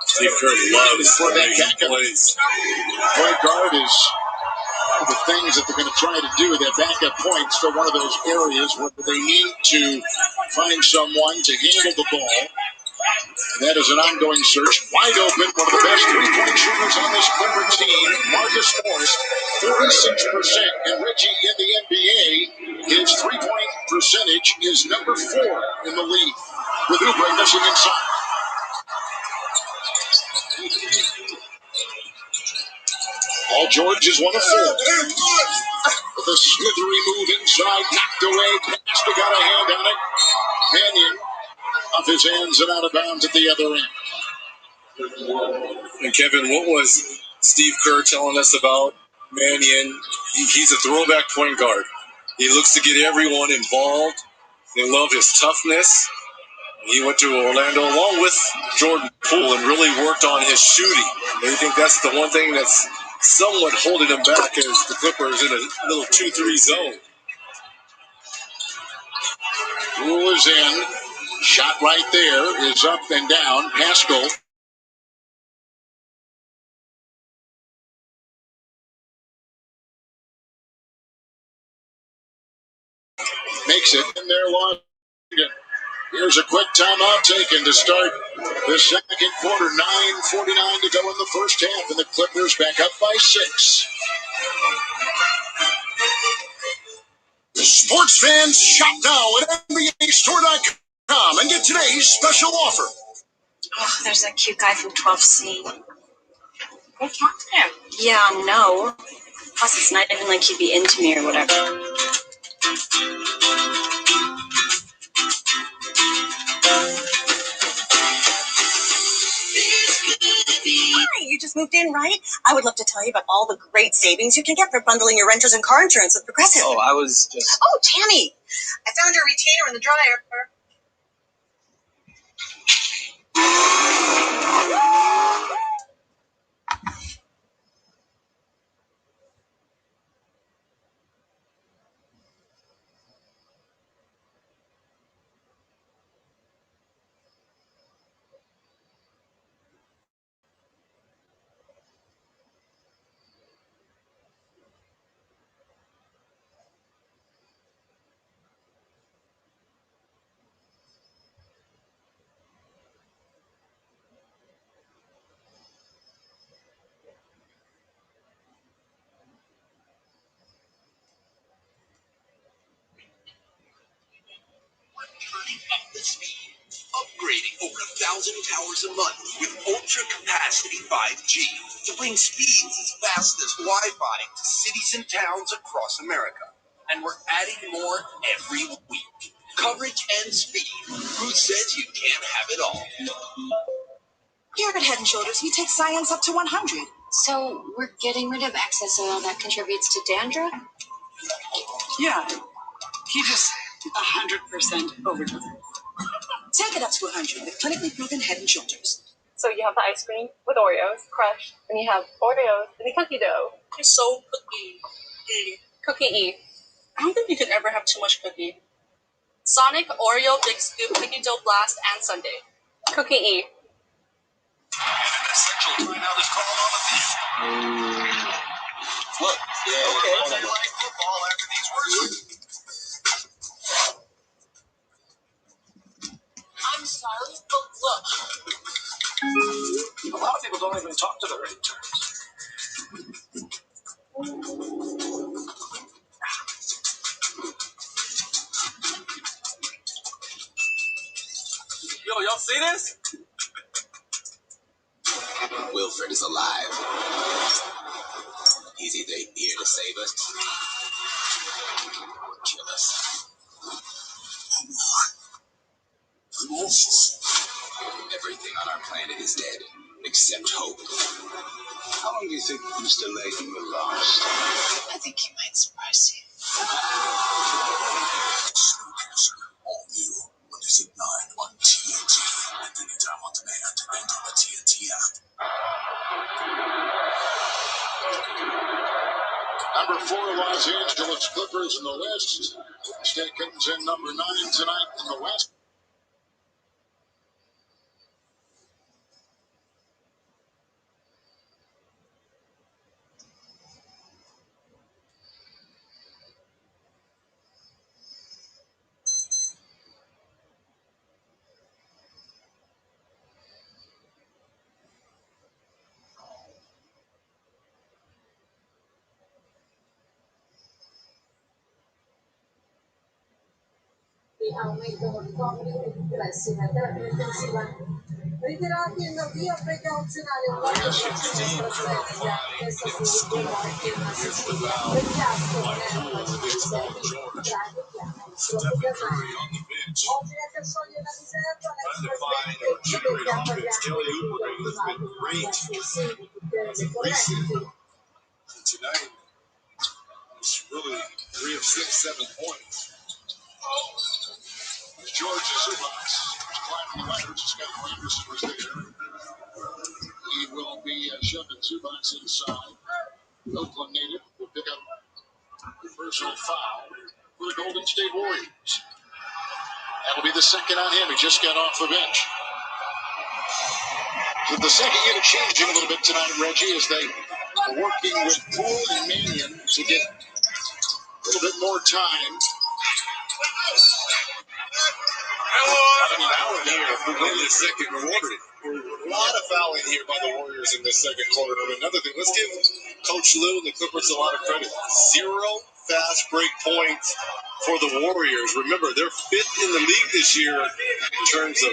Speaker 15: Steve Kerr loves
Speaker 14: for that
Speaker 15: backup
Speaker 14: plays. Point guard is the things that they're going to try to do. That backup point is still one of those areas where they need to find someone to handle the ball. And that is an ongoing search. Wide open, one of the best three-point shooters on this Clipper team, Marcus Morris, 46%. And Reggie in the NBA, his three-point percentage is number 4 in the league, with Oubre missing inside. Paul George is 1 of 4. With a slithery move inside, knocked away. Pastor got a hand on it. Mannion off his hands and out of bounds at the other end.
Speaker 15: And Kevin, what was Steve Kerr telling us about Mannion? He's a throwback point guard. He looks to get everyone involved. They love his toughness. He went to Orlando along with Jordan Poole and really worked on his shooting. I think that's the one thing that's somewhat holding him back as the Clippers in a little 2-3 zone.
Speaker 14: Poole is in. Shot right there is up and down. Pascal. Makes it in there long. Here's a quick timeout taken to start the second quarter. 9:49 to go in the first half, and the Clippers back up by 6. Sports fans, shop now at NBAStore.com and get today's special offer.
Speaker 16: Oh, there's that cute guy from 12C. Go talk to him. Yeah, no. Plus, it's not even like he'd be into me or whatever. Hi, you just moved in, right? I would love to tell you about all the great savings you can get for bundling your renters and car insurance with Progressive.
Speaker 18: Oh, I was just...
Speaker 16: Oh, Tammy, I found your retainer in the dryer.
Speaker 5: Upgrading over 1,000 towers a month with ultra capacity 5G to bring speeds as fast as Wi-Fi to cities and towns across America. And we're adding more every week. Coverage and speed. Who says you can't have it all?
Speaker 16: Here at Head & Shoulders, we take science up to 100. So we're getting rid of excess oil that contributes to dandruff?
Speaker 3: Yeah, he just 100% overdosed. Take it up to 100 with clinically proven Head and Shoulders.
Speaker 19: So you have the ice cream with Oreos, crushed, and you have Oreos in the cookie dough.
Speaker 21: It's so cookie.
Speaker 19: Cookie-y.
Speaker 21: I don't think you could ever have too much cookie. Sonic, Oreo, Big Scoop, Cookie Dough Blast, and Sundae.
Speaker 19: Cookie-y.
Speaker 14: Essential timeout is called on the field. Look, Monday Night Football after these words.
Speaker 21: I'm sorry, but look.
Speaker 14: A lot of people don't even talk to their interns.
Speaker 17: Yo, y'all see this?
Speaker 20: Wilfred is alive. He's either here to save us or kill us. Everything on our planet is dead, except hope. How long do you think Mr. Layton will last?
Speaker 16: I think he might surprise you.
Speaker 20: All new Mondays at 9 on TNT. And anytime on demand and on the TNT app.
Speaker 14: Number 4, Los Angeles Clippers in the West. State comes in number 9 tonight in the West.
Speaker 3: In aumento notevole dei riflessi in terapia intensiva. Ritirati in via precauzionale un quarto di AstraZeneca, testa su Iraq e una Sicilia, per fiasco nella G7, grande piano sulla Curry. Oggi la che scioglie la riserva, l'ex presidente chiede a Mariano
Speaker 14: Tonight, it's really 3 of 6, 7 points. George Zubac was climbing the ladder. Scott Anderson was there. He will be shoving Zubac inside. Oakland native will pick up the personal foul for the Golden State Warriors. That'll be the second on him. He just got off the bench. So the second unit changing a little bit tonight, Reggie, as they are working with Poole and Mannion to get a little bit more time.
Speaker 15: Fouling here in the second quarter. A lot of fouling here by the Warriors in the second quarter. And another thing, let's give Coach Lou and the Clippers a lot of credit. 0 fast break points for the Warriors. Remember, they're 5th in the league this year in terms of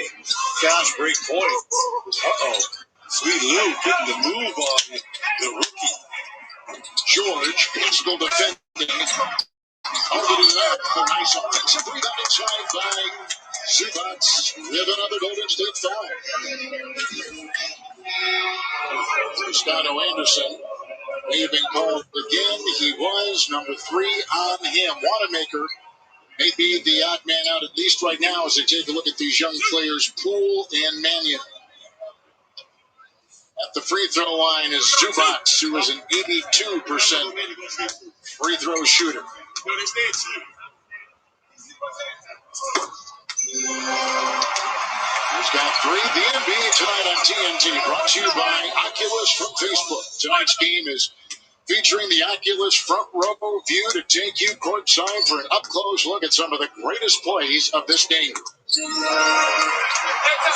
Speaker 15: fast break points. Sweet Lou getting the move on the rookie.
Speaker 14: George, physical defending. How to do that? A nice offensive rebound inside by Zubac with another Golden State foul. Scotto Anderson may have been called again. He was number 3 on him. Wanamaker may be the odd man out, at least right now, as they take a look at these young players, Poole and Mannion. At the free throw line is Zubac, who is an 82% free throw shooter. He's got 3. The NBA tonight on TNT, brought to you by Oculus from Facebook. Tonight's game is featuring the Oculus front row view to take you courtside for an up-close look at some of the greatest plays of this game.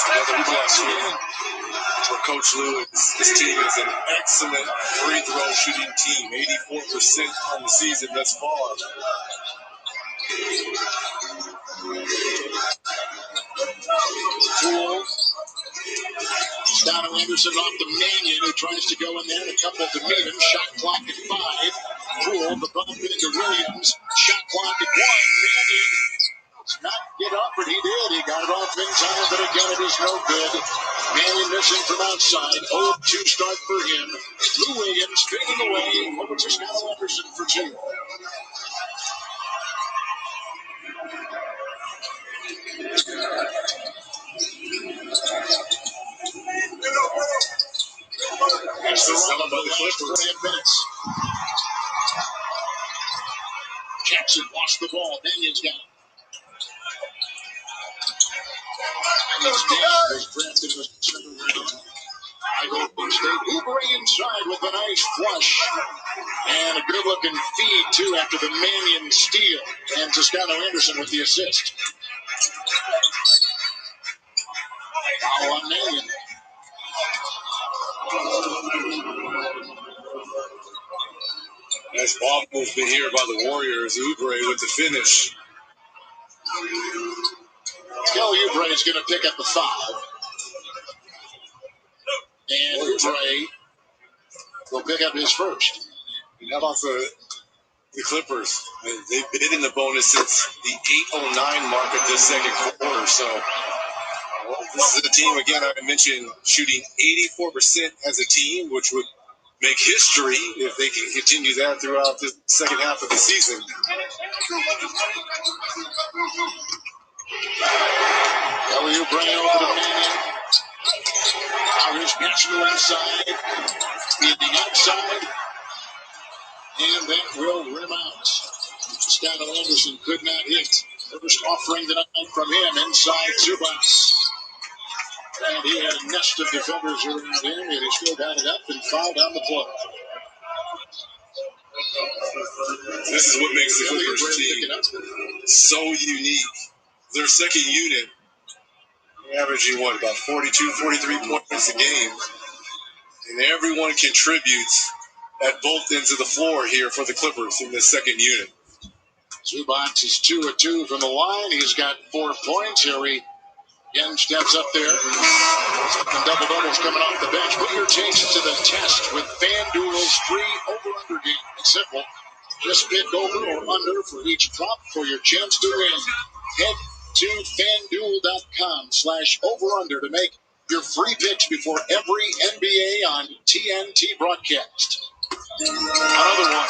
Speaker 15: Another plus here for Coach Lou. This team is an excellent free throw shooting team. 84% on the season thus far.
Speaker 14: Poole. Scotto Anderson off the Mannion, who tries to go in there, and a couple to meet him. Shot clock at 5. Poole, the bump into Williams. Shot clock at 1. Mannion not get up, but he did. He got it off in time, but again, it is no good. Mannion missing from outside. 0-2 start for him. Lou Williams fading away over to Scott Anderson for 2. That's the run of the last 20 minutes. Jackson lost the ball. Mannion's got it. His dad was drafted in the 7th round. I Golden State. Oubre inside with a nice flush. And a good-looking feed, too, after the Mannion steal. And Toscano Anderson with the assist. Foul on Mannion.
Speaker 11: Nice ball movement here by the Warriors. Oubre with the finish.
Speaker 14: Kelly Oubre is going to pick up the foul. And Oubre will pick up his first.
Speaker 11: And how about the Clippers? They've been in the bonus since the 8:09 mark of this second quarter. So this is a team, again, I mentioned shooting 84% as a team, which would make history if they can continue that throughout the second half of the season.
Speaker 14: Kelly Oubre over to Mannion. Now here's National inside. Feeding outside. And that will rim out. Scott Anderson could not hit. First offering tonight from him inside Zubac. And he had a nest of defenders around him, and he still got it up and fouled on the play.
Speaker 11: This is what makes the Clippers team so unique. Their second unit averaging, about 42, 43 points a game. And everyone contributes at both ends of the floor here for the Clippers in this second unit.
Speaker 14: Zubac is 2 of 2 from the line. He's got 4 points. Harry again steps up there. And double-doubles coming off the bench. Put your takes to the test with FanDuel's free over-under game. It's simple. Just pick over or under for each prop for your chance to win. Head to FanDuel.com/over-under to make your free picks before every NBA on TNT broadcast. Another one.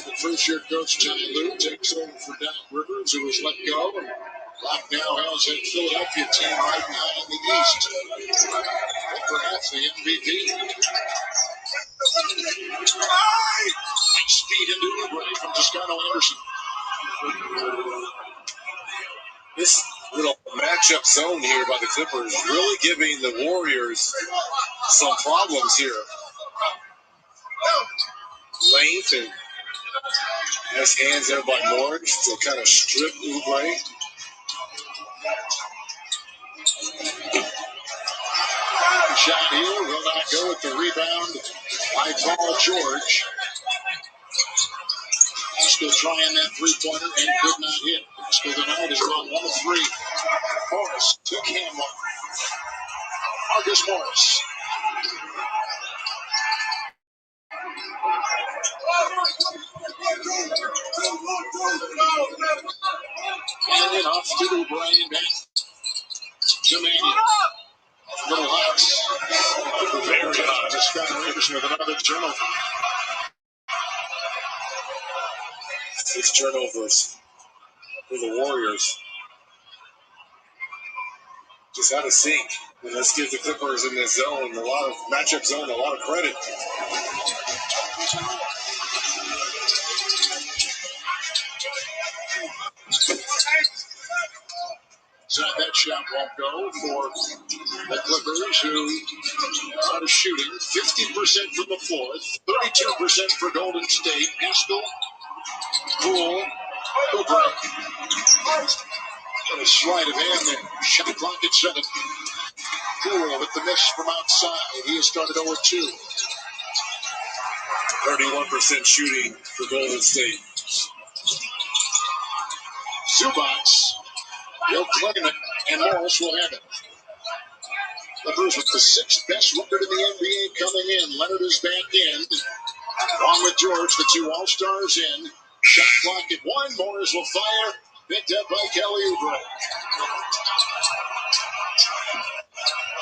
Speaker 14: The first-year coach, Ty Lue, takes over for Doc Rivers, who was let go. And Doc now has a Philadelphia team right now in the East. And perhaps the MVP. Nice feed into Oubre from Toscano Anderson.
Speaker 11: This little matchup zone here by the Clippers really giving the Warriors some problems here. Length and has hands there by Morris to kind of strip Oubre.
Speaker 14: Shot here will not go with the rebound by Paul George. Still trying that three-pointer and could not hit. Still tonight has gone 1 of 3. Morris took him one. Marcus Morris. And then off to the Brian back to Mannion. Little Hawks. Very hot. To Scott Anderson with another turnover.
Speaker 11: 6 turnovers for the Warriors. Just out of sync. And let's give the Clippers in this zone, a lot of matchup zone, a lot of credit.
Speaker 14: So that shot won't go for the Clippers, who are shooting 50% from the floor, 32% for Golden State. Haskell, Poole, Oubre. Got a sleight of hand there. Shot clock at 7. Poole with the miss from outside. He has started 0-2.
Speaker 11: 31% shooting for Golden State.
Speaker 14: Zubac will claim it, and Morris will have it. Clippers with the 6th best record in the NBA coming in. Leonard is back in. Along with George, the two All-Stars in. Shot clock at 1. Morris will fire. Picked up by Kelly Oubre.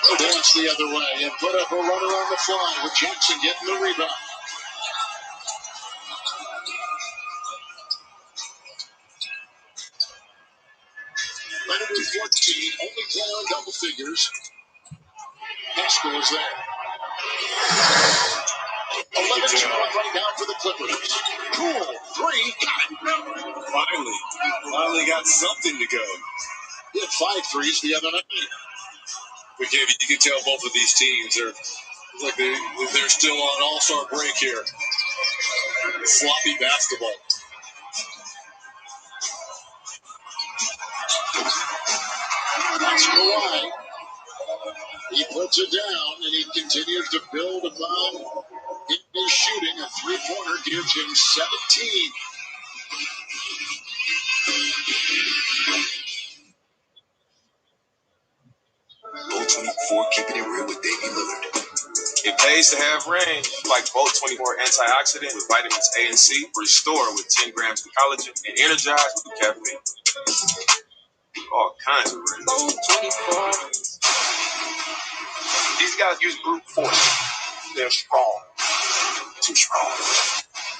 Speaker 14: He'll dance the other way and put up a runner on the fly with Jackson getting the rebound. Leonard with 14, only player in double figures. Haskell is there. 11-2 run right now for the Clippers. Cool, 3, got it.
Speaker 11: Finally got something to go.
Speaker 14: He had 5 threes the other night.
Speaker 11: But you can tell both of these teams are like they're still on all-star break here. Sloppy basketball.
Speaker 14: That's Kawhi. He puts it down, and he continues to build upon his shooting. A three-pointer gives him 17.
Speaker 5: Bolt 24, keeping it real with Damian Lillard.
Speaker 17: It pays to have range, like Bolt 24 antioxidant with vitamins A and C, restore with 10 grams of collagen, and energize with caffeine. All kinds of range. Bolt 24. These guys use brute force. They're strong. Too strong.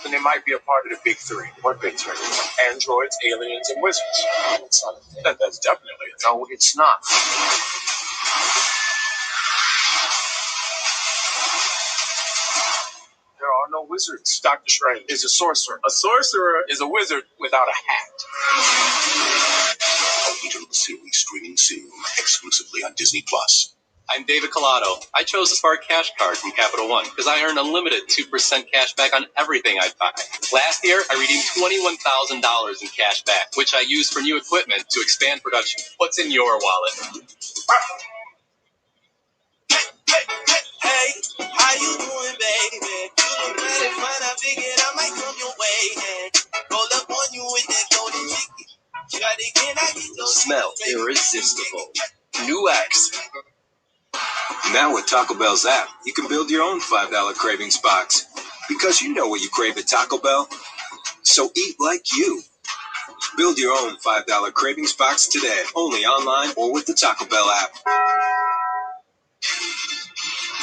Speaker 17: And they might be a part of the big three. What big three? Androids, aliens, and wizards. That's definitely it. No, it's not. There are no wizards. Doctor Strange is a sorcerer. A sorcerer is a wizard without a hat.
Speaker 5: Original series streaming soon, exclusively on Disney Plus.
Speaker 1: I'm David Collado. I chose the Spark Cash Card from Capital One because I earn unlimited 2% cash back on everything I buy. Last year, I redeemed $21,000 in cash back, which I used for new equipment to expand production. What's in your wallet?
Speaker 10: Hey, how you doing, baby? You look mighty fine. I figured I might come your way and roll up on you with that golden chicken. Shawty, can I get your
Speaker 1: Smell irresistible. New X. Now with Taco Bell's app, you can build your own $5 cravings box. Because you know what you crave at Taco Bell. So eat like you. Build your own $5 cravings box today. Only online or with the Taco Bell app.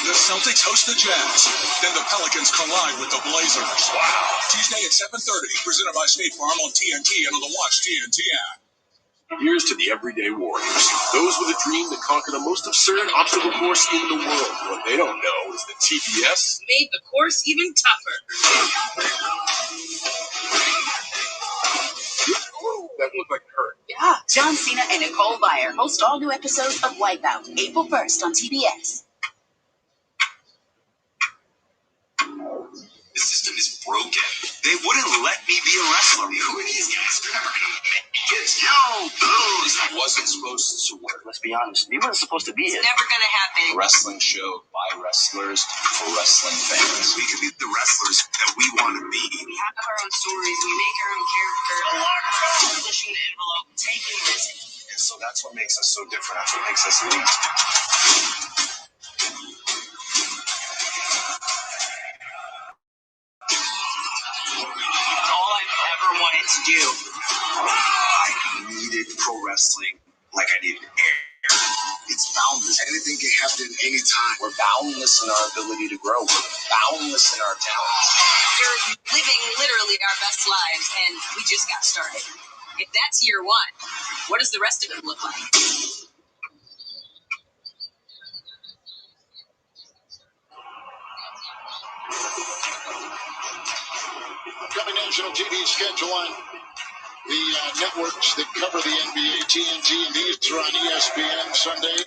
Speaker 14: The Celtics host the Jazz. Then the Pelicans collide with the Blazers. Wow. Tuesday at 7:30, presented by State Farm on TNT and on the Watch TNT app.
Speaker 5: Here's to the everyday warriors. Those with a dream to conquer the most absurd obstacle course in the world. What they don't know is that TBS
Speaker 21: Made the course even tougher.
Speaker 5: that looked like it hurt.
Speaker 16: Yeah. John Cena and Nicole Byer host all new episodes of Wipeout, April 1st on TBS.
Speaker 5: The system is broken. They wouldn't let me be a wrestler. Who are these guys? They're never gonna make it. Yo, booze! That wasn't supposed to work.
Speaker 6: Let's be honest, we weren't supposed to be
Speaker 21: It's
Speaker 6: here.
Speaker 21: never gonna happen.
Speaker 5: A wrestling show by wrestlers for wrestling fans. We could be the wrestlers that we want to be.
Speaker 21: We have our own stories. We make our own character. Pushing the envelope, taking risks.
Speaker 5: And so that's what makes us so different. That's what makes us elite.
Speaker 21: It's all I've ever wanted to do.
Speaker 5: I needed pro wrestling like I needed air. It's boundless. Anything can happen anytime. We're boundless in our ability to grow. We're boundless in our talents.
Speaker 21: We're living literally our best lives, and we just got started. If that's year one, what does the rest of it look like?
Speaker 14: Upcoming national TV schedule on the networks that cover the NBA, TNT, and these are on ESPN Sunday.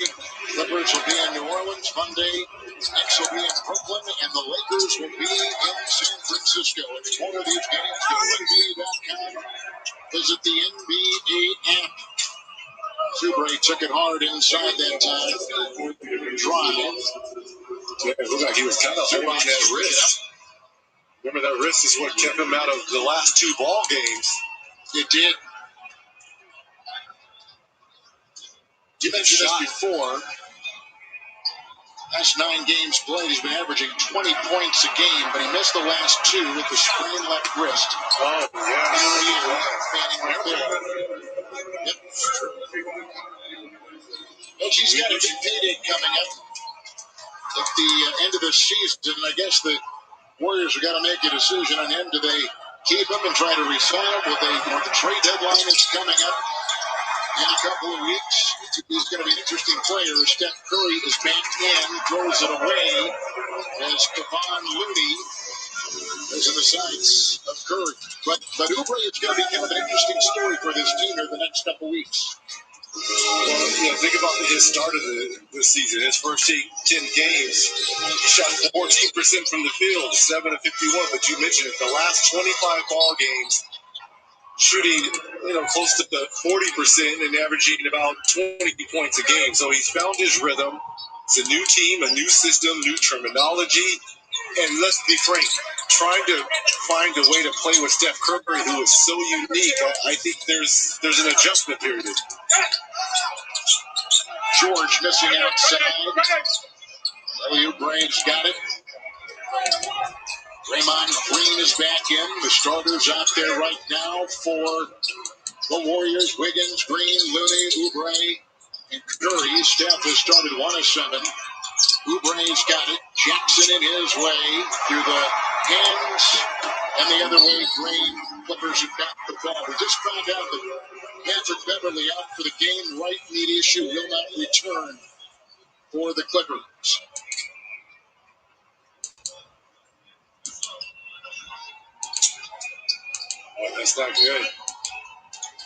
Speaker 14: Clippers will be in New Orleans Monday. Knicks will be in Brooklyn, and the Lakers will be in San Francisco. And for more of these games, go to NBA.com. Visit the NBA app. Oubre took it hard inside that time. Drive.
Speaker 11: Yeah, it looked like he was kind of holding that wrist. Remember, that wrist is what kept him out of the last two ball games.
Speaker 14: It did. You mentioned this before. Last 9 games played, he's been averaging 20 points a game, but he missed the last 2 with the sprained left wrist.
Speaker 15: Oh, yeah.
Speaker 14: Fanning right there. Yep. Well, she's got a big payday coming up at the end of the season. I guess the Warriors have got to make a decision on him. Do they keep him and try to re-sign him? Will they, the trade deadline is coming up in a couple of weeks. He's going to be an interesting player. Steph Curry is back in, throws it away as Kevon Looney is in the sights of Curry. But Oubre is going to be kind of an interesting story for this team here the next couple of weeks.
Speaker 15: Well, think about his start of the season. His first 10 games, he shot 14% from the field, 7 of 51. But you mentioned it, the last 25 ball games, shooting, close to the 40% and averaging about 20 points a game. So he's found his rhythm. It's a new team, a new system, new terminology. And let's be frank, trying to find a way to play with Steph Curry, who is so unique, I think there's an adjustment period.
Speaker 14: George missing outside. Oubre's got it. Draymond Green is back in. The starters out there right now for the Warriors. Wiggins, Green, Looney, Oubre, and Curry. Steph has started 1 of 7. Oubre's got it. Jackson in his way through the hands. And the other way, Green. Clippers have got the ball. We just found out that Patrick Beverly out for the game. Right knee issue will not return for the Clippers.
Speaker 15: Well, that's not good.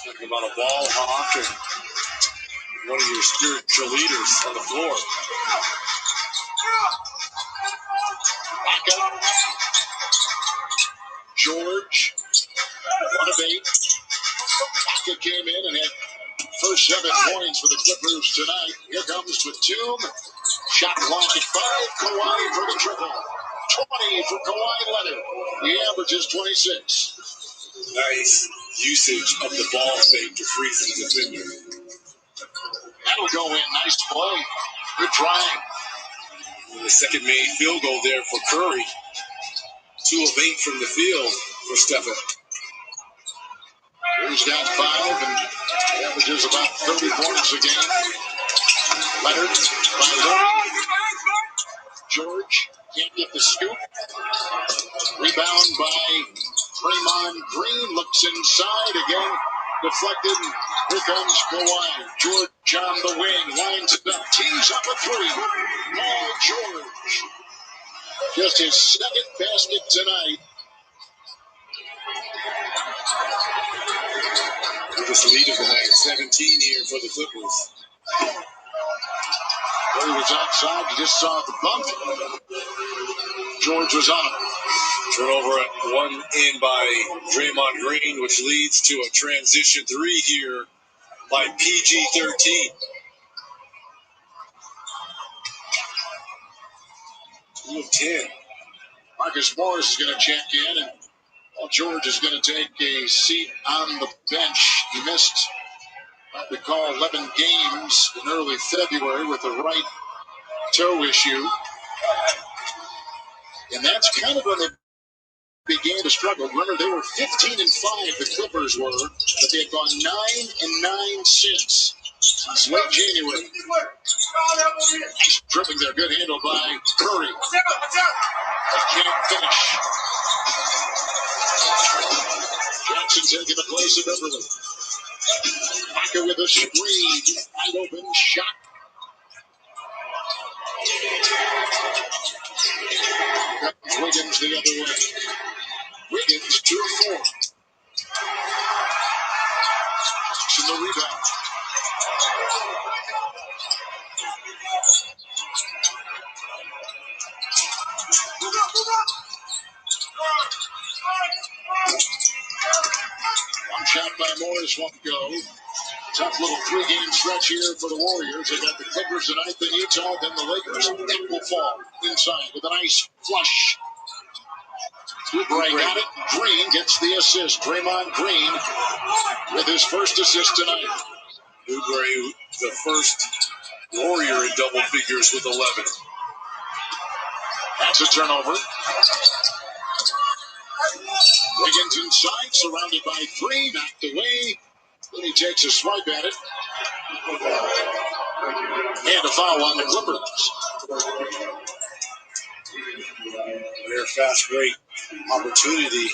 Speaker 15: Talking about a ball hawk and one of your spiritual leaders on the floor.
Speaker 14: Back up. George, 1 of 8. Baca came in and had first 7 points for the Clippers tonight. Here comes Batum. Shot clock at 5. Kawhi for the triple. 20 for Kawhi Leonard. He averages 26.
Speaker 15: Nice usage of the ball fake to freeze the defender.
Speaker 14: That'll go in. Nice play. Good try.
Speaker 15: The second made field goal there for Curry. 2 of 8 from the field for Stephen.
Speaker 14: Curry's got 5 and averages about 30 points a game. Leonard by Looney. George can't get the scoop. Rebound by Draymond Green. Looks inside again. Deflected. Here comes Kawhi. George on the wing. Lines it up. Tees up a 3. Paul George. Just his second basket tonight.
Speaker 15: Biggest lead of the night. 17 here for the Clippers.
Speaker 14: Curry was outside. You just saw the bump. George was on him.
Speaker 15: Turnover at 1 in by Draymond Green, which leads to a transition 3 here by PG-13. 2 of 10.
Speaker 14: Marcus Morris is going to check in, and Paul George is going to take a seat on the bench. He missed, I recall, 11 games in early February with a right toe issue. And that's kind of when they began to struggle. Remember, they were 15-5, the Clippers were, but they had gone 9-9 since late January. Nice dribbling there. Good handle by Curry. But can't finish. Jackson taking the place of Beverly. Baca with a screen. Wide open shot. Wiggins the other way. Wiggins 2 of 4. Jackson the rebound. One shot by Morris won't go. Tough little 3-game stretch here for the Warriors. They got the Clippers tonight, then Utah, then the Lakers. That will fall inside with a nice flush. Oubre got it. Green gets the assist. Draymond Green with his first assist tonight.
Speaker 15: Oubre, the first Warrior in double figures with 11.
Speaker 14: It's a turnover. Wiggins inside, surrounded by three, knocked away. Then he takes a swipe at it. And a foul on the Clippers.
Speaker 15: Very fast break opportunity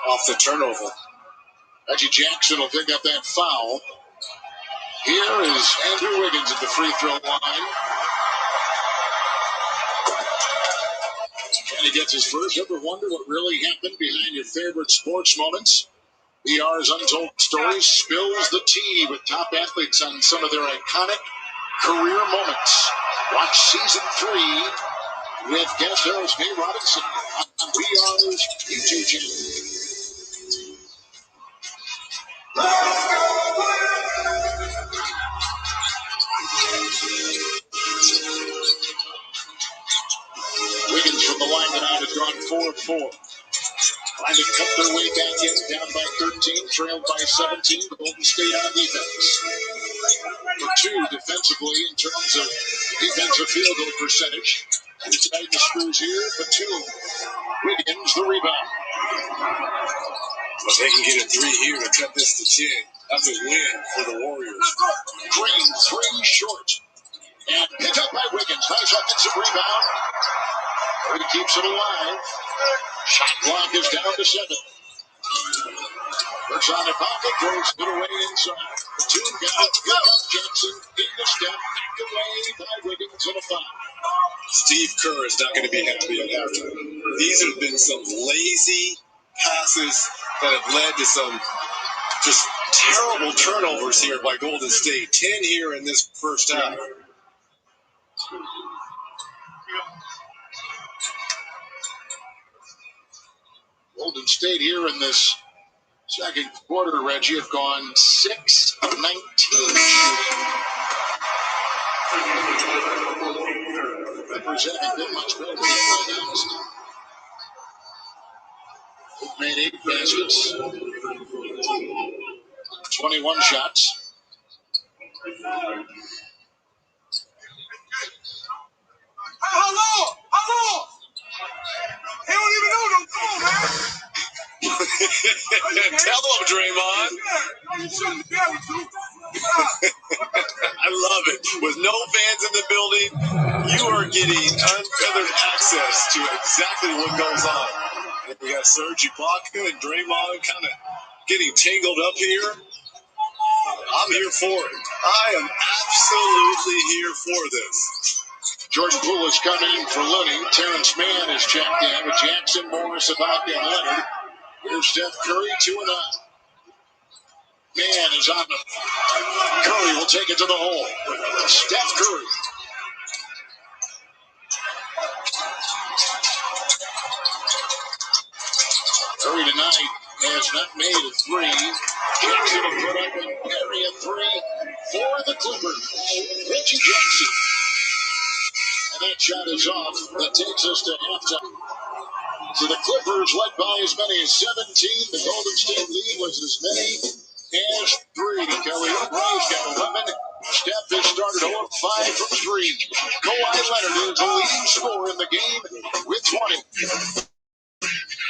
Speaker 15: off the turnover.
Speaker 14: Reggie Jackson will pick up that foul. Here is Andrew Wiggins at the free throw line. And he gets his first. Ever wonder what really happened behind your favorite sports moments? VR's Untold Stories spills the tea with top athletes on some of their iconic career moments. Watch season 3 with guest host Dave Robinson on VR's YouTube channel. Wiggins from the line that out has gone 4 of 4. Trying to cut their way back in, down by 13, trailed by 17. Golden State on defense. For 2 defensively in terms of defensive field goal percentage. And it's tight the screws here. For 2, Wiggins the rebound.
Speaker 15: If they can get a 3 here to cut this to 10, that's a win for the Warriors.
Speaker 14: Green 3 short. And picked up by Wiggins. Nice offensive rebound. He keeps it alive. Shot clock is down to 7. Works on the pocket, throws it away inside. The 2 got it. Pick up Jackson in the step. Knocked away by Wiggins and a foul.
Speaker 15: Steve Kerr is not going to be happy at halftime. These have been some lazy passes that have led to some just terrible turnovers here by Golden State. 10 here in this first half.
Speaker 14: Golden State here in this second quarter, Reggie, have gone 6 of 19 Clippers haven't been much better, to be quite honest. They've made 8 baskets, 21 shots.
Speaker 8: Hello! They don't even know them. Come on, man.
Speaker 15: Tell them, Draymond.
Speaker 8: You shouldn't be able to.
Speaker 15: I love it. With no fans in the building, you are getting unfeathered access to exactly what goes on. And we got Serge Ibaka and Draymond kind of getting tangled up here. I'm here for it. I am absolutely here for this.
Speaker 14: Jordan Poole has come in for Looney. Terrence Mann is checked in with Jackson, Morris, Ibaka, and Leonard. Here's Steph Curry, 2 and 9. Mann is on the. Curry will take it to the hole. Steph Curry. Curry tonight has not made a 3. Jackson will put up and carry a 3 for the Clippers. Reggie Jackson. And that shot is off. That takes us to halftime. So the Clippers led by as many as 17. The Golden State lead was as many as 3. Kelly Oubre's got 11. Steph has started 0 of 5 from 3. Kawhi Leonard is the leading scorer in the game with 20.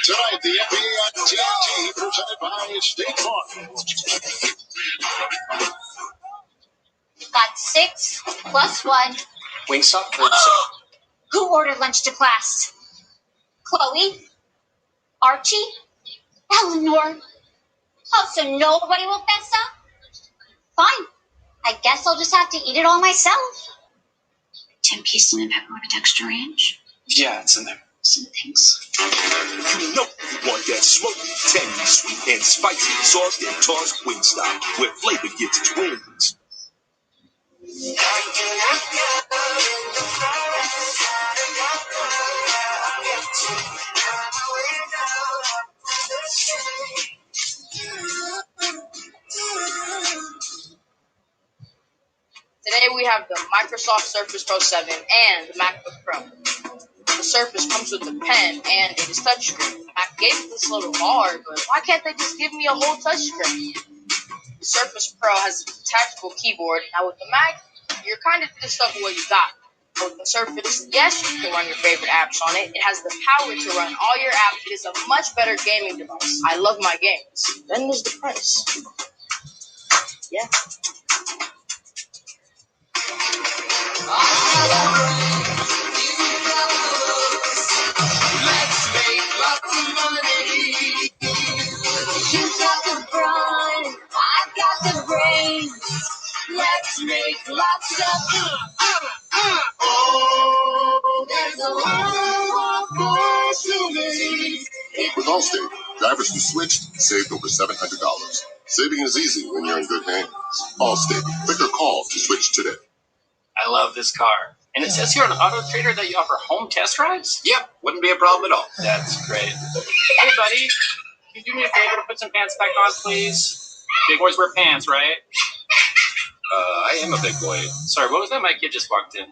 Speaker 14: Tonight, the NBA on TNT, presented by State Farm.
Speaker 22: Got 6 plus 1.
Speaker 23: Wingstop?
Speaker 22: Who ordered lunch to class? Chloe? Archie? Eleanor? Oh, so nobody woke that up? Fine. I guess I'll just have to eat it all myself. 10-piece lemon pepper with extra ranch?
Speaker 23: Yeah, it's in there.
Speaker 22: Some things.
Speaker 24: You know you want that smoky, tangy, sweet, and spicy sauce and tossed Wingstop, where flavor gets its wings.
Speaker 25: Today we have the Microsoft Surface Pro 7 and the MacBook Pro. The Surface comes with a pen and it is touchscreen. I gave it this little hard, but why can't they just give me a whole touchscreen? The Surface Pro has a detachable keyboard. Now with the Mac, you're kind of just stuck with what you got. With the Surface, yes, you can run your favorite apps on it. It has the power to run all your apps. It is a much better gaming device. I love my games. Then there's the price. Yeah.
Speaker 3: You got the brawn, I got the brain. Let's make lots of oh, there's a lot of opportunity.
Speaker 14: With Allstate, drivers who switched saved over $700. Saving is easy when you're in good hands. Allstate, click or call to switch today.
Speaker 2: I love this car. And it says here on Auto Trader that you offer home test drives?
Speaker 5: Yep, wouldn't be a problem at all.
Speaker 2: That's great. Hey, buddy, can you do me a favor to put some pants back on, please? Big boys wear pants, right?
Speaker 5: I am a big boy.
Speaker 2: Sorry, what was that? My kid just walked in.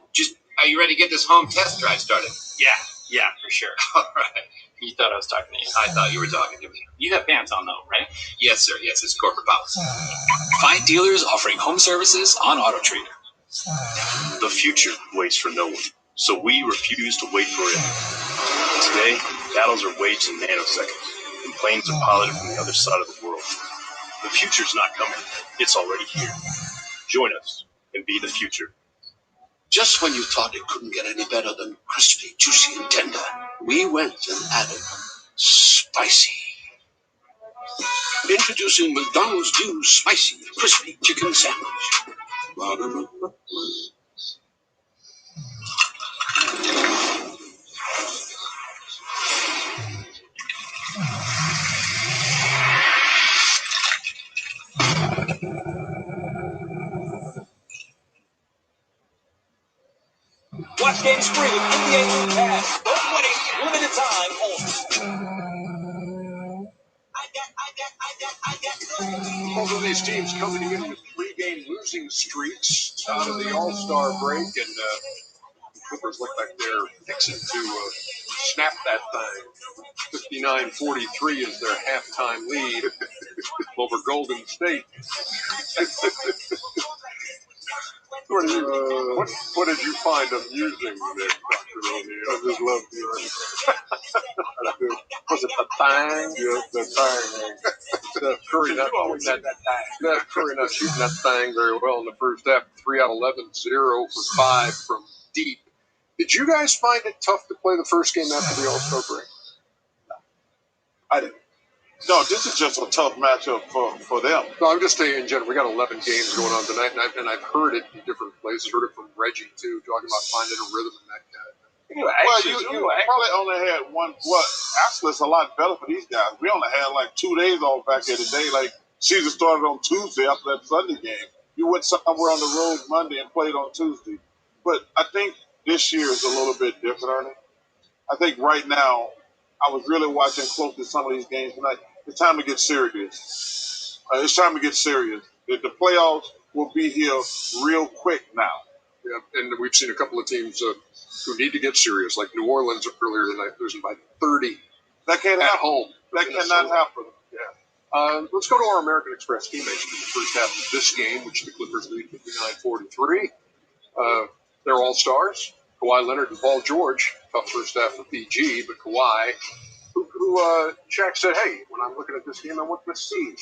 Speaker 5: Are you ready to get this home test drive started?
Speaker 2: Yeah, for sure.
Speaker 5: All right.
Speaker 2: You thought I was talking to you.
Speaker 5: I thought you were talking to me.
Speaker 2: You have pants on, though, right?
Speaker 5: Yes, sir. Yes, it's corporate policy.
Speaker 7: Find dealers offering home services on Auto Trader.
Speaker 9: The future waits for no one, so we refuse to wait for it. Today, battles are waged in nanoseconds, and planes are piloted from the other side of the world. The future's not coming. It's already here. Join us and be the future.
Speaker 12: Just when you thought it couldn't get any better than crispy, juicy, and tender, we went and added spicy. Introducing McDonald's new spicy, crispy chicken sandwich.
Speaker 1: Watch games free with NBA League Pass. Don't wait. Limited time only.
Speaker 13: Both of these teams coming in with 3-game losing streaks out of the All-Star break, and the Clippers look like they're fixing to snap that thing. 59-43 is their halftime lead over Golden State. What did you find amusing there, Dr. O'Neill?
Speaker 4: I just love you.
Speaker 13: Was it the thing?
Speaker 4: Yeah, the thing.
Speaker 13: Steph Curry not shooting that thing very well in the first half. 3 out of 11, 0 for 5 from deep. Did you guys find it tough to play the first game after the All-Star break?
Speaker 4: No, I didn't. No, this is just a tough matchup for them.
Speaker 13: No, I'm just saying in general. We got 11 games going on tonight, and I've heard it in different places. Heard it from Reggie too, talking about finding a rhythm in that guy.
Speaker 4: You probably only had one. Well, actually, it's a lot better for these guys. We only had like 2 days off back in the day. Like season started on Tuesday after that Sunday game. You went somewhere on the road Monday and played on Tuesday. But I think this year is a little bit different, Ernie. I think right now, I was really watching closely some of these games tonight. It's time to get serious. The playoffs will be here real quick now.
Speaker 13: Yeah, and we've seen a couple of teams who need to get serious, like New Orleans earlier tonight, losing by 30
Speaker 4: that can't
Speaker 13: at
Speaker 4: happen.
Speaker 13: home.
Speaker 4: That cannot happen.
Speaker 13: Yeah. Let's go to our American Express teammates in the first half of this game, which the Clippers lead 59-43. They're all stars. Kawhi Leonard and Paul George. Tough first half for PG, but Kawhi, who Shaq said, hey, when I'm looking at this game, I want to see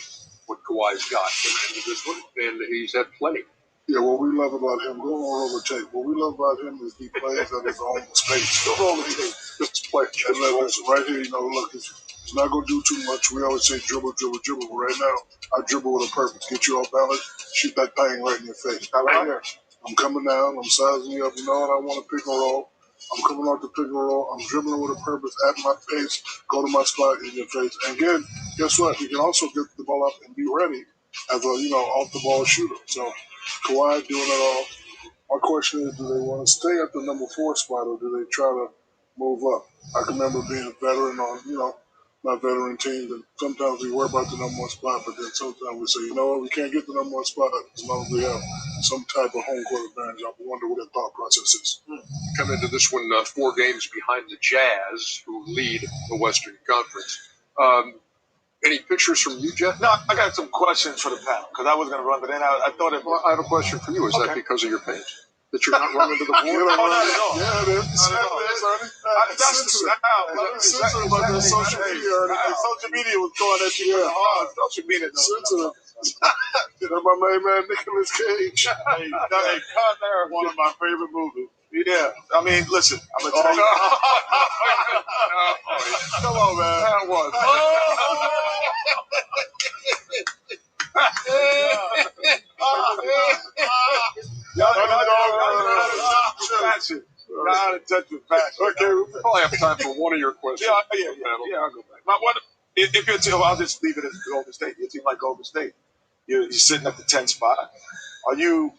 Speaker 13: what Kawhi's got in this one, and he's had plenty.
Speaker 4: Yeah, what we love about him, going all over tape, what we love about him is he plays in his own space.
Speaker 13: Go all the tape. Just play.
Speaker 4: Listen, right here, look, he's not going to do too much. We always say dribble, dribble, dribble. But right now, I dribble with a purpose. Get you off balance, shoot that thing right in your face. Right here. I'm coming down, I'm sizing you up. You know what? I want to pick and roll. I'm coming off the pick and roll. I'm dribbling with a purpose at my pace. Go to my spot in your face. And again, guess what? You can also get the ball up and be ready as a, off the ball shooter. So Kawhi doing it all. My question is, do they want to stay at the number 4 spot or do they try to move up? I can remember being a veteran on, my veteran team, and sometimes we worry about the number 1 spot, but then sometimes we say, you know what, we can't get the number 1 spot as long as we have some type of home court advantage. I wonder what their thought process is.
Speaker 13: Come into this one 4 games behind the Jazz, who lead the Western Conference. Any pictures from you, Jeff?
Speaker 4: No, I got some questions for the panel because I was going to run, but then I thought it.
Speaker 13: Well, I have a question for you. Is that because of your pants? that you're not running to the board?
Speaker 11: Oh, not at all.
Speaker 13: Yeah, it is.
Speaker 11: That's the style.
Speaker 13: Sensitive about that social media.
Speaker 11: Social media was going at you hard. Social media.
Speaker 13: Sensitive. That my main man Nicolas Cage.
Speaker 11: Hey, Con Air is one of my favorite movies. Yeah, I mean, listen, I'm gonna tell you. Come on, man. That was. Y'all passion. Y'all in touch with passion.
Speaker 13: Okay, we probably have time for one of your questions.
Speaker 11: Yeah, I'll go back. My one, if you're a team, I'll just leave it as Golden State. Your team like Golden State. You're sitting at the 10 spot. Are you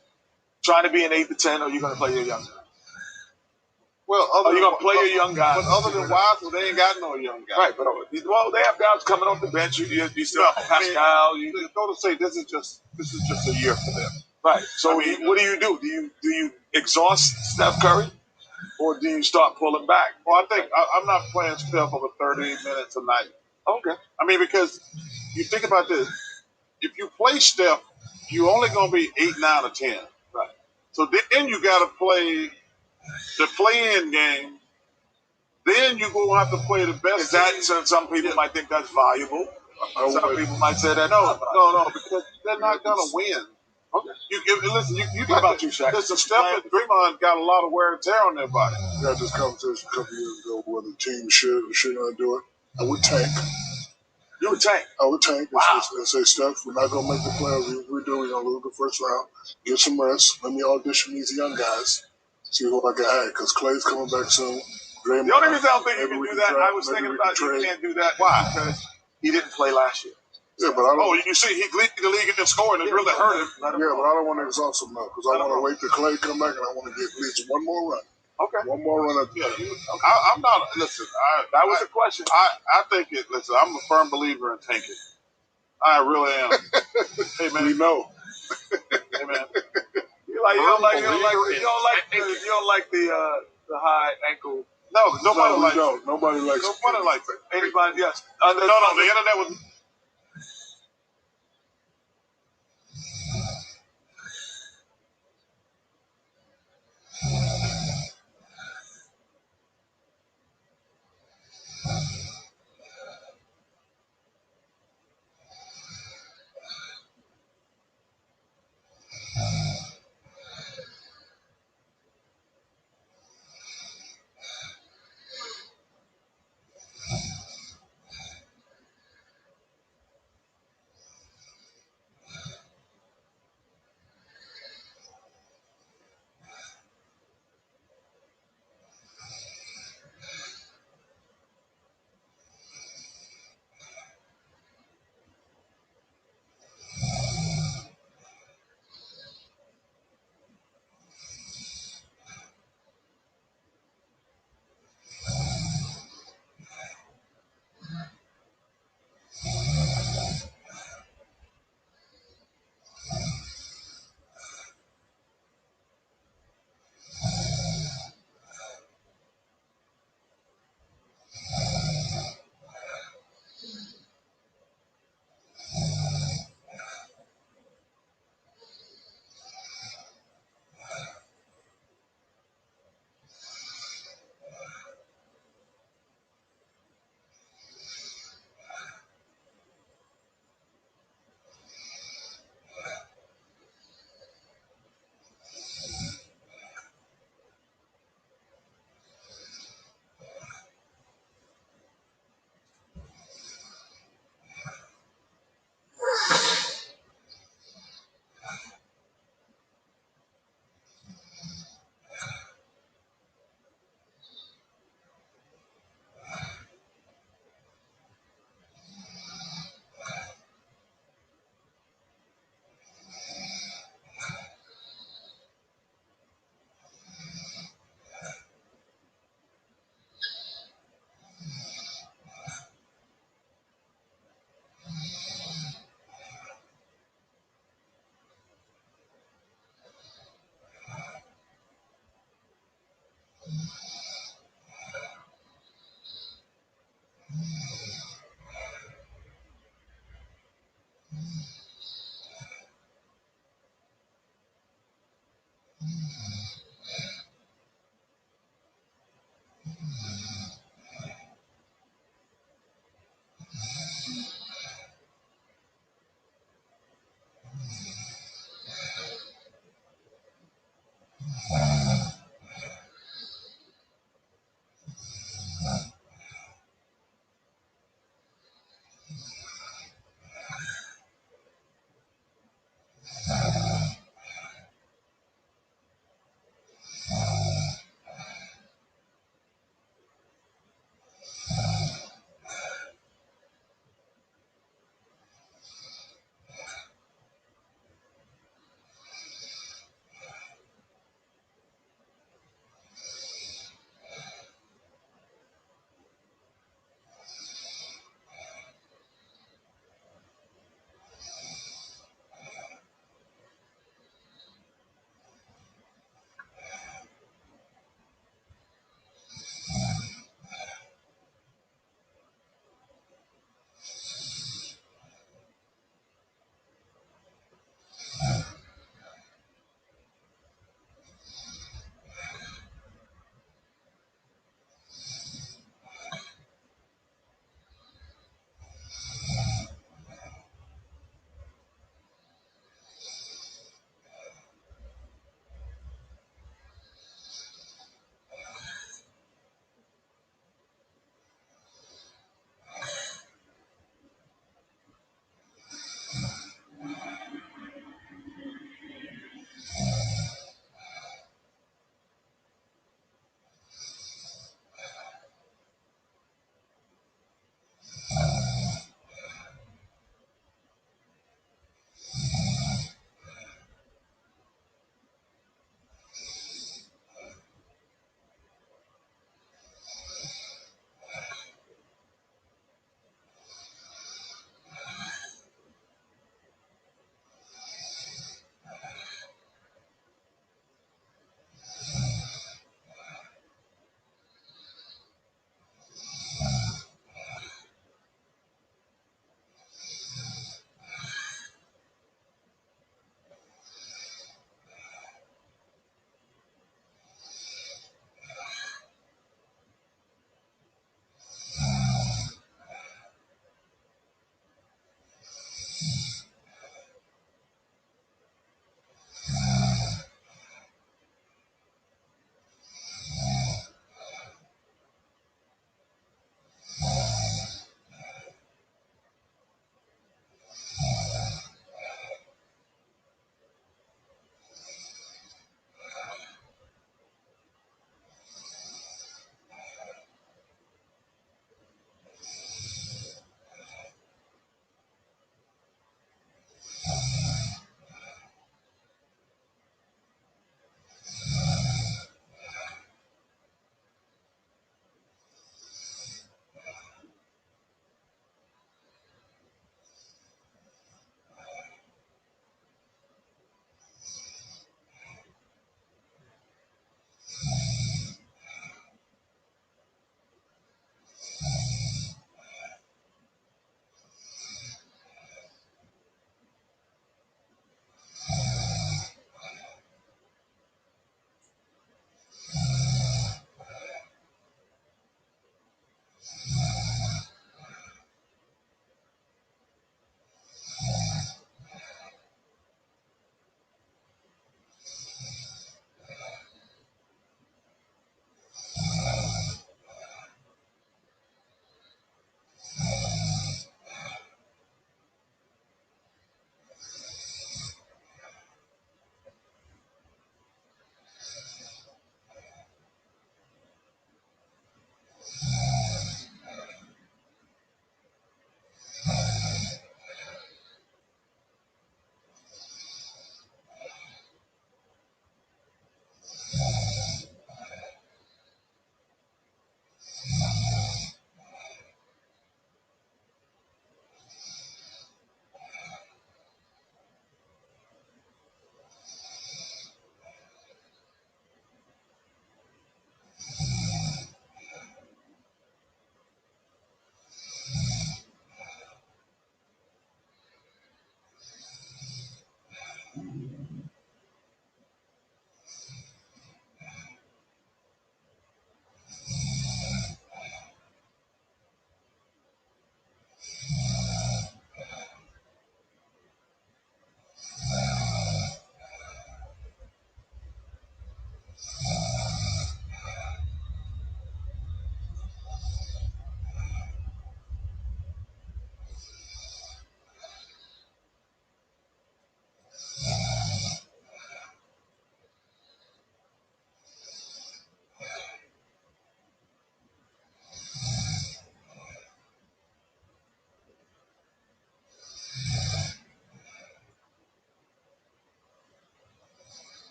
Speaker 11: trying to be an 8 to 10, or are you going to play your young guy?
Speaker 13: Well,
Speaker 11: are you going to play your young guys?
Speaker 13: But other than Wiseman, they ain't got no young guys.
Speaker 11: Right, but well, they have guys coming off the bench. You still have Pascal.
Speaker 13: Golden State, this is just a year for them.
Speaker 11: Right. So what do you do? Do you exhaust Steph Curry, or do you start pulling back?
Speaker 13: Well, I think I'm not playing Steph over 30 minutes a night.
Speaker 11: Okay.
Speaker 13: I mean, because you think about this. If you play Steph, you're only going to be 8, 9, or 10.
Speaker 11: Right.
Speaker 13: So then you got to play the play-in game. Then you're going to have to play the best.
Speaker 11: Is that some people might think that's valuable? Some people might say that
Speaker 13: no, because they're not going to win.
Speaker 11: Okay.
Speaker 13: Listen, you
Speaker 11: what about you, Shaq?
Speaker 13: Listen, Steph and Draymond got a lot of wear and tear on their body.
Speaker 10: We had this conversation a couple years ago whether the team should or should not do it. I would tank.
Speaker 11: You would tank?
Speaker 10: I would tank.
Speaker 11: Wow.
Speaker 10: And say, Steph, we're not going to make the playoffs. We're going to lose the first round. Get some rest. Let me audition these young guys. See who I can add, because Clay's coming back soon. Draymond,
Speaker 11: the only reason I don't think you can do that, I was thinking about you can't do that. Why? Because he didn't play last year.
Speaker 10: Yeah, but I don't.
Speaker 11: Oh, you see, he lead the league in the scoring. It really hurt him.
Speaker 10: Yeah, but I don't want to exhaust him now because I want to wait till Clay come back and I want to get at least one more run.
Speaker 11: Okay.
Speaker 10: One more run.
Speaker 13: I'm not. Listen,
Speaker 11: that was a question.
Speaker 13: I think it. Listen, I'm a firm believer in tanking. I really am. Hey man,
Speaker 10: we know.
Speaker 11: Hey man, you don't like the high ankle.
Speaker 13: No, nobody likes
Speaker 10: it. Nobody likes it.
Speaker 13: Nobody likes it.
Speaker 11: Anybody? Yes.
Speaker 13: No, the internet was.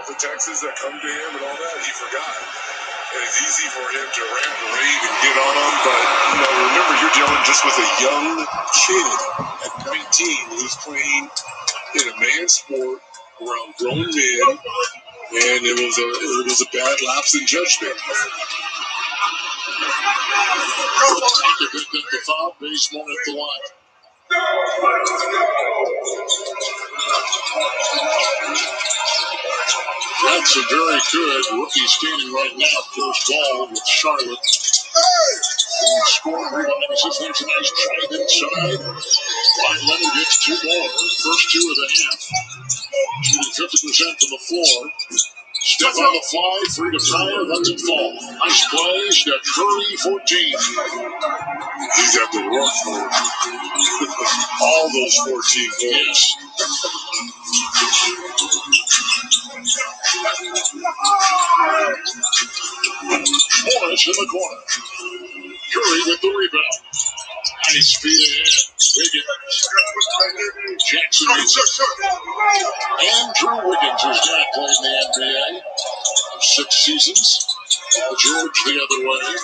Speaker 4: all the texts that come to him and all that, he forgot. And it's easy for him to rant and rave and get on them, but remember, you're dealing just with a young kid at 19 who's playing in a man's sport around grown men, and it was a bad lapse in judgment. The foul, baseball at the line. That's a very good rookie standing right now. First ball with Charlotte. Scoring rebound. There's a nice drive inside. Ryan Leonard gets two more. First two of the half. Shooting 50% from the floor. Step on the fly, free to fire, lets it fall. Nice play. Steph Curry, 14. He's got the run for it. All those 14 points. Morris in the corner. Curry with the rebound. Nice speed ahead. Wiggins. Jackson. Andrew Wiggins, whose dad played in the NBA. 6 seasons. George the other way.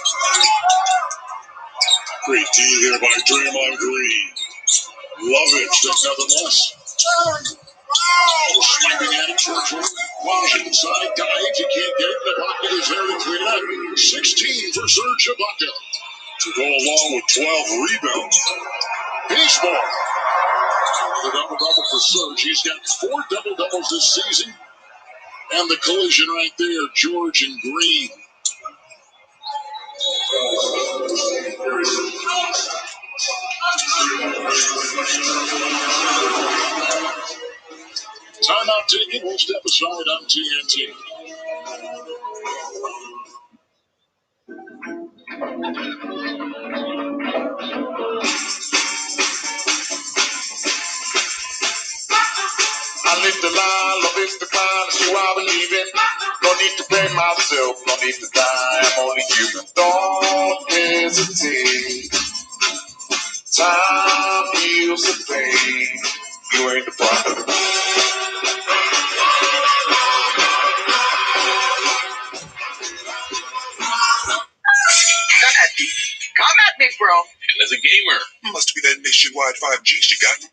Speaker 4: Great D there by Draymond Green. Love it, nonetheless. Sniping at it, George. Wash inside, dives. He can't get it in the pocket. Is there to clean up. 16 for Serge Ibaka. To go along with 12 rebounds. Baseball. The double-double for Serge. He's got 4 double-doubles this season. And the collision right there, George and Green. Timeout taken. We'll step aside on TNT. I live the lie, love is the climb, it's who I believe in. No need to blame myself, no need to die, I'm only human. Don't hesitate. Time heals the pain. You ain't the problem.
Speaker 5: Come at me, bro. And as a gamer,
Speaker 11: Must be that nationwide 5G you got.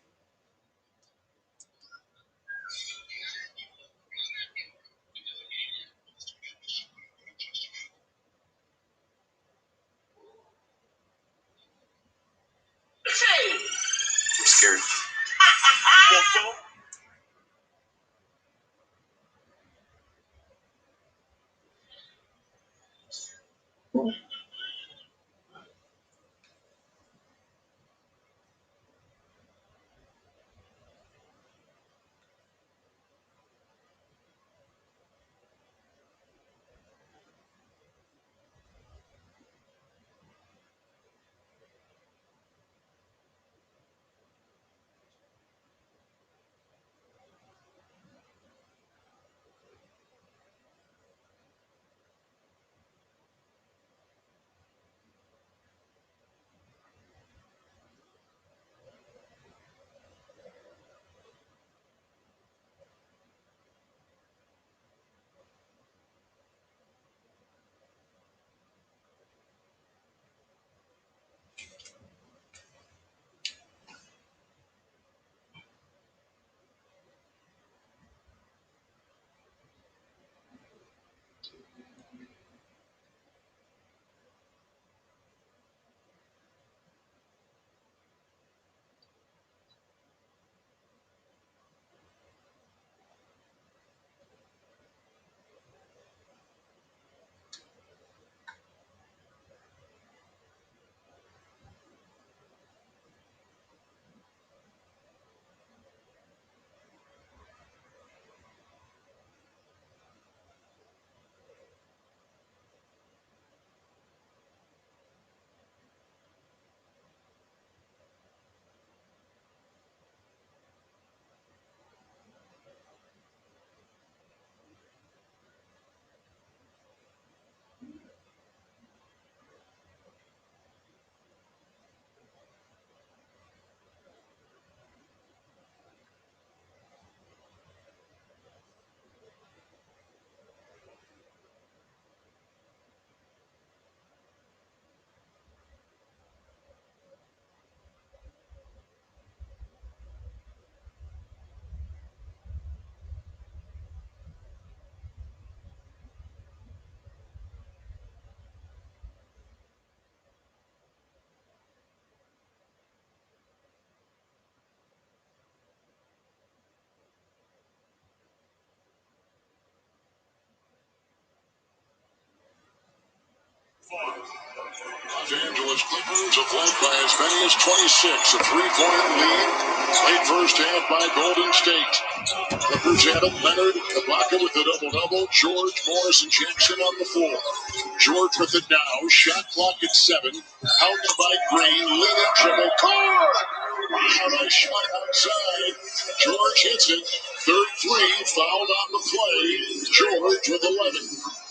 Speaker 5: I'm scared.
Speaker 14: Los Angeles Clippers have led by as many as 26, a three-point lead. Late first half by Golden State. Clippers had it. Leonard, Ibaka with a double-double. George, Morris, and Jackson on the floor. George with it now. Shot clock at 7. Held by Green. Leading dribble. Core! Wow, nice shot outside. George hits it. Third three. Fouled on the play. George with 11.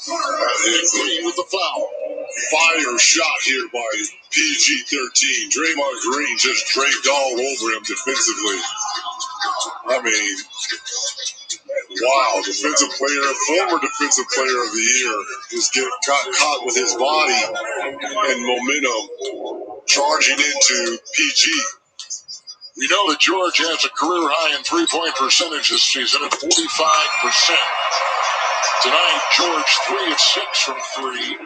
Speaker 14: And Green with the foul.
Speaker 11: Fire shot here by PG-13. Draymond Green just draped all over him defensively. I mean, wow, defensive player, former defensive player of the year, just got caught with his body and momentum charging into PG.
Speaker 14: We know that George has a career high in three-point percentage this season at 45%. Tonight, George 3 of 6 from 3.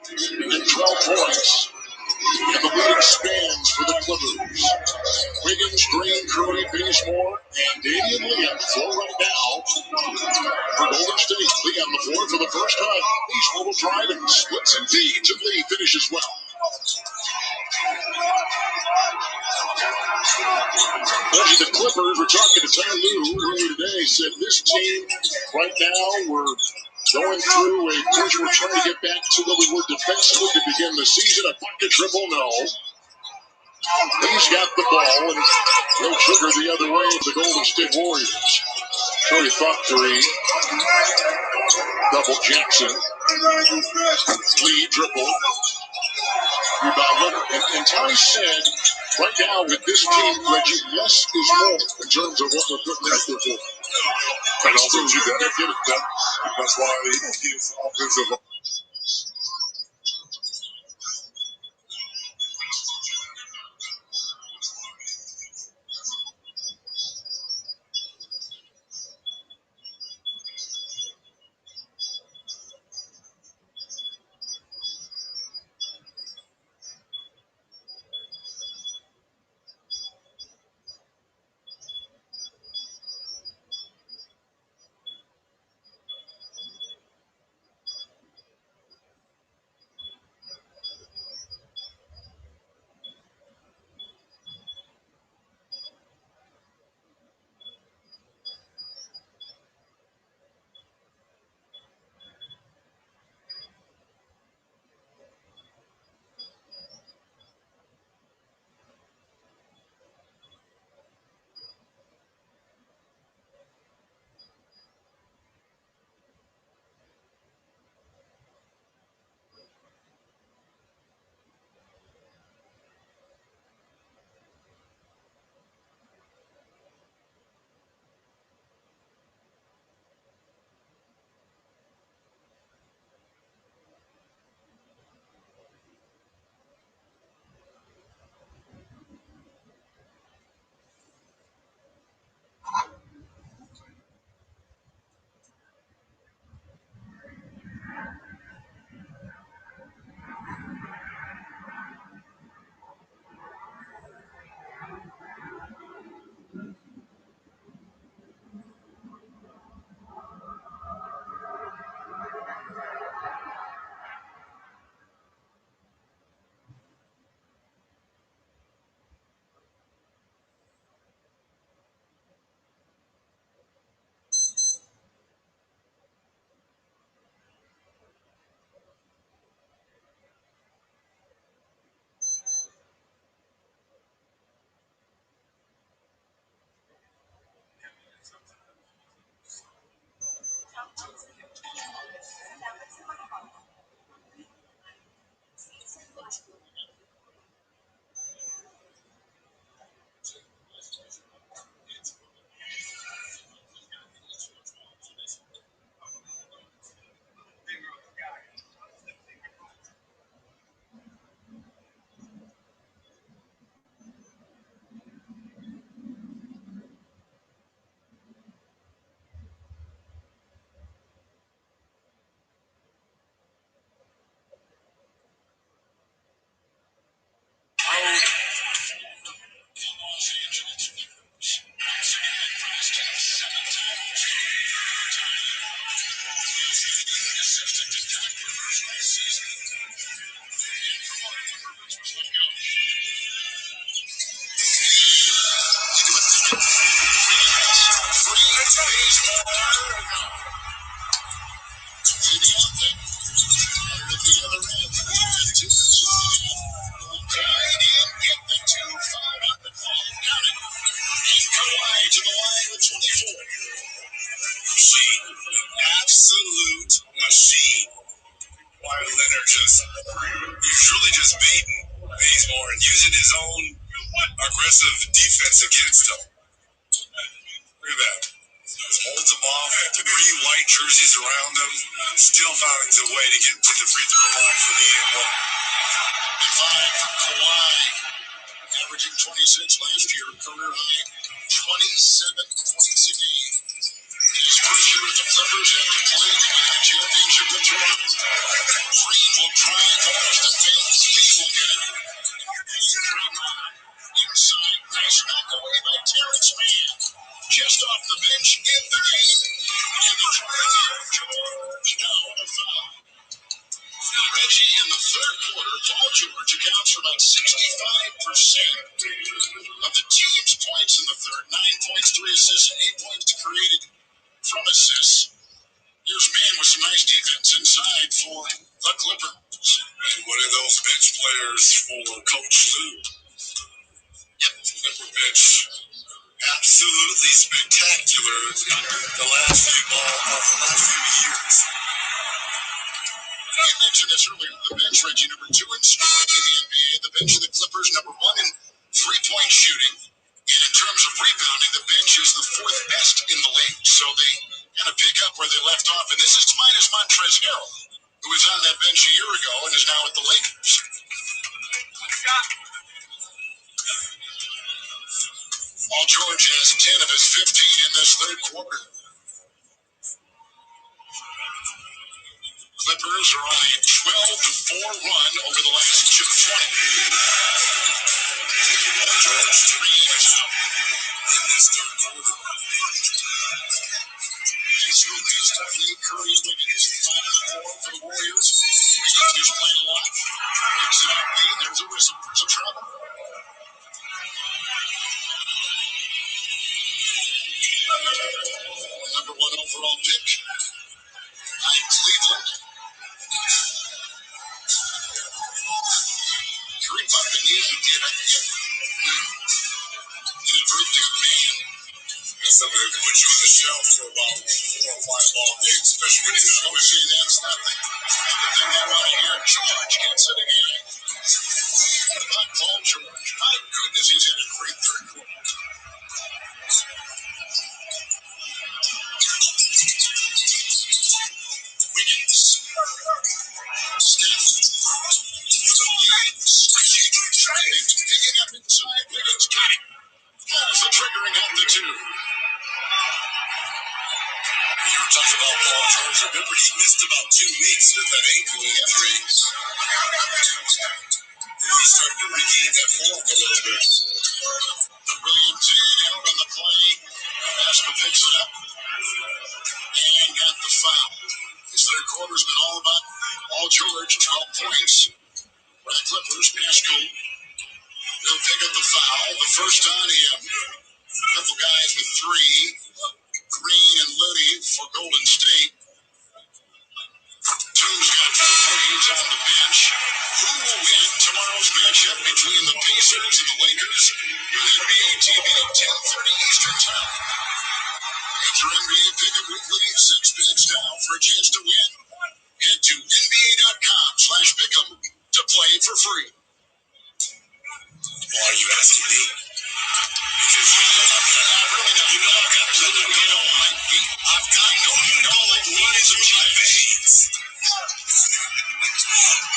Speaker 14: He had 12 points. And the lead expands for the Clippers. Wiggins, Green, Curry, Bazemore, and Damian Lee on the floor right now. For Golden State, Lee on the floor for the first time. Bazemore will drive and splits and feeds, and Lee finishes well. The Clippers were talking to Ty Lue earlier today. Said this team right now we're going through a push. We're trying to get back to what we were defensively to begin the season. A bucket triple, no. He's got the ball and no trigger the other way of the Golden State Warriors. Curry thought 3. Double Jackson. Lee dribble. Rebound Leonard. And Ty said, right now with this team, Reggie, less is more in terms of what we're putting out there for.
Speaker 11: And also, you gotta get it done. That's why his offensive.
Speaker 15: Machine. Absolute machine. Kawhi Leonard he's really just baiting Bazemore and using his own aggressive defense against him. Look at that. Just holds them off, three white jerseys around him, still finds a way to get to the free throw line for the and one. And five for Kawhi, averaging 26 last year, career high 27 points a game. His first year with the Clippers after playing in the championship with Toronto. Green will drive across the fence. Lee will get it. Inside, nice knock away by Terrence Mann. Just off the bench in the game. And the George now on a foul. Reggie, in the third quarter, Paul George accounts for about 65% of the team's points in the third. 9 points, 3 assists, and 8 points created from assists. Here's Mann with some nice defense inside for the Clippers. And one of those bench players for Coach Lou. Yep, Clipper bench. Absolutely spectacular the last few years. I mentioned this earlier, the bench, Reggie, number 2 in scoring in the NBA. The bench of the Clippers, number 1 in three-point shooting. And in terms of rebounding, the bench is the 4th best in the league. So they kind of pick up where they left off. And this is minus Montrezl Harrell, who was on that bench a year ago and is now at the Lakers. Paul George has 10 of his 15 in this third quarter. Clippers are on a 12-4 run over the last 20. George 3 is out in this third quarter. Curry is looking at 5-4 for the Warriors. Wiggins is playing a lot. Picks it up. There's a whistle. There's a trouble. Number 1 overall pick. Cleveland. Curry bumping in. He did it. Inadvertently with man. That's something that puts you on the shelf for about 4 or 5 ball games, especially when you always say that's not the thing they want to hear. George gets it again. What about Paul George? My goodness, he's had a great third quarter. Wiggins. Steph. Picking up inside. Wiggins got it. Pulls the trigger and got the 2. You were talking about Paul George. Remember, he missed about 2 weeks with that ankle injury. He's starting to regain that form a little bit. Williams out on the play. Asper picks it up and got the foul. This third quarter's been all about Paul George, 12 points. For the Clippers, Pascal will pick up the foul. The first on him. A couple guys with 3. Green and Looney for Golden State. Toombs got 4. He's on the bench. Who will win tomorrow's matchup between the Pacers and the Lakers? NBA TV at 10:30 Eastern Time. Get your NBA Pick'em weekly 6 minutes now for a chance to win. Head to NBA.com/Pick'em to play for free. Why are you asking me? Because I really don't. You know I've got to know. You don't like me. I've got no. You don't like me. Runs through my veins.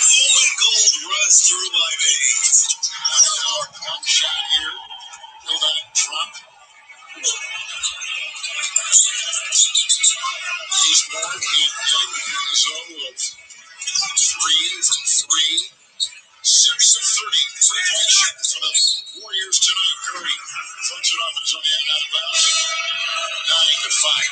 Speaker 15: Flowing gold runs through my veins. One shot here. Will not drop. He's more in the zone of 3 from 3. 6 of 30. 3-point shooting for the Warriors tonight. Curry flips it off his own hand out of bounds. 9-5.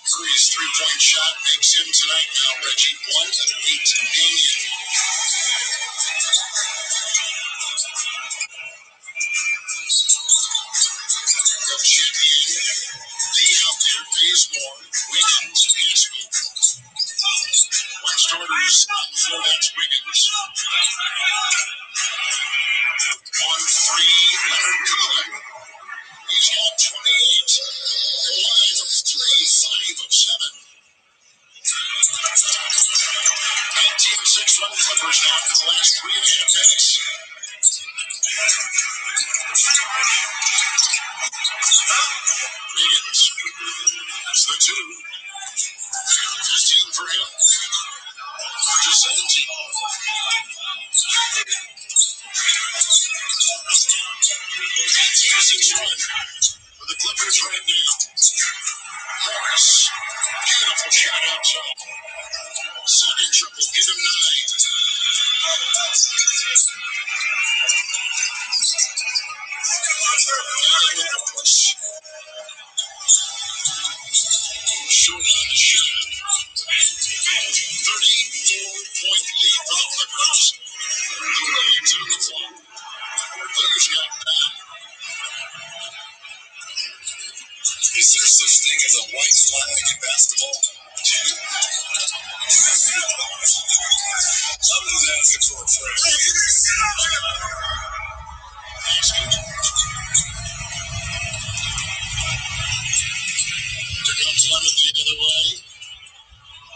Speaker 15: Curry's 3-point shot makes him tonight now, Reggie, 1 of 8. Damian.
Speaker 14: Leonard Cohen. He's got 28. 5 of 3, 5 of 7. 19-6 run Clippers now in the last 3.5 minutes. Higgins. That's the 2. 15 for him. Just 17. 19-6 run for the Clippers right now. Morris. Beautiful shot outside. Second triple. Give him 9. With the push. Short on the shot. 34-point lead for the Clippers. The Williams on the floor. Clippers got 9. Is there such thing as a white flag in basketball? I'm just asking for a friend. Here comes Lemon the other way.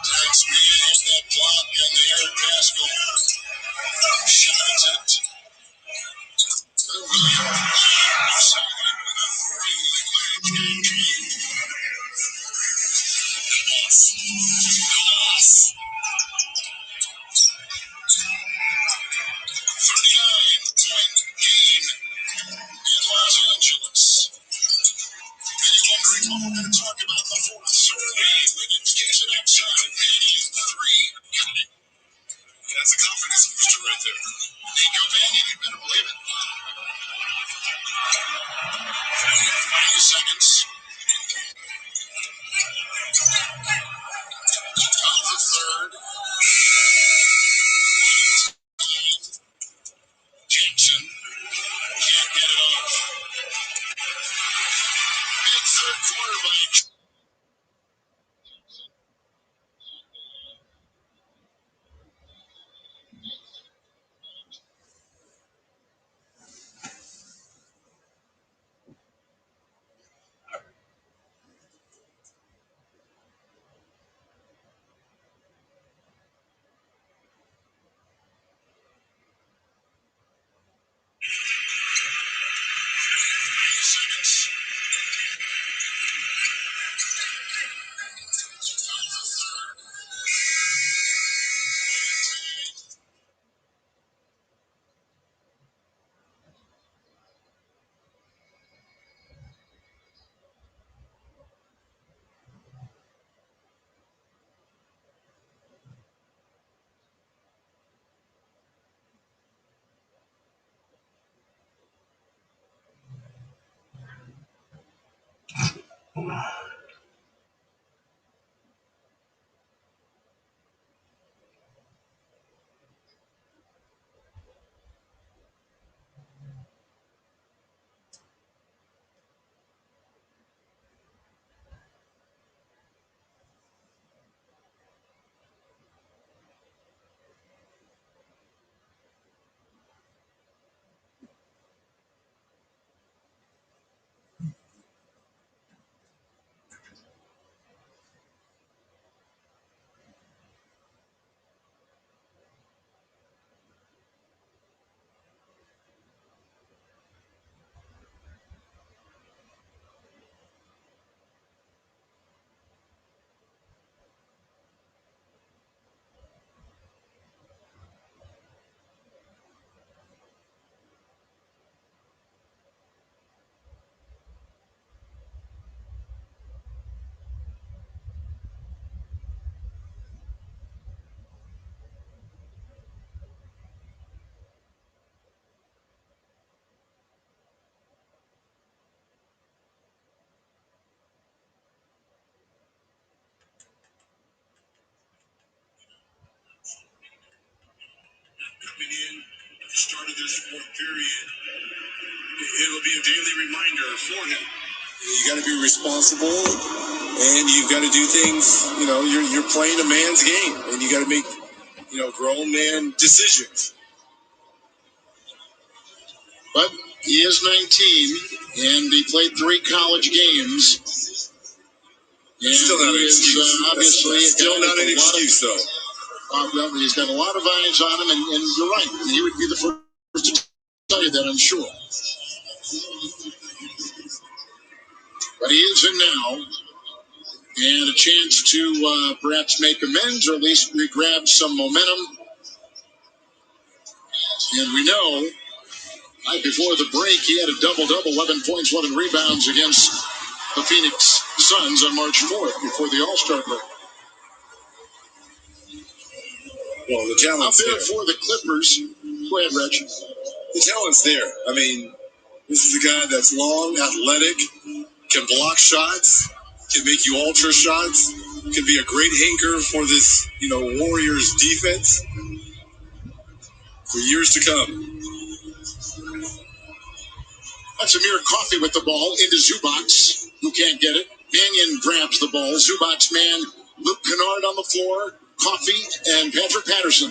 Speaker 14: Tight speed, hit that block on the Eric Pascal. Shot attempt. Williams. Los Angeles. Many wondering what we're going to talk about the fourth. Certainly, Wiggins kicks it outside. 83. Got it. That's a confidence booster right there. Nico Mannion, you better believe it. 90 seconds. Out of the third. Jackson can't get it off. Big third quarter by coming in at the start of this fourth period. It'll be a daily reminder for him. You got to be responsible, and you've got to do things. You know, you're playing a man's game, and you got to make grown man decisions. But he is 19, and he played 3 college games. And
Speaker 15: still not an excuse.
Speaker 14: Obviously,
Speaker 15: that's still not an excuse, though.
Speaker 14: Well, he's got a lot of eyes on him, and you're right. He would be the first to tell you that, I'm sure. But he is in now, and a chance to perhaps make amends or at least re-grab some momentum. And we know, right before the break, he had a double-double, 11 points, 11 rebounds against the Phoenix Suns on March 4th before the All-Star break.
Speaker 15: Well, the talent's
Speaker 14: Out there
Speaker 15: there
Speaker 14: for the Clippers. Go ahead, Reg.
Speaker 15: The talent's there. I mean, this is a guy that's long, athletic, can block shots, can make you ultra shots, can be a great anchor for this, Warriors defense for years to come.
Speaker 14: That's Amir Coffey with the ball into Zubac's, who can't get it. Mannion grabs the ball. Zubac's man, Luke Kennard on the floor. Coffey and Patrick Patterson,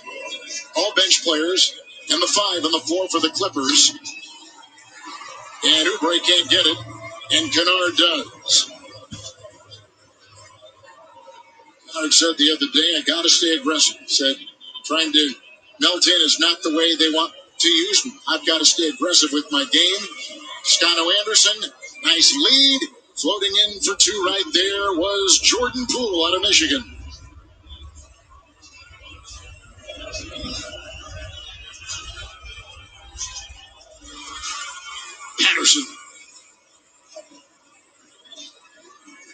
Speaker 14: all bench players, and the 5 on the floor for the Clippers. And Oubre can't get it, and Kennard does. Kennard said the other day, I got to stay aggressive. He said, trying to melt in is not the way they want to use me. I've got to stay aggressive with my game. Scotto Anderson, nice lead. Floating in for 2 right there was Jordan Poole out of Michigan. Patterson.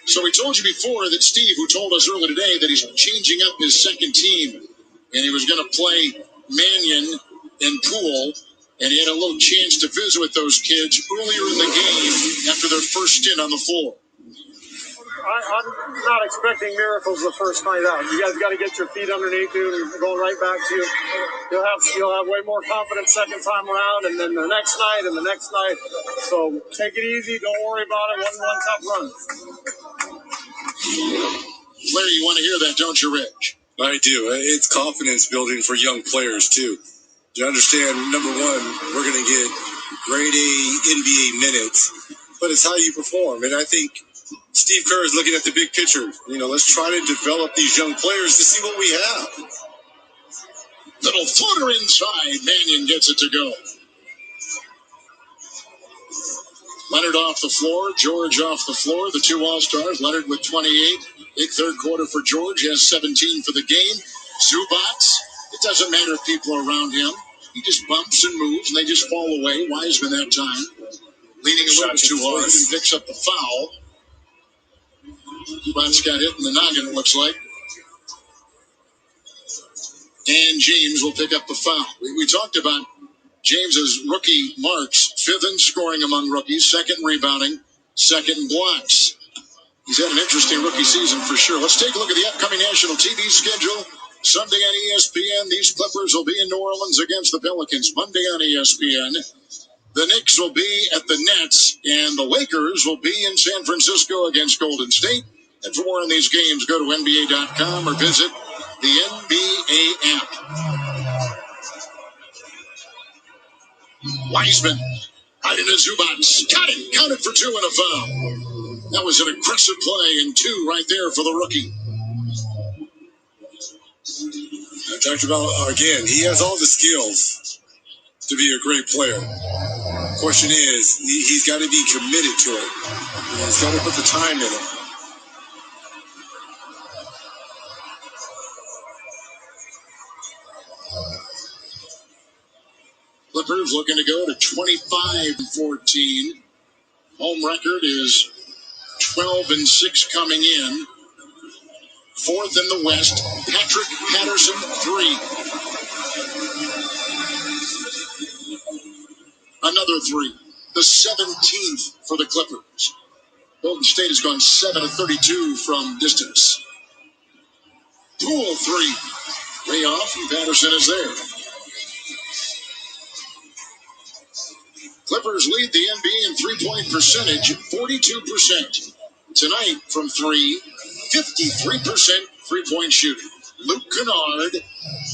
Speaker 14: So we told you before that Steve, who told us earlier today that he's changing up his second team, and he was going to play Mannion and Poole, and he had a little chance to visit with those kids earlier in the game after their first stint on the floor.
Speaker 16: I'm not expecting miracles the first night out. You guys got to get your feet underneath you and go right back to you. You'll have way more confidence second time around, and then the next night and the next night. So take it easy. Don't worry about it. One tough run.
Speaker 14: Larry, you want to hear that, don't you, Rich?
Speaker 15: I do. It's confidence building for young players, too. You understand, number one, we're going to get grade A NBA minutes, but it's how you perform. And I think Steve Kerr is looking at the big picture. Let's try to develop these young players to see what we have.
Speaker 14: Little footer inside. Mannion gets it to go. Leonard off the floor. George off the floor. The 2 All-Stars. Leonard with 28. Big third quarter for George. He has 17 for the game. Zubac. It doesn't matter if people are around him. He just bumps and moves, and they just fall away. Wiseman that time. Leaning a little bit too hard and picks up the foul. Zubac's got hit in the noggin, it looks like. And James will pick up the foul. We talked about James's rookie marks, 5th in scoring among rookies, 2nd in rebounding, 2nd in blocks. He's had an interesting rookie season for sure. Let's take a look at the upcoming national TV schedule. Sunday on ESPN, these Clippers will be in New Orleans against the Pelicans. Monday on ESPN, the Knicks will be at the Nets, and the Lakers will be in San Francisco against Golden State. And for more on these games, go to NBA.com or visit the NBA app. Wiseman, right into Zubac. Got it. Counted for 2 and a foul. That was an aggressive play, and 2 right there for the rookie.
Speaker 15: I talked about, again, he has all the skills to be a great player. Question is, he's got to be committed to it. He's got to put the time in it.
Speaker 14: Clippers looking to go to 25-14. Home record is 12-6 coming in. 4th in the West. Patrick Patterson, 3. Another 3. The 17th for the Clippers. Golden State has gone 7 of 32 from distance. Poole, 3. Way off, and Patterson is there. Clippers lead the NBA in three-point percentage, 42%. Tonight, from 3, 53% three-point shooting. Luke Kennard,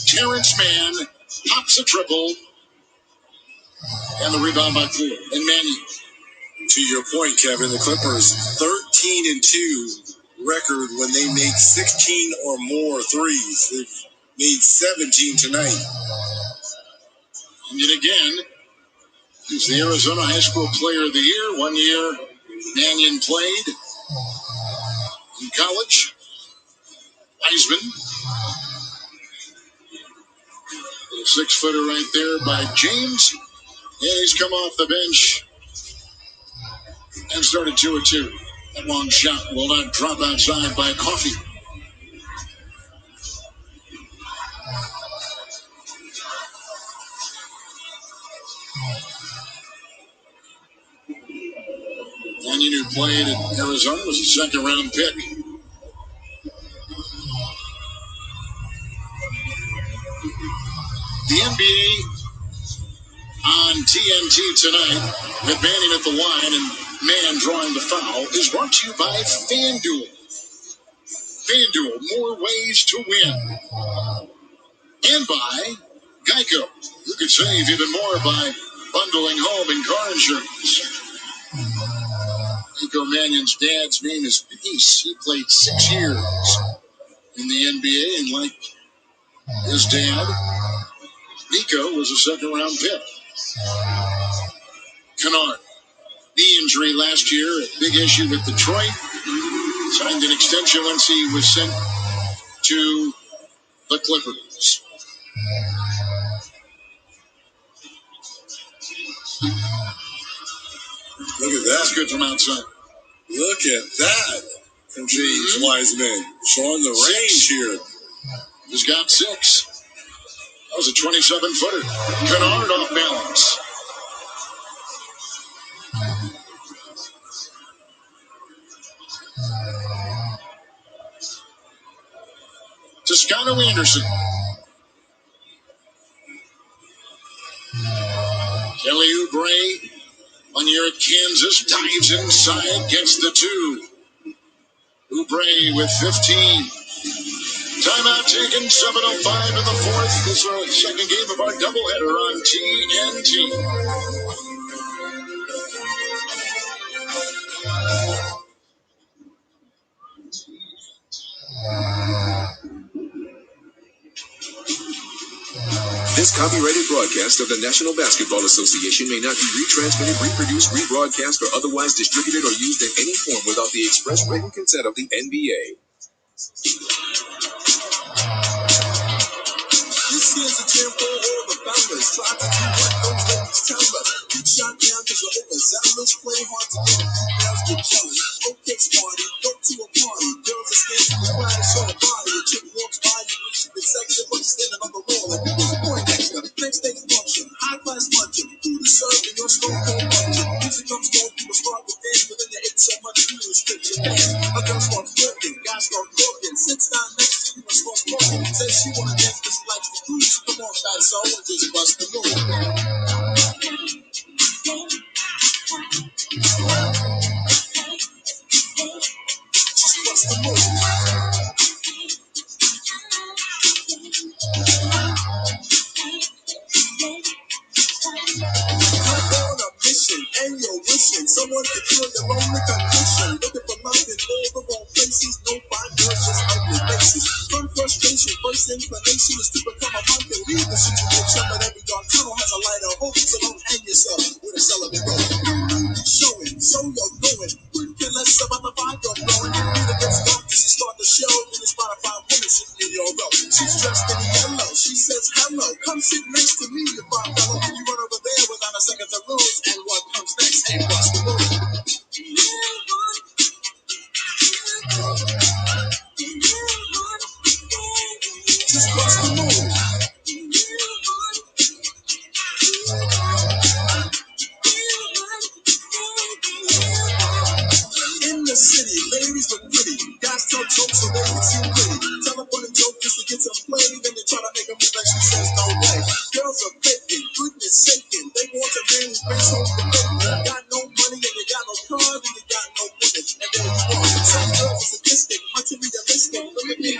Speaker 14: Terrence Mann, pops a triple, And the rebound by Poole. And Mannion.
Speaker 15: To your point, Kevin, the Clippers 13-2 record when they make 16 or more threes. They've made 17 tonight.
Speaker 14: And yet again, he's the Arizona High School Player of the Year. 1 year, Mannion played in college. Heisman. Little 6-footer right there by James. And he's come off the bench and started 2-2. That long shot will not drop outside by Coffey. Mannion, who played at Arizona, was a second-round pick. The NBA on TNT tonight, with Mannion at the line and Man drawing the foul, is brought to you by FanDuel. FanDuel, more ways to win. And by Geico. You can save even more by bundling home and car insurance. Nico Mannion's dad's name is Peace. He played 6 years in the NBA, and like his dad, Nico was a second-round pick. Kennard, knee injury last year, a big issue with Detroit. Signed an extension once he was sent to the Clippers.
Speaker 15: Look at that.
Speaker 14: That's good from outside.
Speaker 15: Look at that from James Wiseman. Showing the range here.
Speaker 14: He's got 6. That was a 27-footer. Kennard off balance. Toscano Anderson. Kelly Oubre, 1 year at Kansas, dives inside, gets the 2. Oubre with 15. Timeout taken, 7:05 in the fourth. This is our second game of our doubleheader on TNT.
Speaker 1: This copyrighted broadcast of the National Basketball Association may not be retransmitted, reproduced, rebroadcast, or otherwise distributed or used in any form without the express written consent of the NBA. This here's a jam for all the founders. Try to do what those ladies tell us. Get shot down because you're overzealous. Play hard to get girls get jealous. Okay, smarty, go to a party. Girls are standing in the crowd and show a body. A chick walks by, you wish you could sex it, but you're standing on the wall like you was born extra. Next day's function, high class luncheon. Food is served in your stone cold luncheon. Music comes on, people start to dance, but then you ate so much food restriction. A girl starts flirting, guys start talking. Sits down next to you and starts talking. Says she wanna dance because she likes the cruise. Come on, fat soul, and just bust the move. Just bust the move. On a mission, and you're wishing someone to cure your lonely condition. Looking for love in all the wrong places. No fine girls, just ugly faces. From frustration, first inclination is to become a monk and leave the situation. But every dark tunnel has a light of hope, so don't hang yourself with a celibate rope. Showing, so you're going. Couldn't care less about the vibe you're blowing. Neither gets dark as you start the show. Then it's about 5 women sitting in your row. She's dressed in yellow. She says hello. Come sit next to me, you fine fellow. You run over there without a second to lose. And what comes next ain't what's the move. Just what's the move. In the city, ladies look pretty. Guys tell jokes so they can seem pretty. Tell a funny joke just to get some play. Then they try to make a move and she says no way. Girls are faking, goodness saking. They want a man who brings home the bacon. Got no money and you got no car, and you got no women. And there you are. Some girls are sadistic, materialistic. Look at me.